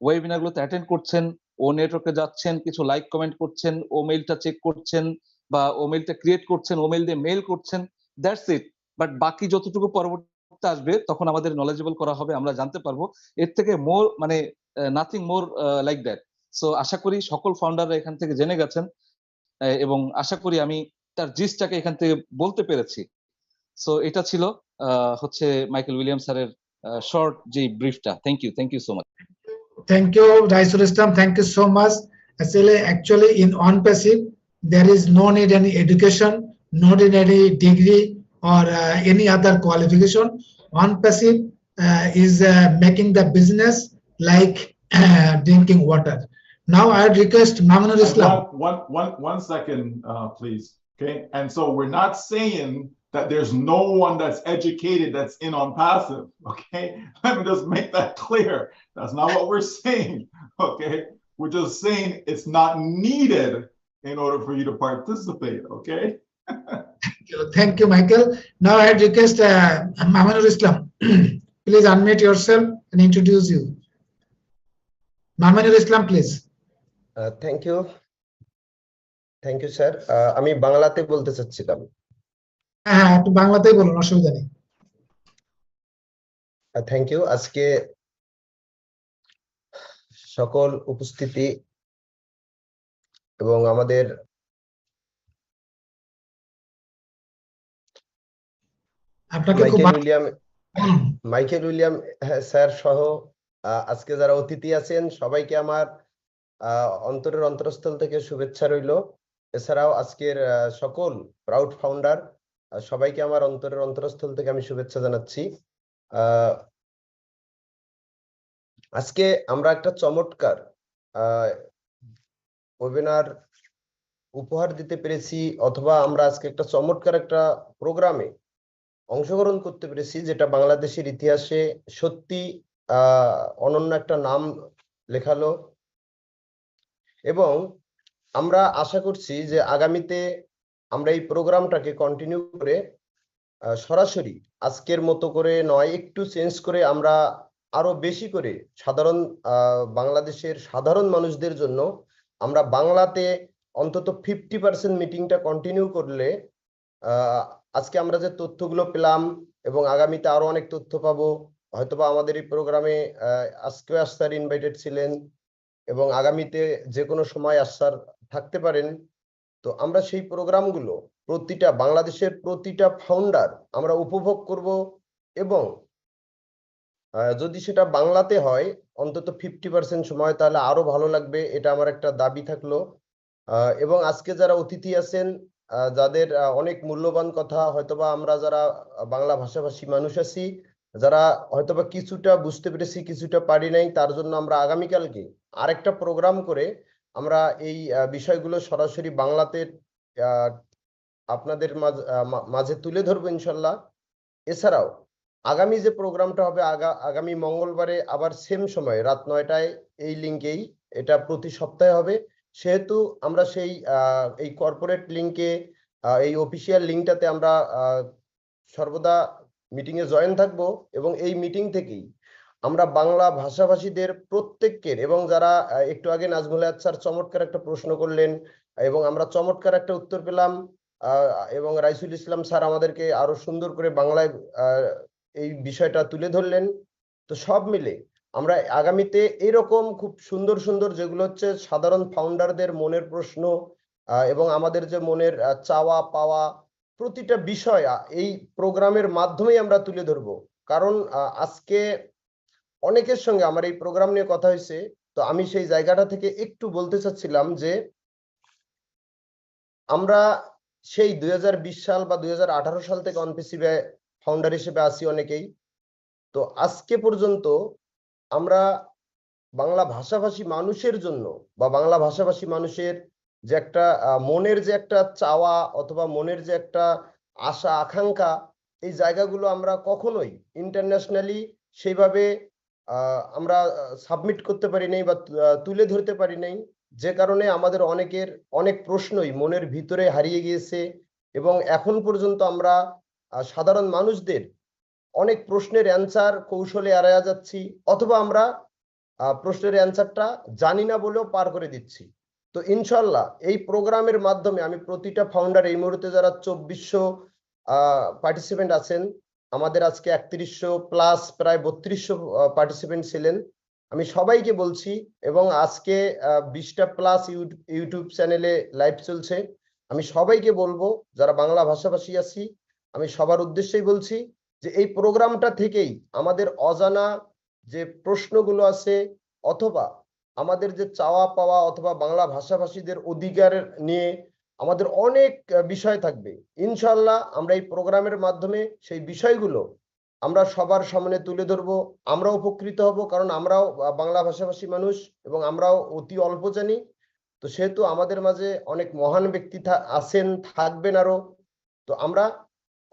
ওয়েবিনারগুলোতে অ্যাটেন্ড করছেন, ও নেটওয়ার্কে যাচ্ছেন, কিছু লাইক কমেন্ট করছেন, ও মেইলটা চেক করছেন বা ও মেইলটা ক্রিয়েট করছেন, ও মেইল দিয়ে মেইল করছেন, দ্যাটস ইট। বাট বাকি যতটুকু পরবর্তীতে আসবে তখন আমাদের নলেজেবল করা হবে, আমরা জানতে পারবো। এর থেকে মোর মানে nothing more like that. So আশা করি সকল ফাউন্ডাররা এখান থেকে জেনে গেছেন এবং আশা করি আমি তার জিসটাকে এখান থেকে বলতে পেরেছি। সো এটা ছিল হচ্ছে মাইকেল উইলিয়াম স্যারের শর্ট যে ব্রিফটা। Thank you so much.
Thank you, Raisul Islam. Thank you so much. Actually, in OnePassive, there is no need any education, no need any degree or any other qualification. OnePassive is making the business like drinking water. Now, I would request Mamunur Islam.
One second, please. Okay, and so we're not saying that there's no one that's educated that's in OnePassive. Okay, let me just make that clear. That's not what we're saying. Okay, we're just saying it's not needed in order for you to participate. Okay.
Thank you, Michael. Now I request Mamunur Islam. Please unmute yourself and introduce you. Mamunur Islam, please.
Thank you. Thank you, sir. আমি বাংলাতে বলতে চাচ্ছিলাম।
হ্যাঁ, একটু বাংলাতেই বলুন, অসুবিধা নেই।
Thank you. আজকে সকল উপস্থিতি এবং আমাদের মাইকেল উইলিয়াম স্যার সহ আজকে যারা অতিথি আছেন সবাইকে আমার অন্তরের অন্তরস্থল থেকে শুভেচ্ছা রইল। এছাড়াও আজকের সকল প্রাউড ফাউন্ডার সবাইকে আমার অন্তরের অন্তরস্থল থেকে আমি শুভেচ্ছা জানাচ্ছি। আজকে আমরা একটা চমৎকার ওয়েবিনার উপহার দিতে পেরেছি, অথবা আমরা আজকে একটা চমৎকার একটা প্রোগ্রামে অংশগ্রহণ করতে পেরেছি, যেটা বাংলাদেশের ইতিহাসে সত্যি অনন্য একটা নাম লেখালো। এবং আমরা আশা করছি যে আগামীতে আমরা এই প্রোগ্রামটাকে কন্টিনিউ করে সরাসরি আজকের মতো করে নয়, একটু চেঞ্জ করে আমরা আরো বেশি করে বাংলাদেশের সাধারণ মানুষদের জন্য আমরা বাংলাতে অন্তত 50% মিটিংটা কন্টিনিউ করলে আজকে আমরা যে তথ্যগুলো পেলাম এবং আগামীতে আরো অনেক তথ্য পাবো, হয়তোবা আমাদের এই প্রোগ্রামে আজকে স্যার ইনভাইটেড ছিলেন এবং আগামীতে যে কোনো সময় স্যার থাকতে পারেন। তো আমরা সেই প্রোগ্রামগুলো বাংলাদেশের প্রতিটা ফাউন্ডার আমরা উপভোগ করব এবং যদি সেটা বাংলাতে হয় অন্তত 50% সময়, তাহলে আরো ভালো লাগবে। এটা আমার একটা দাবি থাকলো। এবং আজকে যারা অতিথি আছেন, যাদের অনেক মূল্যবান কথা, হয়তোবা আমরা যারা বাংলা ভাষাভাষী মানুষ আছি, যারা হয়তোবা কিছুটা বুঝতে পেরেছি কিছুটা পারি নাই, তার জন্য আমরা আগামীকালকে আরেকটা প্রোগ্রাম করে আমরা এই বিষয়গুলো সরাসরি বাংলাতে আপনাদের মাঝে তুলে ধরবো ইনশাল্লাহ। এছাড়াও আগামী যে প্রোগ্রামটা হবে আগামী মঙ্গলবারে আবার সেম সময় রাত 9টায় এই লিঙ্কেই, এটা প্রতি সপ্তাহে হবে। সেহেতু আমরা সেই এই কর্পোরেট লিঙ্কে, এই অফিসিয়াল লিঙ্কটাতে আমরা সর্বদা মিটিংয়ে জয়েন থাকবো, এবং এই মিটিং থেকেই আমরা বাংলা ভাষাভাষীদের প্রত্যেকের, এবং যারা একটু আগে নাজমুল হায়াত স্যার চমৎকার একটা প্রশ্ন করলেন এবং আমরা চমৎকার একটা উত্তর পেলাম, এবং রাইসুল ইসলাম স্যার আমাদেরকে আরো সুন্দর করে বাংলায় এই বিষয়টা তুলে ধরলেন। তো সব মিলে আমরা আগামীতে এরকম খুব সুন্দর সুন্দর যেগুলো হচ্ছে সাধারণ ফাউন্ডারদের মনের প্রশ্ন এবং আমাদের যে মনের চাওয়া পাওয়া, প্রতিটা বিষয় এই প্রোগ্রামের মাধ্যমেই আমরা তুলে ধরবো। কারণ আজকে অনেকের সঙ্গে আমার এই প্রোগ্রাম নিয়ে কথা হয়েছে, তো আমি সেই জায়গাটা থেকে একটু বলতে চাচ্ছিলাম যে আমরা সেই 2020 সাল বা 2018 সাল থেকে অনপিসিবে ফাউন্ডার হিসেবে আছি অনেকেই। তো আজকে পর্যন্ত আমরা বাংলা ভাষাভাষী মানুষের জন্য বা বাংলা ভাষাভাষী মানুষের যে একটা মনের যে একটা চাওয়া অথবা মনের যে একটা আশা আকাঙ্ক্ষা, এই জায়গাগুলো আমরা কখনোই ইন্টারন্যাশনালি সেইভাবে আমরা সাবমিট করতে পারি নাই বা তুলে ধরতে পারি নাই, যে কারণে আমাদের অনেকের অনেক প্রশ্নই মনের ভিতরে হারিয়ে গিয়েছে, এবং এখন পর্যন্ত আমরা সাধারণ মানুষদের অনেক প্রশ্নের অ্যান্সার কৌশলে এড়ায়া যাচ্ছি, অথবা আমরা প্রশ্নের অ্যান্সারটা জানি না বলেও পার করে দিচ্ছি। তো ইনশাল্লাহ এই প্রোগ্রামের মাধ্যমে আমি প্রতিটা ফাউন্ডার, এই মুহূর্তে যারা 2400 পার্টিসিপেন্ট আছেন, আমাদের আজকে 3100 প্লাস প্রায় 3200 পার্টিসিপেন্ট ছিলেন, আমি সবাইকে বলছি, এবং আজকে 20টা প্লাস ইউটিউব চ্যানেলে লাইভ চলছে, আমি সবাইকে বলবো যারা বাংলা ভাষাভাষী আছি, আমি সবার উদ্দেশ্যেই বলছি যে এই প্রোগ্রামটা থেকেই আমাদের অজানা যে প্রশ্নগুলো আছে অথবা আমাদের যে চাওয়া পাওয়া অথবা বাংলা ভাষাভাষীদের অধিকার নিয়ে আমাদের অনেক বিষয় থাকবে। ইনশাল্লাহ আমরা এই প্রোগ্রামের মাধ্যমে সেই বিষয়গুলো আমরা সবার সামনে তুলে ধরবো, আমরাও উপকৃত হব, কারণ আমরাও বাংলা ভাষাভাষী মানুষ এবং আমরাও অতি অল্প জানি। তো সেহেতু আমাদের মাঝে অনেক মহান ব্যক্তি আছেন, থাকবেন আরো। তো আমরা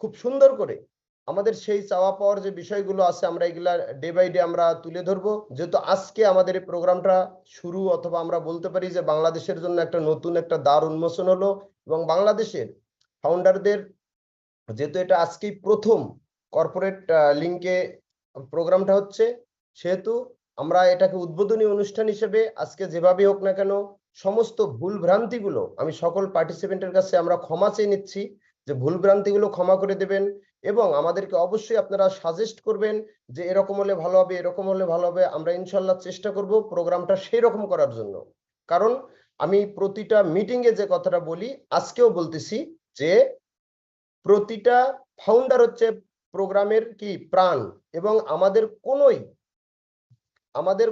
খুব সুন্দর করে আমাদের সেই চাওয়া পাওয়ার যে বিষয়গুলো আছে আমরা এগুলা ডে বাই ডে আমরা তুলে ধরবো। যেহেতু আজকে আমাদের এই প্রোগ্রামটা শুরু, অথবা আমরা বলতে পারি যে বাংলাদেশের জন্য একটা নতুন একটা দ্বার উন্মোচন হলো, এবং বাংলাদেশের ফাউন্ডারদের যেহেতু এটা আজকেই প্রথম কর্পোরেট লিঙ্কে প্রোগ্রামটা হচ্ছে, সেহেতু আমরা এটাকে উদ্বোধনী অনুষ্ঠান হিসেবে আজকে যেভাবে হোক না কেন সমস্ত ভুল ভ্রান্তিগুলো আমি সকল পার্টিসিপেন্টের কাছে আমরা ক্ষমা চেয়ে নিচ্ছি, যে ভুল ভ্রান্তিগুলো ক্ষমা করে দেবেন, এবং আমাদেরকে অবশ্যই আপনারা সাজেস্ট করবেন যে এরকম হলে ভালো হবে, এরকম হলে ভালো হবে। আমরা ইনশাল্লাহ চেষ্টা করব প্রোগ্রামটা সেই রকম করার জন্য। কারণ আমি প্রতিটা মিটিংয়ে যে কথাটা বলি, আজকেও বলতেছি যে প্রতিটা ফাউন্ডার হচ্ছে প্রোগ্রামের কি প্রাণ, এবং আমাদের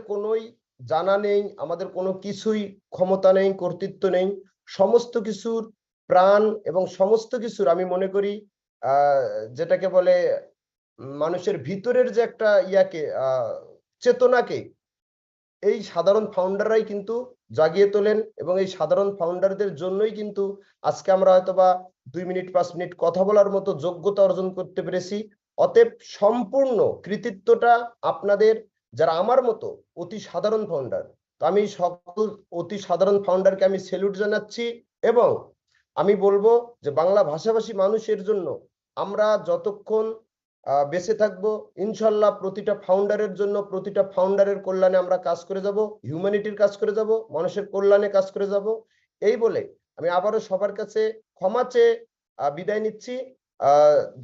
কোনোই জানা নেই, আমাদের কোনো কিছুই ক্ষমতা নেই, কর্তৃত্ব নেই, সমস্ত কিছুর প্রাণ এবং সমস্ত কিছুর আমি মনে করি যেটাকে বলে মানুষের ভিতরের যে একটা চেতনাকে এই সাধারণ ফাউন্ডাররাই কিন্তু জাগিয়ে তোলেন, এবং এই সাধারণ ফাউন্ডারদের জন্যই কিন্তু আজকে আমরা হয়তোবা 2 মিনিট 5 মিনিট কথা বলার মতো যোগ্যতা অর্জন করতে পেরেছি। অতএব সম্পূর্ণ কৃতিত্বটা আপনাদের, যারা আমার মতো অতি সাধারণ ফাউন্ডার। তো আমি সকল অতি সাধারণ ফাউন্ডারকে আমি স্যালুট জানাচ্ছি, এবং আমি বলবো যে বাংলা ভাষাভাষী মানুষের জন্য আমরা যতক্ষণ বেঁচে থাকবো ইনশাল্লাহ প্রতিটা ফাউন্ডারের জন্য, প্রতিটা ফাউন্ডারের কল্যাণে আমরা কাজ করে যাব, হিউম্যানিটির কাজ করে যাব, মানুষের কল্যাণে কাজ করে যাব। এই বলে আমি আবারও সবার কাছে ক্ষমা চেয়ে বিদায় নিচ্ছি।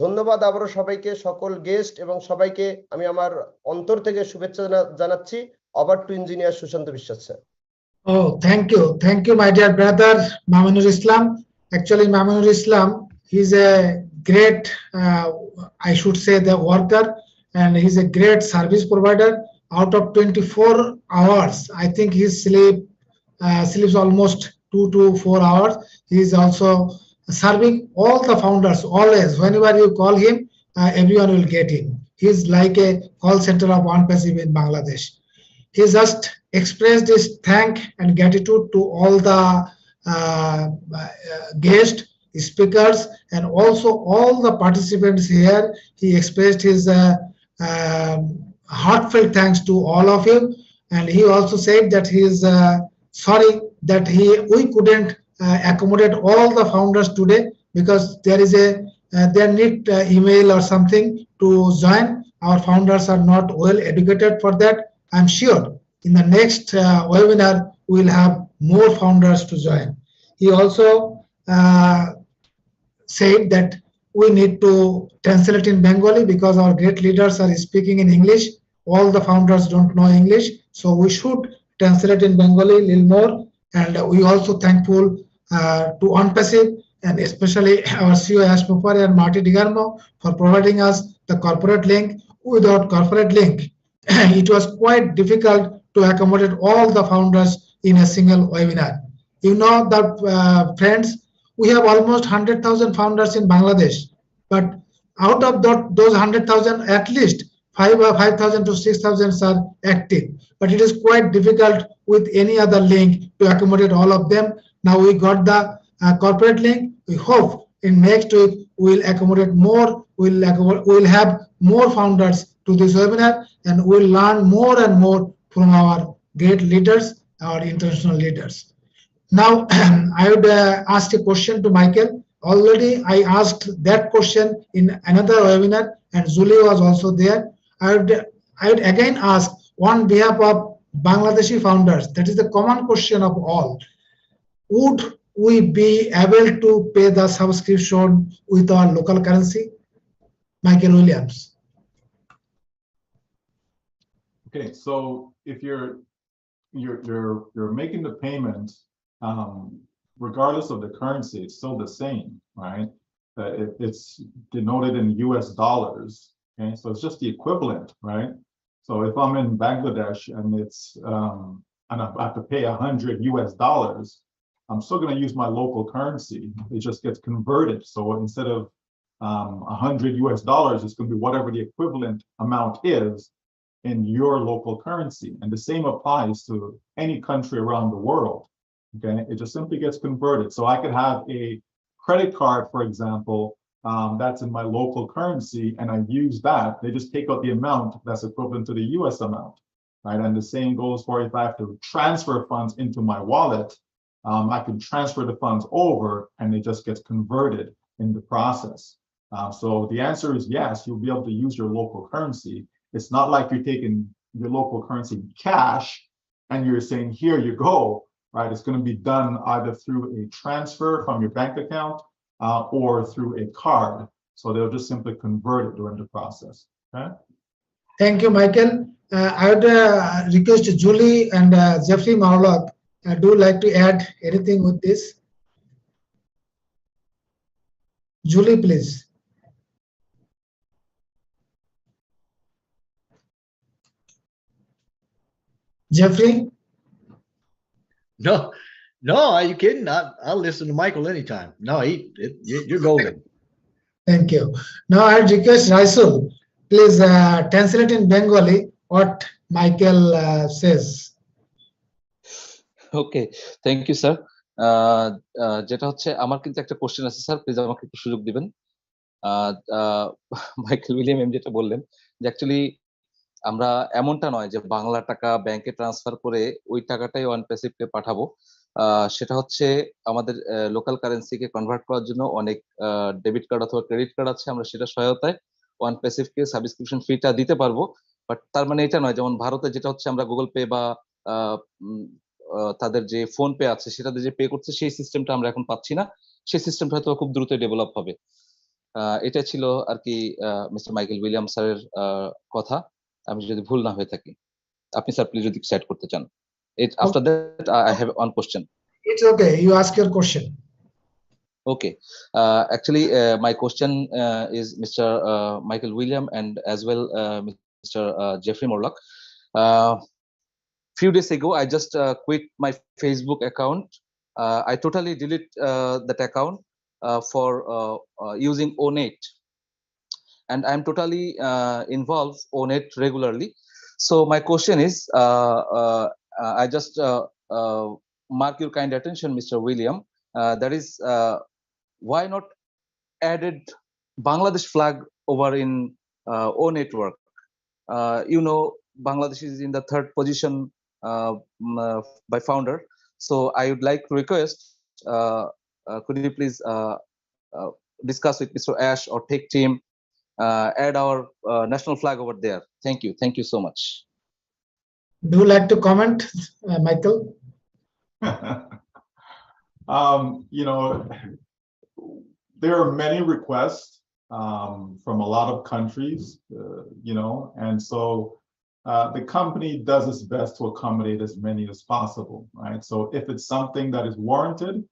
ধন্যবাদ আবারও সবাইকে, সকল গেস্ট এবং সবাইকে আমি আমার অন্তর থেকে শুভেচ্ছা জানাচ্ছি। ওভার টু ইঞ্জিনিয়ার সুশান্ত বিশ্বাস sir.
Oh, thank you, my dear brother Mamunur Islam. Actually, Mamunur Islam, he's a great, I should say, the worker, and he's a great service provider. Out of 24 hours, I think he sleeps almost 2 to 4 hours. He is also serving all the founders always. Whenever you call him, everyone will get him. He's like a call center of OnePassive in Bangladesh. He just expressed his thank and gratitude to all the guests speakers, and also all the participants here. He expressed his heartfelt thanks to all of you, and he also said that he is sorry that we couldn't accommodate all the founders today because there is they need email or something to join. Our founders are not well educated for that. I'm sure in the next webinar we will have more founders to join. He also said that we need to translate in Bengali because our great leaders are speaking in English. All the founders don't know English, so we should translate in Bengali a little more. And we also thankful to OnePassive and especially our CEO Yash Mufari and Marty DeGarmo for providing us the corporate link. Without corporate link, it was quite difficult to accommodate all the founders in a single webinar. You know that, friends, we have almost 100,000 founders in Bangladesh, but out of those 100,000, at least 5,000 to 6,000 are active. But it is quite difficult with any other link to accommodate all of them. Now we got the corporate link. We hope in next week we will accommodate more. We'll have more founders to this webinar, and we'll learn more and more from our great leaders, our international leaders. Now, I would ask a question to Michael. Already I asked that question in another webinar, and Julie was also there. I would again ask on behalf of Bangladeshi founders, that is the common question of all. Would we be able to pay the subscription with our local currency? Michael Williams.
Okay, so if you're making the payment, regardless of the currency, it's still the same, right? It's denoted in US dollars. Okay, so it's just the equivalent, right? So if I'm in Bangladesh and it's and I have to pay 100 US dollars, I'm still going to use my local currency. It just gets converted. So instead of 100 US dollars, it's going to be whatever the equivalent amount is in your local currency. And the same applies to any country around the world. Okay, it just simply gets converted. So I could have a credit card, for example, that's in my local currency, and I use that. They just take out the amount that's equivalent to the US amount, right? And the same goes for if I have to transfer funds into my wallet, I can transfer the funds over and it just gets converted in the process. So the answer is yes, you'll be able to use your local currency. It's not like you're taking your local currency in cash and you're saying, here you go, right? It's going to be done either through a transfer from your bank account or through a card. So they'll just simply convert it during the process. Okay.
Thank you, Michael. I would request Julie and Jeffrey Marlock. Do you like to add anything with this? Julie, please. Jeffrey?
No, are you kidding? I'll listen to Michael anytime. No, you're golden.
Thank you. Now I request Raisul, please translate in Bengali what Michael says.
Okay thank you sir যেটা হচ্ছে আমার কিন্তু একটা question আছে sir, please আমাকে একটু সুযোগ দিবেন। মাইকেল উইলিয়াম এম যেটা বললেন যে অ্যাকচুয়ালি আমরা এমনটা নয় যে বাংলা টাকা ব্যাংকে ট্রান্সফার করে ওই টাকাটাই OnePassive-কে পাঠাবো। সেটা হচ্ছে আমাদের লোকাল কারেন্সিকে কনভার্ট করার জন্য অনেক ডেবিট কার্ড অথবা ক্রেডিট কার্ড আছে, আমরা সেটা সহায়তায় OnePassive-কে সাবস্ক্রিপশন ফিটা দিতে পারবো। বাট তার মানে এটা নয় যেমন ভারতে যেটা হচ্ছে আমরা গুগল পে বা তাদের যে ফোন পে আছে সেটাতে যে পে করছে সেই সিস্টেমটা আমরা এখন পাচ্ছি না, সেই সিস্টেমটা হয়তো খুব দ্রুত ডেভেলপ হবে। এটা ছিল আর কি মিস্টার মাইকেল উইলিয়াম স্যারের কথা, আমি যদি ভুল না হয়ে থাকি। আপনি স্যার প্লিজ যদি সেট করতে চান। After that I have one question.
It's okay, you ask your question.
Okay, actually my question is Mr. Michael William and as well Mr. Jeffrey Morlock. Few days ago I just quit my Facebook account. I totally delete that account for using Onet, and I'm totally involved Onet regularly. So my question is I just mark your kind attention, Mr. William, that is why not added Bangladesh flag over in O network? You know, Bangladesh is in the 3rd position by founder. So I would like to request, could you please discuss with Mr. Ash or Tech team, add our national flag over there. Thank you. Thank you so much.
Do you like to comment, Michael?
You know, there are many requests from a lot of countries, you know, and so the company does its best to accommodate as many as possible, right? So if it's something that is warranted,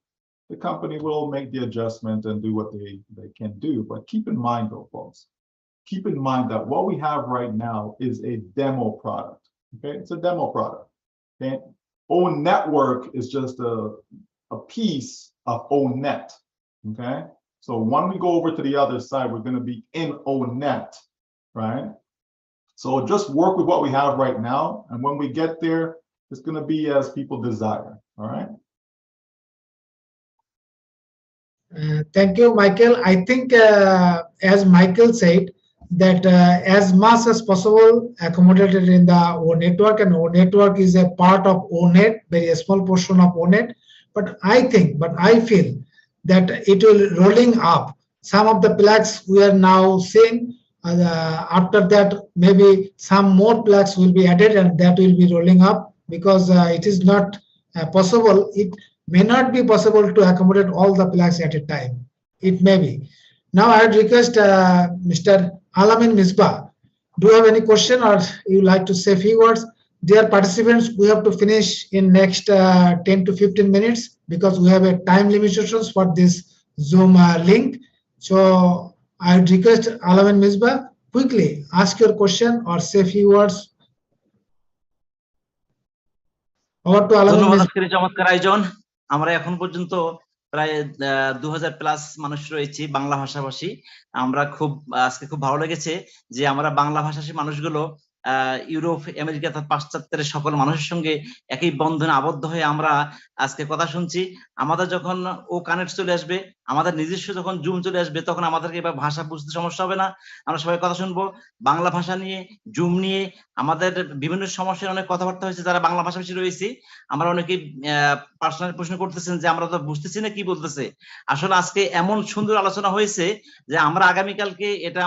the company will make the adjustment and do what they can do. But keep in mind though, folks, keep in mind that what we have right now is a demo product, okay? It's a demo product, okay? O network is just a piece of O net, okay? So when we go over to the other side, we're gonna be in O net, right? So just work with what we have right now. And when we get there, it's gonna be as people desire, all right?
Thank you, Michael. I think, as Michael said, that as much as possible accommodated in the O network, and O network is a part of O net, very small portion of O net. But I feel that it will rolling up. Some of the plugs we are now seeing. After that, maybe some more plugs will be added, and that will be rolling up, because it is not possible. It may not be possible to accommodate all the plugs at a time. It may be. Now I would request Mr. Alamin Misbah. Do you have any question, or you like to say a few words? Dear participants, we have to finish in next 10 to 15 minutes because we have a time limitations for this Zoom link. So I would request Alamin Misbah, quickly ask your question or say a few words. Over to Alamin Misbah.
চমৎকার আয়োজন। আমরা এখন পর্যন্ত প্রায় 2000+ মানুষ রয়েছে বাংলা ভাষাভাষী। আমরা আজকে খুব ভালো লেগেছে যে আমরা বাংলা ভাষাভাষী মানুষগুলো ইউরোপ, আমেরিকা তথা পাশ্চাত্যের সকল মানুষের সঙ্গে একই বন্ধনে আবদ্ধ হয়ে আমরা আজকে কথা শুনছি। আমাদের যখন ও কানেক্ট চলে আসবে, আমাদের নিজস্ব যখন জুম চলে আসবে, তখন আমাদেরকে এবার ভাষা বুঝতে সমস্যা হবে না। আমরা সবাই কথা শুনবো বাংলা ভাষা নিয়ে, জুম নিয়ে। আমাদের বিভিন্ন সমস্যার অনেক কথাবার্তা হয়েছে যারা বাংলা ভাষাভাষী রয়েছে। আমরা অনেকেই পার্সোনাল প্রশ্ন করতেছেন যে আমরা তো বুঝতেছি না কি বলতেছে। আসলে আজকে এমন সুন্দর আলোচনা হয়েছে যে আমরা আগামীকালকে এটা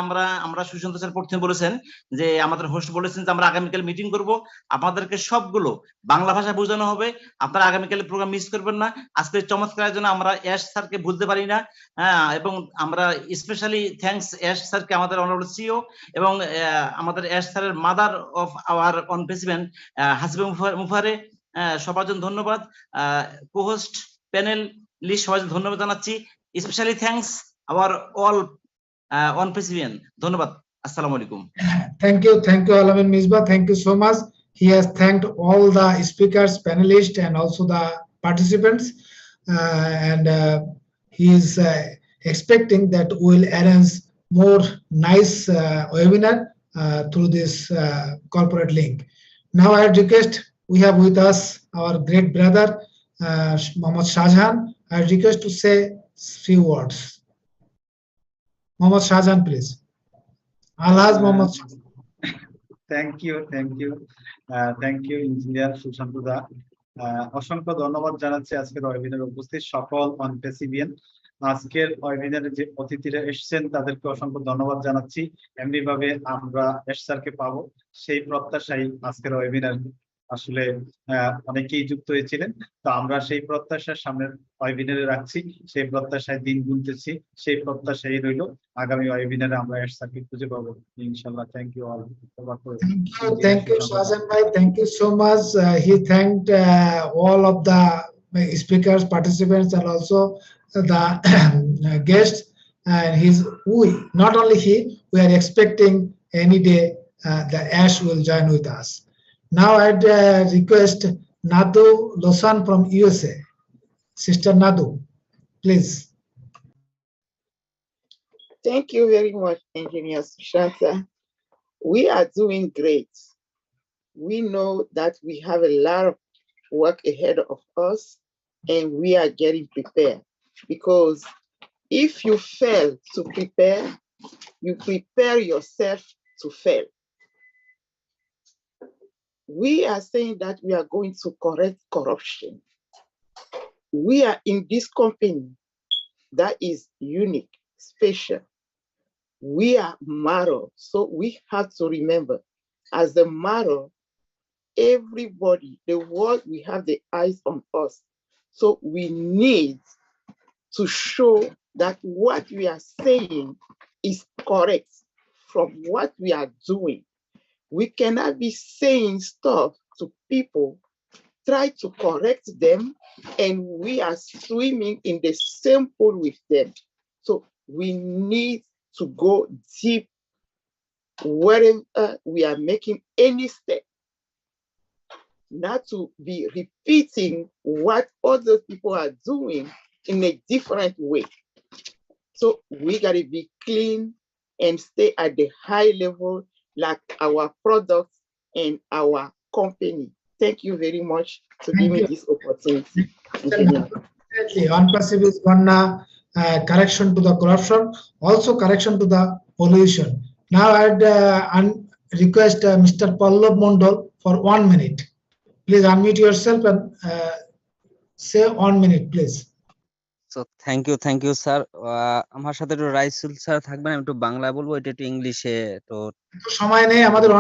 আমরা সুশান্ত স্যার প্রথমে বলেছেন যে আমাদের হোস্ট বলেছেন যে আমরা আগামীকাল মিটিং করব, আপনাদেরকে সবগুলো বাংলা ভাষা বোঝানো হবে। আপনারা আগামীকালের প্রোগ্রাম মিস করবেন না। আজকের চমৎকারের জন্য আমরা অ্যাশ স্যারকে ভুলতে পারি না, এবং আমরা স্পেশালি থ্যাঙ্কস অ্যাশ স্যারকে, আমাদের অনারেবল সিইও, এবং আমাদের অ্যাশ স্যারের mother of our own president Hasiba Mufare, সবার জন্য ধন্যবাদ। কো-হোস্ট, প্যানেল লিস্ট সবাই ধন্যবাদ জানাচ্ছি। Specially thanks our all own president. ধন্যবাদ। Assalamu alaikum.
Thank you, Alamin Misbah. Thank you so much. He has thanked all the speakers, panelists, and also the participants, and he is expecting that we will arrange more nice webinar through this corporate link. Now I request, we have with us our great brother Mohammad Shahjahan. I request to say few words. Mohammad Shahjahan, please.
Thank you, engineer Sushanta da. অসংখ্য ধন্যবাদ জানাচ্ছি আজকের ওয়েবিনারে উপস্থিত সকল অনপেসিভিয়ান। আজকের ওয়েবিনারে যে অতিথিরা এসেছেন তাদেরকে অসংখ্য ধন্যবাদ জানাচ্ছি। এমনি ভাবে আমরা এস স্যারকে পাবো সেই প্রত্যাশাই আজকের ওয়েবিনার আসলে অনেকেই যুক্ত হয়েছিলেন। তো আমরা সেই প্রত্যাশার সামনের ওয়েবিনারে রাখছি, সেই প্রত্যাশায় দিন গুনতেছি, সেই প্রত্যাশাই রইল আগামী ওয়েবিনারে আমরা এস স্যারকে খুঁজে পাবো ইনশাআল্লাহ। Thank you all.
Thank you Shahjahan bhai, thank you so much. He thanked all of the speakers, participants, and also the guests, and not only we are expecting any day the Ash will join with us. Now I'd request Nadu Losan from USA. Sister Nadu, please.
Thank you very much, Engineer Sushanta. We are doing great. We know that we have a lot of work ahead of us, and we are getting prepared because If you fail to prepare, you prepare yourself to fail. We are saying that we are going to correct corruption. We are in this company that is unique, special. We are Maro, so we have to remember, as the Maro, everybody, the world, we have the eyes on us. So we need to show that what we are saying is correct from what we are doing. We cannot be saying stuff to people, try to correct them, and we are swimming in the same pool with them. So we need to go deep wherever we are making any step, not to be repeating what other people are doing in a different way. So we gotta be clean and stay at the high level like our products and our company. Thank you very much to give me this opportunity.
Definitely, OnePassive is one correction to the corruption, also correction to the pollution. Now I'd request Mr. Pallab Mondol for 1 minute. Please unmute yourself and say 1 minute, please.
So thank you sir. আমার সাথে একটু Raisul sir থাকবেন, আমি একটু বাংলা বলবো, এটা একটু ইংলিশে তো
সময় নেই আমাদের।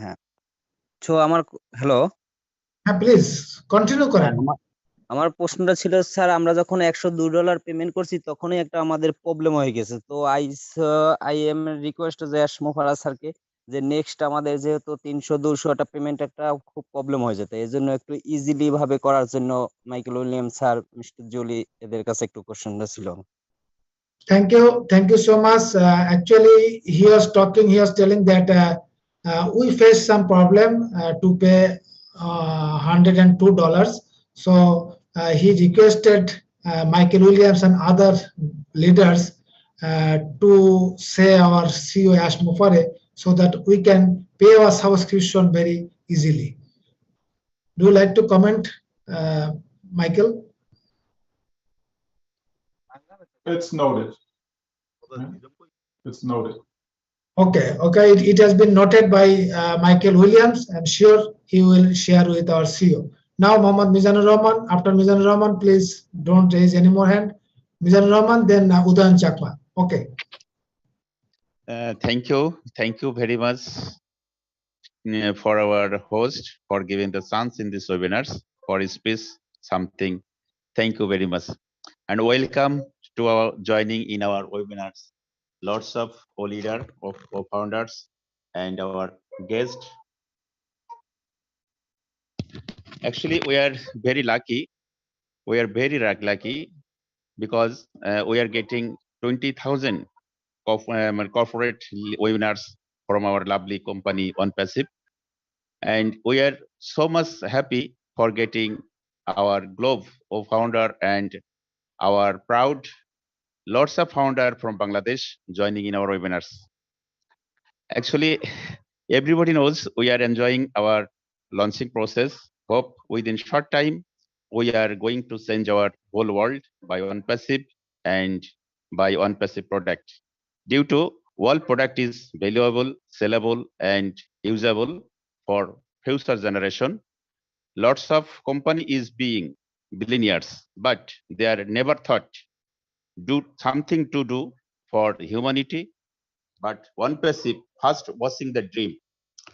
হ্যাঁ তো আমার হ্যালো,
হ্যাঁ প্লিজ কন্টিনিউ করেন।
আমার প্রশ্নটা ছিল স্যার, আমরা যখন $102 পেমেন্ট করছি তখনই একটা আমাদের প্রবলেম হয়ে গেছে। তো আই এম রিকোয়েস্ট যে মোফারা স্যারকে যে নেক্সট আমাদের যেহেতু 300-200 পেমেন্ট একটা খুব প্রবলেম হয়ে যেত, এই জন্য একটু ইজিলি ভাবে করার জন্য Michael William sir, mister Julie এদের কাছে একটু কোশ্চেনটা ছিল।
Thank you so much. Actually, he was telling that we faced some problem to pay $102. So he requested Michael Williams and other leaders to say our CEO Ash Mufare, so that we can pay our subscription very easily. Do you like to comment, Michael?
It's noted. It's noted.
Okay, it has been noted by Michael Williams. I'm sure he will share with our CEO. Now Mohammad Mizanur Rahman. After Mizanur Rahman, please don't raise any more hand. Mizanur Rahman, then Udayan Chakma. Okay.
Thank you very much for our host for giving the chance in this webinars for his speech something. Thank you very much and welcome to our joining in our webinars. Lots of co-leader of co-founders and our guest. Actually, we are very lucky. We are very lucky because we are getting 20,000 corporate webinars from our lovely company OnePassive, and we are so much happy for getting our Globe co-founder and our proud lots of founder from Bangladesh joining in our webinars. Actually, everybody knows we are enjoying our launching process. Hope within short time we are going to change our whole world by OnePassive and by OnePassive product. Due to all product is valuable, sellable, and usable for future generation. Lots of company is being billionaires, but they are never thought do something to do for humanity. But OnePassive first watching the dream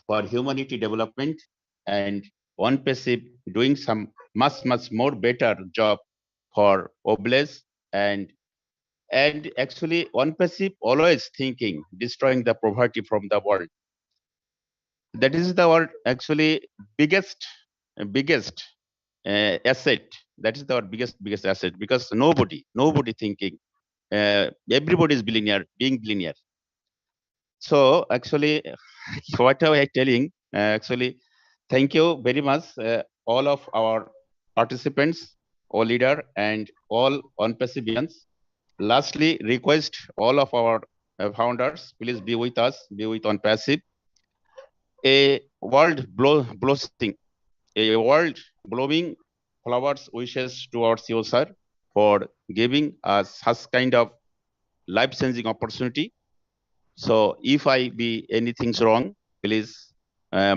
for humanity development, and OnePassive doing some much more better job for obelisk and actually OnePassive always thinking destroying the poverty from the world. That is our actually biggest asset. That is our biggest asset, because nobody thinking everybody is billionaire, being billionaire. So actually what am I telling, actually thank you very much all of our participants, all leader and all OnePassivians. Lastly, request all of our founders, please be with us, be with OnePassive. A world blowing flowers wishes towards you, sir, for giving us such kind of life-changing opportunity. So if I be anything wrong, please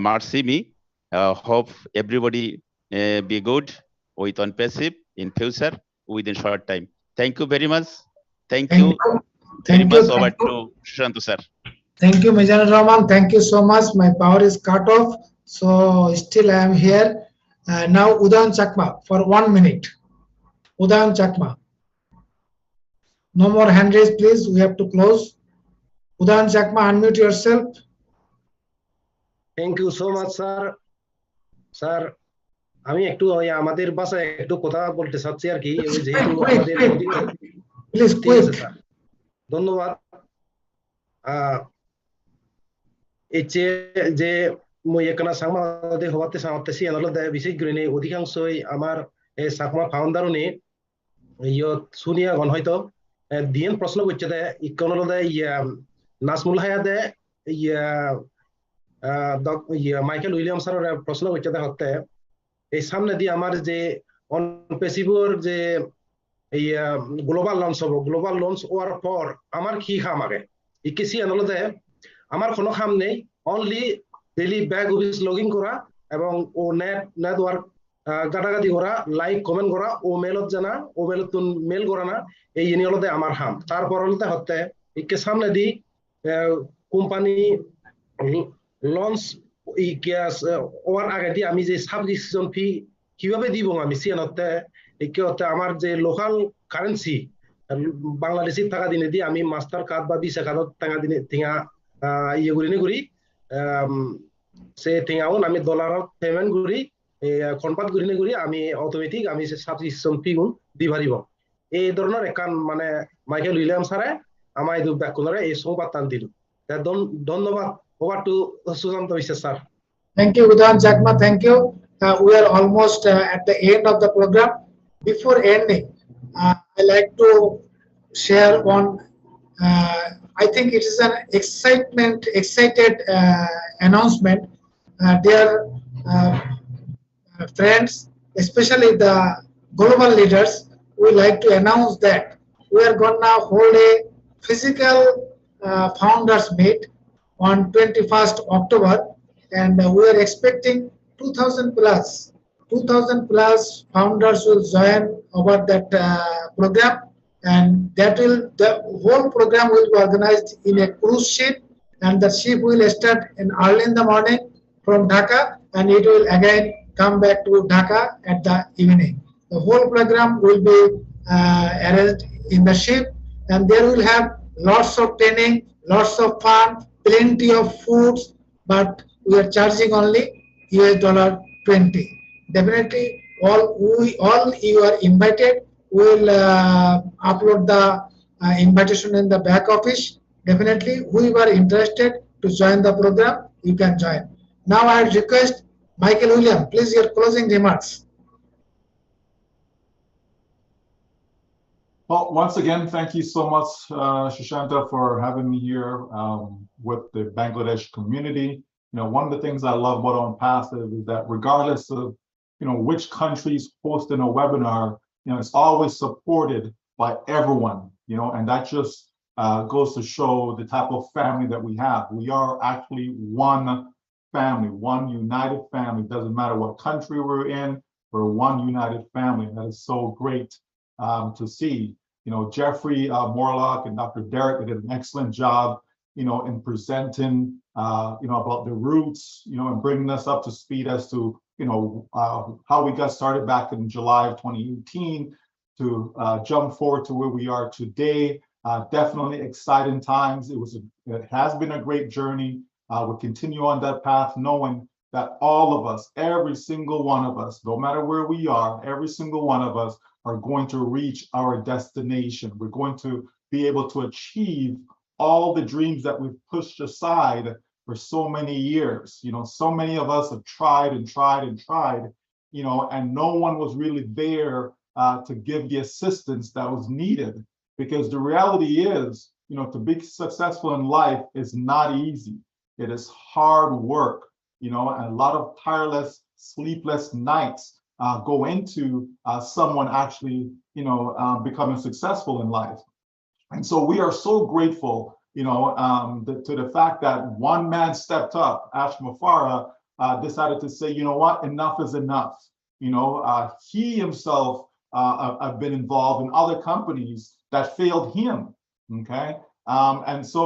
mercy me. Hope everybody be good with OnePassive in future within short time. Thank you very much. Thank you very much. Over to Shushanta, sir.
Thank you, Mizanur Rahman. Thank you so much. My power is cut off, so still I am here. Now Udayan Chakma for 1 minute. Udayan Chakma. No more hand raise, please. We have to close. Udayan Chakma, unmute yourself.
Thank you so much, sir. Sir, আমি একটু আমাদের ভাষায় একটু কথা বলতে চাচ্ছি আর কি যেহেতু আমাদের
প্লিজ কুইক
স্যার ধন্যবাদ যে মই এখানে সাংবাদিক হওয়াতে সামর্থ্যছি আনালতে বিশেষ করে অধিকাংশই আমার সাকমা ফাউন্ডারনে ইয়ত সুনিয়া গণ হয়তো দিন প্রশ্ন করছে দে ইকনলতে নাসমুল হায়াতে মাইকেল উইলিয়ামস স্যারের প্রশ্ন করছে দে হতে এই সামনে দিয়ে আমার যে অনপেসিভর যে এই গ্লোবাল লঞ্চ হবো গ্লোবাল লঞ্চ হওয়ার পর আমার কি খাম আগে ইকেসি আনলতে আমার কোনো খাম নেই only daily back office log in করা এবং ও নেটওয়ার্ক গাটাগাটি করা লাইক কমেন্ট করা ও মেলত জানা ও মেলত মেল করা না এই ইনিয়লতে আমার খাম তারপর হলতে হতে ইকে সামনে দি কোম্পানি লঞ্চ ওয়ার আগে দিয়ে আমি যে সাবস্ক্রিপশন ফি কিভাবে দিব আমি সিয়ানতে হতে আমার যে লোকাল কারেন্সি বাংলাদেশি টাকা দিনে দিয়ে আমি মাস্টার কার্ড বা ভিসা কার্ডত টাকা দিনে টিঙা ইয়ে করি সে টিঙাউন আমি ডলারত পেমেন্ট করি কনভার্ট করি আমি অটোমেটিক আমি সাবস্ক্রিপশন ফি গুণ দি পারিব এই ধরনের একান মানে মাইকেল উইলিয়াম স্যারে আমার এই ব্যাকুণরে এই সংবাদ টান দিল ধন্যবাদ over to Sushanta Vishwas, sir.
Thank you, Udayan Chakma. Thank you. We are almost at the end of the program. Before ending, I like to share one. I think it is an excited announcement. Dear friends, especially the global leaders, we like to announce that we are going to hold a physical founders meet on 21st October, and we are expecting 2,000 plus founders will join over that program, and the whole program will be organized in a cruise ship, and the ship will start early in the morning from Dhaka, and it will again come back to Dhaka at the evening. The whole program will be arranged in the ship, and there will have lots of training, lots of fun, plenty of foods, but we are charging only $20. Definitely, all you are invited. We will upload the invitation in the back office. Definitely, whoever interested to join the program, you can join. Now, I request Michael William, please your closing remarks.
Well, once again, thank you so much, Shushanta, for having me here with the Bangladesh community. You know, one of the things I love about OnePassive is that regardless of, which country's hosting a webinar, it's always supported by everyone, and that just goes to show the type of family that we have. We are actually one family, one united family. Doesn't matter what country we're in, we're one united family. That is so great to see. Jeffrey Morlock and Dr. Derek did an excellent job, in presenting, about the roots, and bringing us up to speed as to, how we got started back in July of 2018 to jump forward to where we are today. Definitely exciting times. It has been a great journey. We'll continue on that path, knowing that all of us, every single one of us, no matter where we are, every single one of us are going to reach our destination. We're going to be able to achieve all the dreams that we've pushed aside for so many years. So many of us have tried and tried and tried, and no one was really there to give the assistance that was needed. Because the reality is, to be successful in life is not easy. It is hard work, and a lot of tireless, sleepless nights go into someone actually, becoming successful in life. And so we are so grateful, to the fact that one man stepped up. Ash Mufareh decided to say, you know what, enough is enough. He himself have been involved in other companies that failed him. Okay. And so,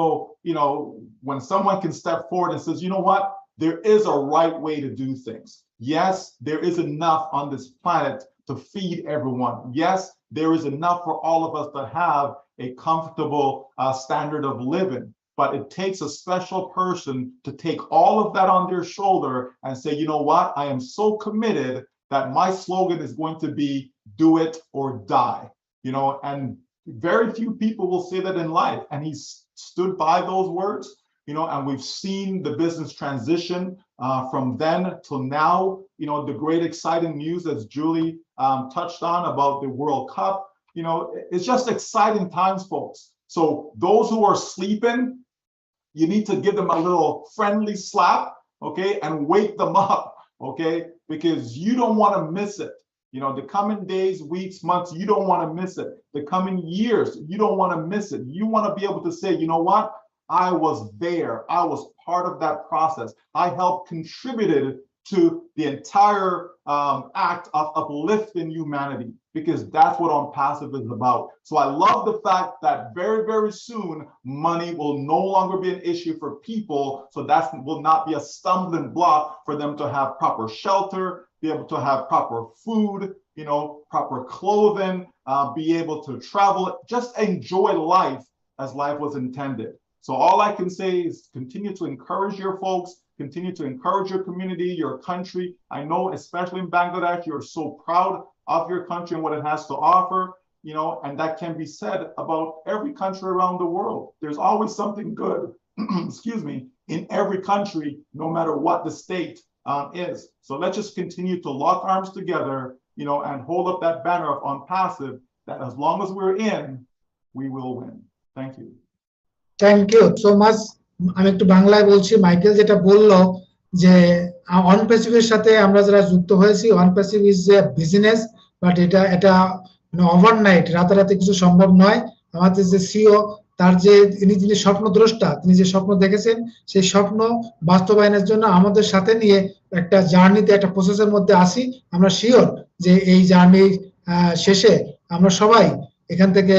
when someone can step forward and says, you know what, there is a right way to do things. Yes, there is enough on this planet to feed everyone. Yes, there is enough for all of us to have a comfortable standard of living. But it takes a special person to take all of that on their shoulder and say, you know what, I am so committed that my slogan is going to be do it or die. And very few people will say that in life. And he stood by those words, and we've seen the business transition from then till now. The great exciting news, as Julie touched on, about the World Cup. It's just exciting times, folks. So those who are sleeping, you need to give them a little friendly slap, okay, and wake them up, okay, because you don't want to miss it. The coming days, weeks, months, you don't want to miss it. The coming years, you don't want to miss it. You want to be able to say, you know what? I was there. I was part of that process. I helped contributed to the entire act of uplifting humanity, because that's what OnPassive is about. So I love the fact that very, very soon, money will no longer be an issue for people. So that will not be a stumbling block for them to have proper shelter, be able to have proper food, proper clothing, be able to travel, just enjoy life as life was intended. So all I can say is continue to encourage your folks, continue to encourage your community, your country. I know, especially in Bangladesh, you're so proud of your country and what it has to offer, and that can be said about every country around the world. There's always something good, excuse me, in every country, no matter what the state is. So let's just continue to lock arms together, and hold up that banner of OnPassive, that as long as we're in, we will win. Thank you.
Thank you so much. আমি একটু বাংলায় বলছি। Michael যেটা বললো যে OnPassive-এর সাথে আমরা যারা যুক্ত হয়েছি, OnPassive is a business, but এটা ওভারনাইট, রাতারাতি কিছু সম্ভব নয়। আমাদের যে সিও, তার যে যিনি স্বপ্নদ্রষ্টা, তিনি যে স্বপ্ন দেখেছেন, সেই স্বপ্ন বাস্তবায়নের জন্য আমাদের সাথে নিয়ে একটা জার্নিতে, একটা প্রসেসের মধ্যে আসি। আমরা শিওর যে এই জার্নি শেষে আমরা সবাই এখান থেকে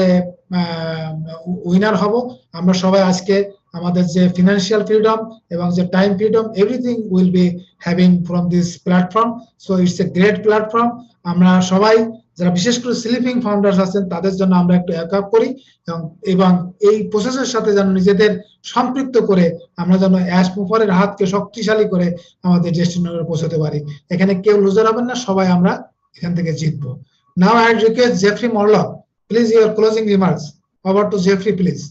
উইনার হব। আমরা সবাই আজকে আমাদের যে ফিনান্সিয়াল ফ্রিডম এবং যে time freedom, everything will be having from this platform. So it's a great platform. আমরা সবাই যারা বিশেষ করে স্লিপিং ফাউন্ডার্স আছেন, তাদের জন্য আমরা একটু এক করি এবং এই প্রসেসের সাথে যেন নিজেদের সম্পৃক্ত করে আমরা যেন অ্যাশ মুফারের হাতকে শক্তিশালী করে আমাদের ডেস্টিনেশনে পৌঁছাতে পারি। এখানে কেউ লুজার হবেন না, সবাই আমরা এখান থেকে জিতবো। Now I request Jeffrey Morlock, please your closing remarks. Over to Jeffrey, please.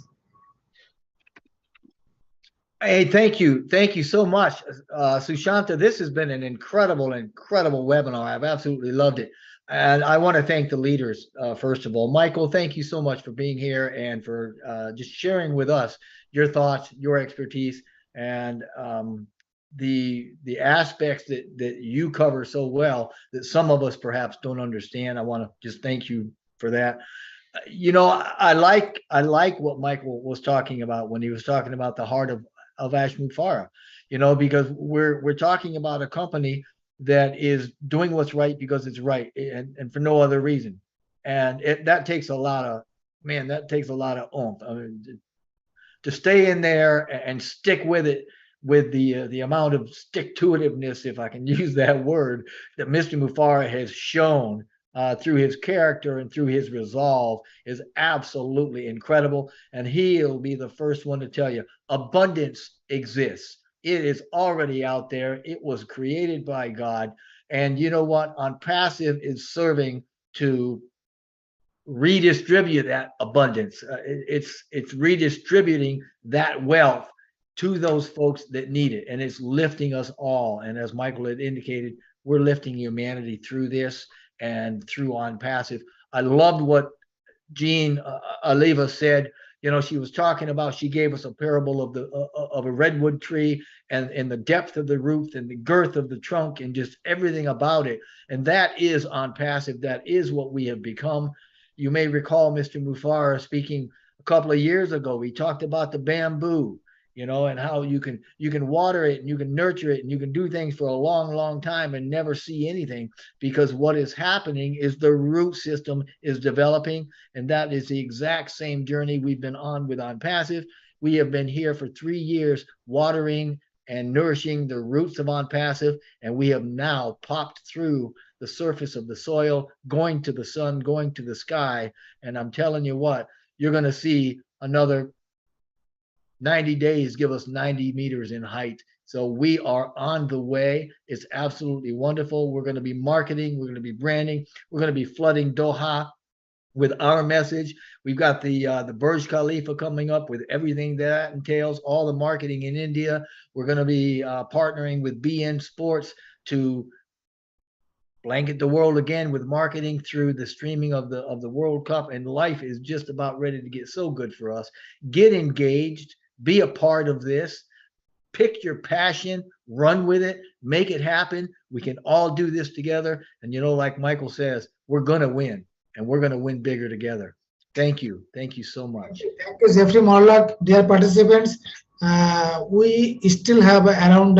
Hey, thank you. Thank you so much. Sushanta, this has been an incredible webinar. I've absolutely loved it. And I want to thank the leaders, first of all. Michael, thank you so much for being here and for just sharing with us your thoughts, your expertise, and the aspects that you cover so well that some of us perhaps don't understand. I want to just thank you for that. I like what Michael was talking about when he was talking about the heart of Ash Mufareh, because we're talking about a company that is doing what's right because it's right and for no other reason. And that takes a lot of oomph. I mean, to stay in there and stick with it, with the amount of stick-to-itiveness, if I can use that word, that Mr. Mufareh has shown through his character and through his resolve is absolutely incredible. And he'll be the first one to tell you abundance exists. It is already out there. It was created by God. And you know what? OnPassive is serving to redistribute that abundance. It's redistributing that wealth to those folks that need it. And it's lifting us all. And as Michael had indicated, we're lifting humanity through this and through OnPassive. I loved what Jean Aliva said, You know, she was talking about, she gave us a parable of of a redwood tree and the depth of the roots and the girth of the trunk and just everything about it. And that is OnPassive. That is what we have become. You may recall Mr. Mufara speaking a couple of years ago. He talked about the bamboo, you know, and how you can water it and you can nurture it and you can do things for a long, long time and never see anything, because what is happening is the root system is developing. And that is the exact same journey we've been on with OnPassive. We have been here for 3 years watering and nourishing the roots of OnPassive, and we have now popped through the surface of the soil, going to the sun, going to the sky. And I'm telling you what, you're going to see another 90 days give us 90 meters in height. So we are on the way. It's absolutely wonderful. We're going to be marketing. We're going to be branding. We're going to be flooding Doha with our message. We've got the Burj Khalifa coming up with everything that entails, all the marketing in India. We're going to be partnering with BN Sports to blanket the world again with marketing through the streaming of the World Cup. And life is just about ready to get so good for us. Get engaged, be a part of this, pick your passion, run with it, make it happen. We can all do this together. And you know, like Michael says, we're going to win, and we're going to win bigger together. Thank you. Thank you so much.
Thank you, Jeffrey Morlock. Dear participants, we still have around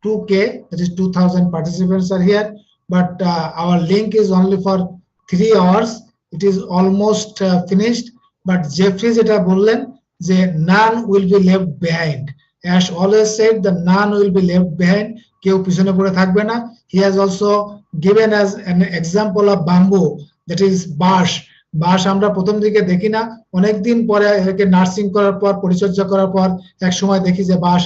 2K, that is 2,000 participants are here, but our link is only for 3 hours. It is almost finished, but Jeffrey jeta bollen je none will be left behind. As always said, the none will be left behind. Keu pichone pore thakbe na. He has also given us an example of bamboo, that is বাঁশ. বাঁশ আমরা প্রথম দিকে দেখি না, অনেকদিন পরে একে নার্সিং করার পর, পরিচর্যা করার পর এক সময় দেখি যে বাঁশ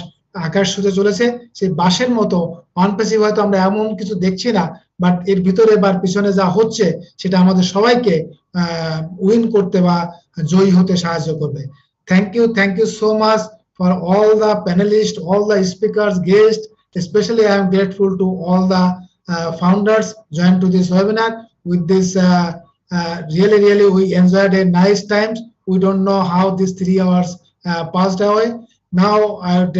আকাশ ছুঁতে চলেছে। সেই বাঁশের মতো OnPassive হয়তো আমরা এমন কিছু দেখছি না, বাট এর ভিতরে বা পিছনে যা হচ্ছে সেটা আমাদের সবাইকে উইন করতে বা জয়ী হতে সাহায্য করবে। Thank you so much for all the panelists, all the speakers, guests. Especially I am grateful to all the founders joined to this webinar. With this really we enjoyed a nice times. We don't know how these 3 hours passed away. Now I would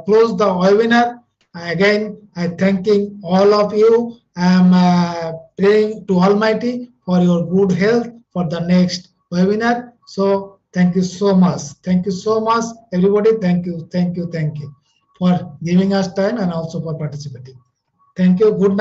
close the webinar. Again, I thanking all of you. I am praying to Almighty for your good health for the next webinar. So thank you so much. Thank you so much, everybody. Thank you for giving us time and also for participating. Thank you. Good night.